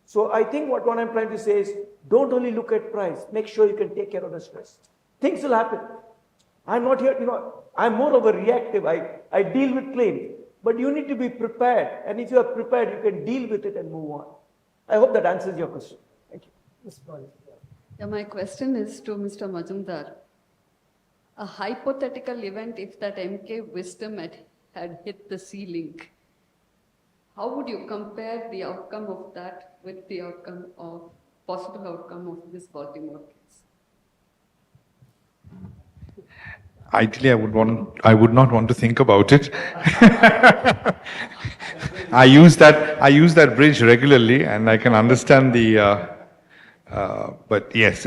So I think what I'm trying to say is, don't only look at price, make sure you can take care of the stress. Things will happen. I'm not here, I'm more of a reactive. I deal with claims, but you need to be prepared. And if you are prepared, you can deal with it and move on. I hope that answers your question. Thank you. Yeah, my question is to Mr. Majumdar. A hypothetical event, if that MK wisdom had hit the ceiling, how would you compare the outcome of that with the possible outcome of this Baltimore case? Ideally, I would not want to think about it. I use that bridge regularly, and I can understand but yes,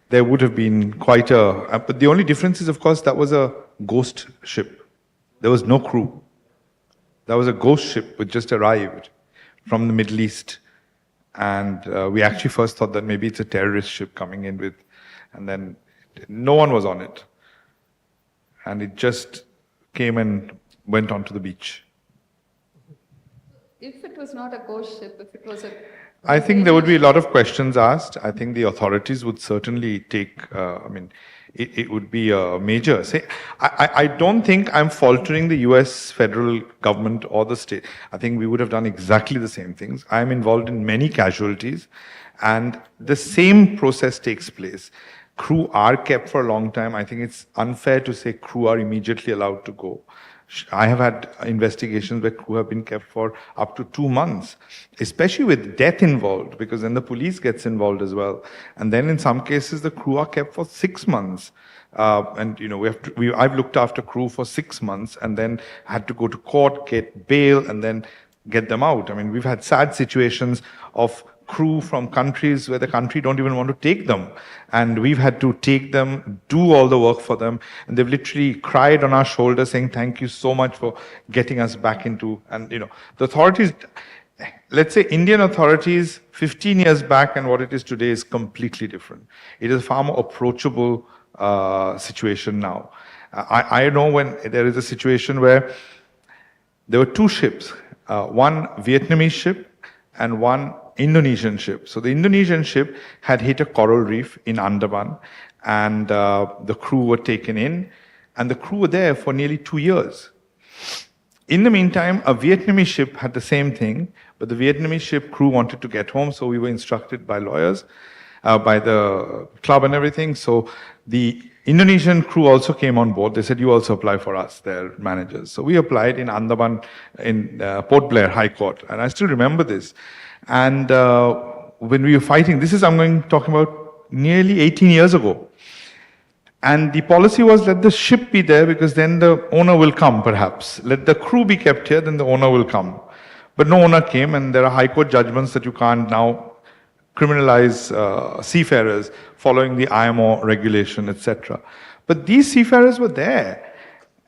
there would have been quite but the only difference is, of course, that was a ghost ship. There was no crew. That was a ghost ship which just arrived from the Middle East. And we actually first thought that maybe it's a terrorist ship coming in with, and then no one was on it. And it just came and went onto the beach. If it was not a ghost ship, if it was a... I think there would be a lot of questions asked. I think the authorities would certainly take, it would be a major. I don't think I'm faltering the US federal government or the state. I think we would have done exactly the same things. I'm involved in many casualties, and the same process takes place. Crew are kept for a long time. I think it's unfair to say crew are immediately allowed to go. I have had investigations where crew have been kept for up to 2 months, especially with death involved, because then the police gets involved as well. And then in some cases, the crew are kept for 6 months. And I've looked after crew for 6 months and then had to go to court, get bail, and then get them out. I mean, we've had sad situations of crew from countries where the country don't even want to take them. And we've had to take them, do all the work for them. And they've literally cried on our shoulders saying, thank you so much for getting us back into, and the authorities, let's say Indian authorities 15 years back and what it is today is completely different. It is a far more approachable situation now. I know when there is a situation where there were 2 ships, one Vietnamese ship and one Indonesian ship. So the Indonesian ship had hit a coral reef in Andaman, and the crew were taken in, and the crew were there for nearly 2 years. In the meantime, a Vietnamese ship had the same thing, but the Vietnamese ship crew wanted to get home, so we were instructed by lawyers, by the club and everything. So the Indonesian crew also came on board. They said, you also apply for us, their managers. So we applied in Andaman, in Port Blair High Court, and I still remember this. And when we were fighting, talking about nearly 18 years ago. And the policy was, let the ship be there because then the owner will come perhaps. Let the crew be kept here, then the owner will come. But no owner came, and there are high court judgments that you can't now criminalize seafarers following the IMO regulation, etc. But these seafarers were there.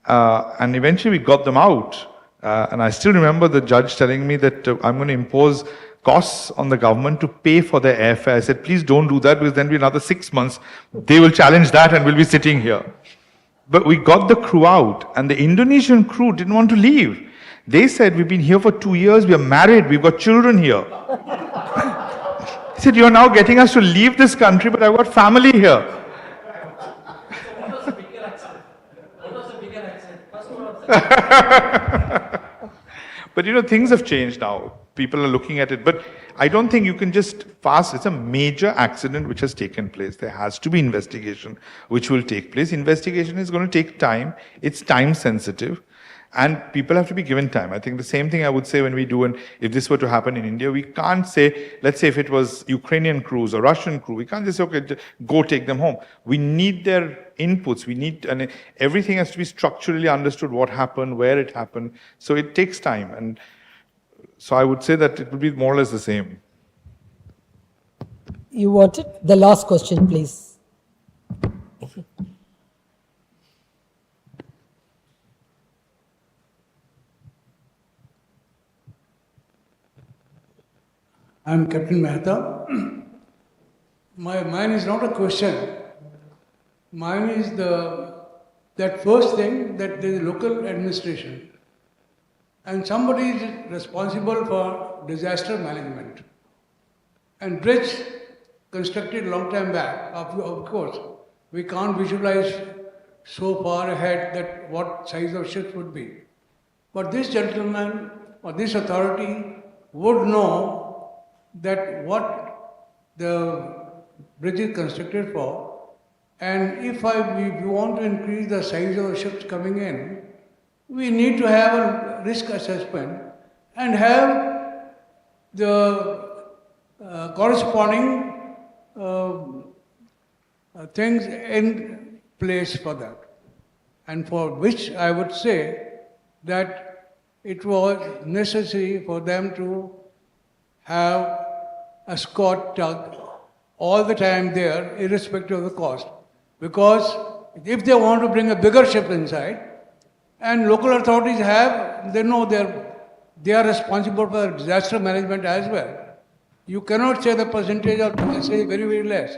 And eventually we got them out. And I still remember the judge telling me that I'm going to impose costs on the government to pay for their airfare. I said, please don't do that, because then will be another 6 months. They will challenge that and we'll be sitting here. But we got the crew out, and the Indonesian crew didn't want to leave. They said, we've been here for 2 years, we are married, we've got children here. He said, you're now getting us to leave this country, but I've got family here. But things have changed now. People are looking at it. But I don't think you can just it's a major accident which has taken place. There has to be investigation which will take place. Investigation is going to take time. It's time sensitive. And people have to be given time. I think the same thing I would say when we do, and if this were to happen in India, we can't say, let's say if it was Ukrainian crews or Russian crew, we can't just say, okay, go take them home. We need their inputs. And everything has to be structurally understood, what happened, where it happened. So it takes time. And so I would say that it would be more or less the same. You wanted the last question, please. I'm Captain Mehta. Mine is not a question. Mine is that first thing that there is local administration and somebody is responsible for disaster management. And bridge constructed long time back, of course, we can't visualize so far ahead that what size of ships would be. But this gentleman or this authority would know that what the bridge is constructed for, and if we want to increase the size of the ships coming in, we need to have a risk assessment and have the corresponding things in place for that. And for which I would say that it was necessary for them to have a escort tug all the time there, irrespective of the cost. Because if they want to bring a bigger ship inside, and local authorities they know they are responsible for disaster management as well. You cannot say the percentage or say very, very less.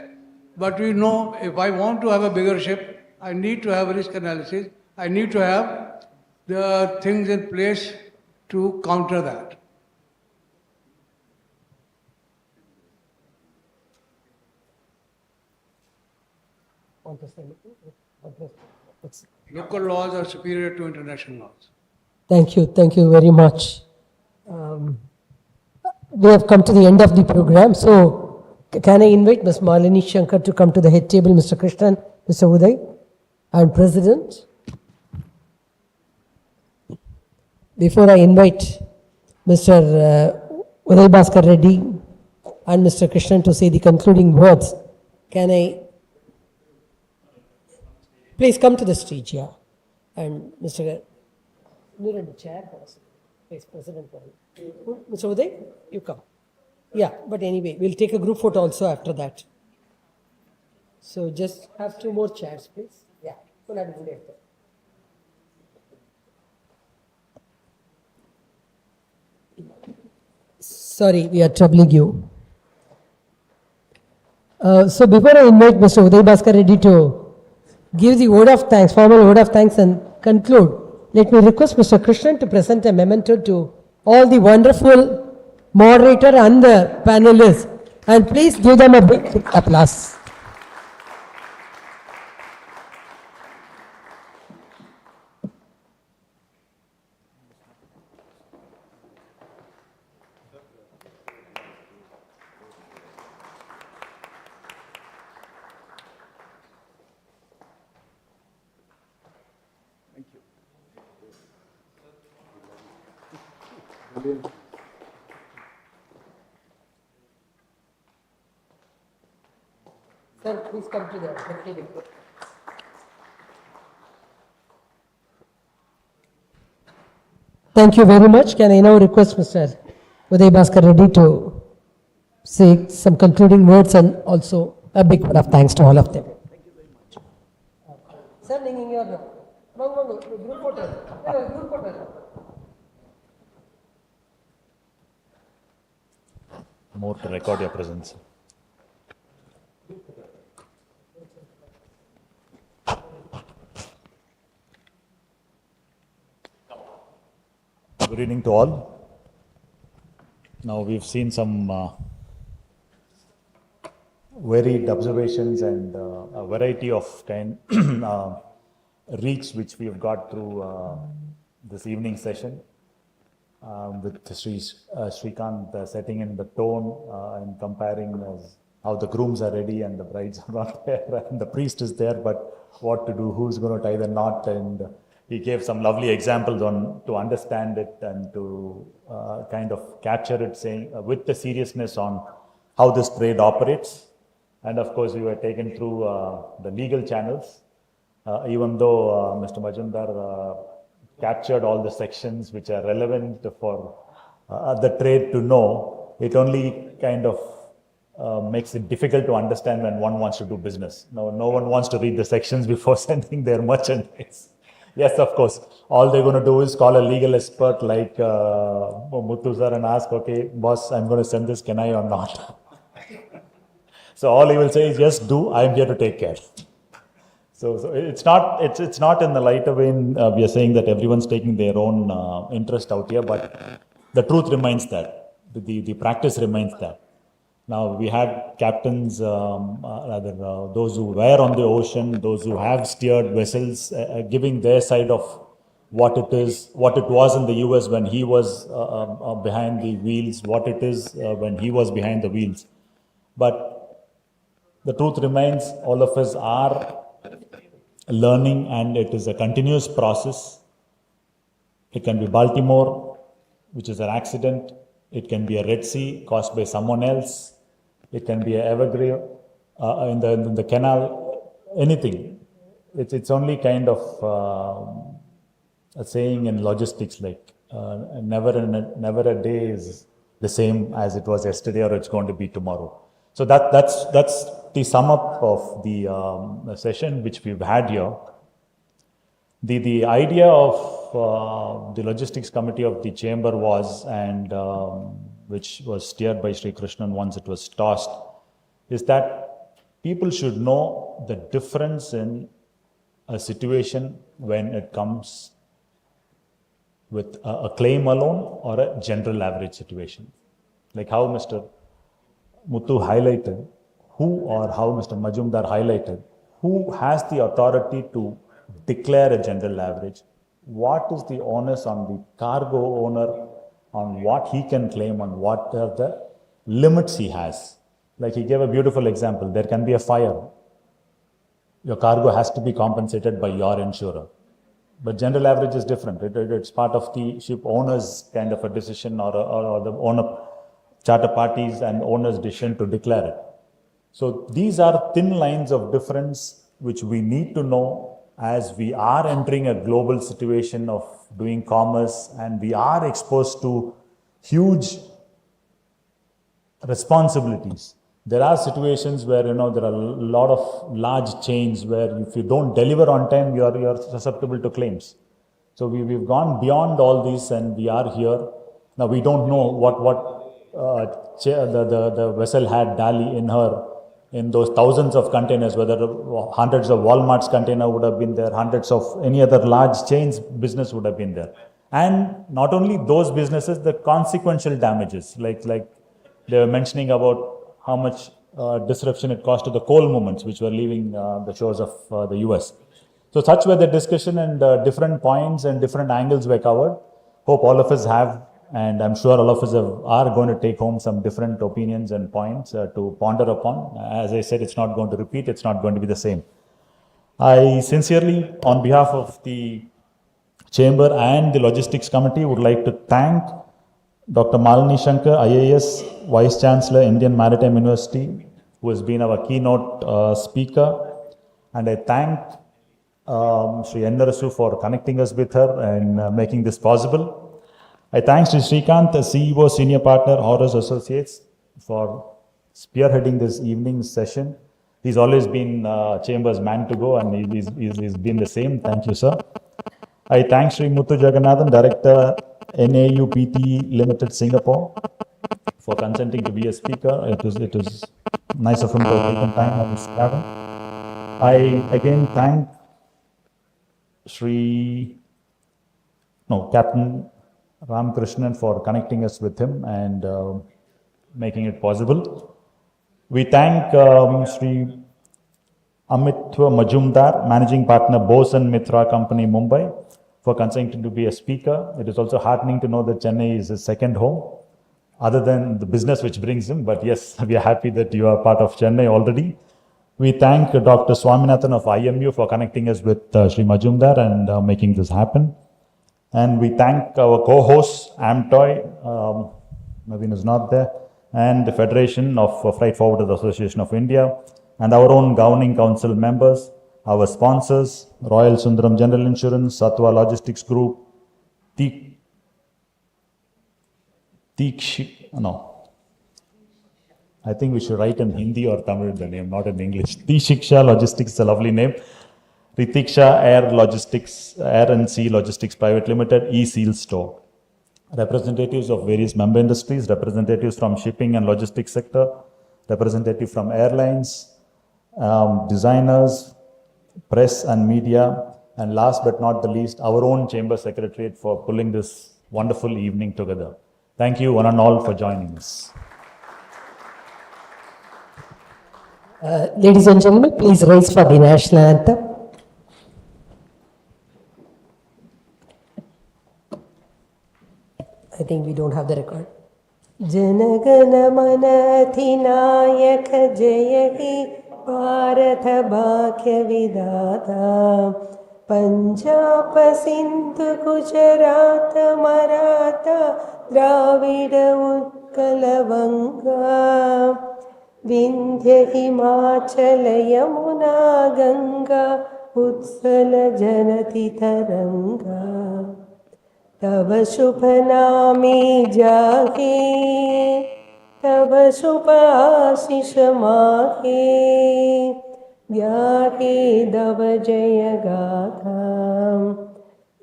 But we know if I want to have a bigger ship, I need to have a risk analysis. I need to have the things in place to counter that. Local laws are superior to international laws. Thank you very much. We have come to the end of the program, so can I invite Ms. Malini Shankar to come to the head table, Mr. Krishnan, Mr. Uday, and President. Before I invite Mr. Uday Bhaskar Reddy and Mr. Krishnan to say the concluding words, can I please come to the stage, yeah. And Mr. You need a chair for us, Vice President. Mr. Uday, you come. Yeah, but anyway, we'll take a group photo also after that. So just have 2 more chairs, please. Yeah. Sorry, we are troubling you. So before I invite Mr. Uday Bhaskar Reddy to give the word of thanks, formal word of thanks and conclude, let me request Mr. Krishnan to present a memento to all the wonderful moderator and the panelists, and please give them a big applause. Sir, please come to the table. Thank you very much. Can I now request Mr. Uday Bhaskar Reddy to say some concluding words and also a big word of thanks to all of them. Thank you very much. Sir, group photo. More to record your presence. Good evening to all. Now we've seen some varied observations and a variety of reach which we have got through this evening session. With Srikanth setting in the tone and comparing how the grooms are ready and the brides are not there and the priest is there, but what to do, who's going to tie the knot, and he gave some lovely examples to understand it and to kind of capture it, saying with the seriousness on how this trade operates. And of course, we were taken through the legal channels, even though Mr. Majumdar captured all the sections which are relevant for the trade to know. It only kind of makes it difficult to understand when one wants to do business. No one wants to read the sections before sending their merchandise. Yes, of course. All they're going to do is call a legal expert like Muthu sir and ask, okay, boss, I'm going to send this, can I or not? So all he will say is, just do, I'm here to take care. So it's not in the lighter vein, we are saying that everyone's taking their own interest out here, but the truth remains that, the practice remains that. Now, we had captains, those who were on the ocean, those who have steered vessels, giving their side of what it is, what it was in the US when he was behind the wheels, what it is when he was behind the wheels. But the truth remains, all of us are learning, and it is a continuous process. It can be Baltimore, which is an accident. It can be a Red Sea caused by someone else. It can be an Evergreen in the canal, anything. It's only kind of a saying in logistics, like never a day is the same as it was yesterday or it's going to be tomorrow. So that's the sum up of the session which we've had here. The idea of the logistics committee of the chamber was, and which was steered by Sri Krishnan once it was tossed, is that people should know the difference in a situation when it comes with a claim alone or a general average situation. Like how Mr. Muthu highlighted, how Mr. Majumdar highlighted, who has the authority to declare a general average? What is the onus on the cargo owner on what he can claim, on what are the limits he has? Like he gave a beautiful example. There can be a fire. Your cargo has to be compensated by your insurer. But general average is different. It's part of the ship owner's kind of a decision, or the owner, charter parties and owner's decision to declare it. So these are thin lines of difference which we need to know as we are entering a global situation of doing commerce, and we are exposed to huge responsibilities. There are situations where, there are a lot of large chains where if you don't deliver on time, you're susceptible to claims. So we've gone beyond all this, and we are here. Now we don't know what the vessel had Dali in those thousands of containers, whether hundreds of Walmart's container would have been there, hundreds of any other large chains business would have been there. And not only those businesses, the consequential damages, like they were mentioning about how much disruption it caused to the coal movements which were leaving the shores of the US. So such were the discussion, and different points and different angles were covered. Hope all of us have, and I'm sure all of us are going to take home some different opinions and points to ponder upon. As I said, it's not going to repeat, it's not going to be the same. I sincerely, on behalf of the Chamber and the Logistics Committee, would like to thank Dr. Malini Shankar IAS, Vice Chancellor, Indian Maritime University, who has been our keynote speaker. And I thank Sri N for connecting us with her and making this possible. I thank Sri Srikanth, the CEO, Senior Partner, Horus Associates, for spearheading this evening's session. He's always been Chamber's man to go, and he's been the same. Thank you, sir. I thank Sri Muthu Jagannath, Director, NAU Pte Ltd, Singapore, for consenting to be a speaker. It was nice of him to have taken time on his travel. I again thank Captain Ramakrishnan for connecting us with him and making it possible. We thank Sri Amitava Ma Jumdar, Managing Partner, Bose and Mitra Company, Mumbai, for consenting to be a speaker. It is also heartening to know that Chennai is his second home, other than the business which brings him. But yes, we are happy that you are part of Chennai already. We thank Dr. Swaminathan of IMU for connecting us with Sri Majumdar and making this happen. And we thank our co-hosts, Amtoy, Naveen is not there, and the Federation of Freight Forwarders Association of India, and our own governing council members, our sponsors, Royal Sundaram General Insurance, Satwa Logistics Group, I think we should write in Hindi or Tamil the name, not in English. Shiksha Logistics is a lovely name. Ritiksha Air and Sea Logistics Private Limited, E-Seal Store. Representatives of various member industries, representatives from shipping and logistics sector, representative from airlines, designers, press and media, and last but not the least, our own Chamber Secretariat for pulling this wonderful evening together. Thank you one and all for joining us. Ladies and gentlemen, please rise for the national anthem. I think we don't have the record. Janagana mana adhinayak jaya he Bharat bhagya vidata Punjab Sindhu Gujarat Maratha Dravida Utkala Vanga Vindhya Himachala Yamuna Ganga Utsala Janati Taranga तव शुभ नामे जागे तव शुभ आशीष मागे व्याहे दव जय गाथा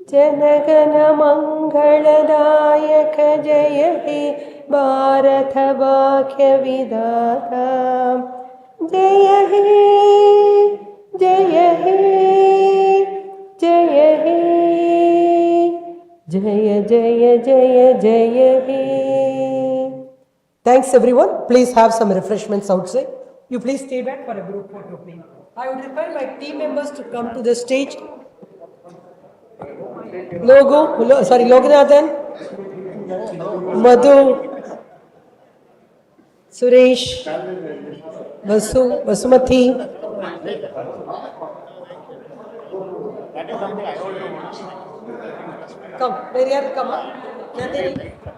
जनगण मंगलदायक जय हे भारत भाग्य विधाता जय हे जय हे जय हे Jaya Jaya Jaya Jaya He. Thanks everyone. Please have some refreshments outside. You please stay back for a group photo, please. I would require my team members to come to the stage. Loganathan, Madhu, Suresh, Vasumati. Come, where you have to come up.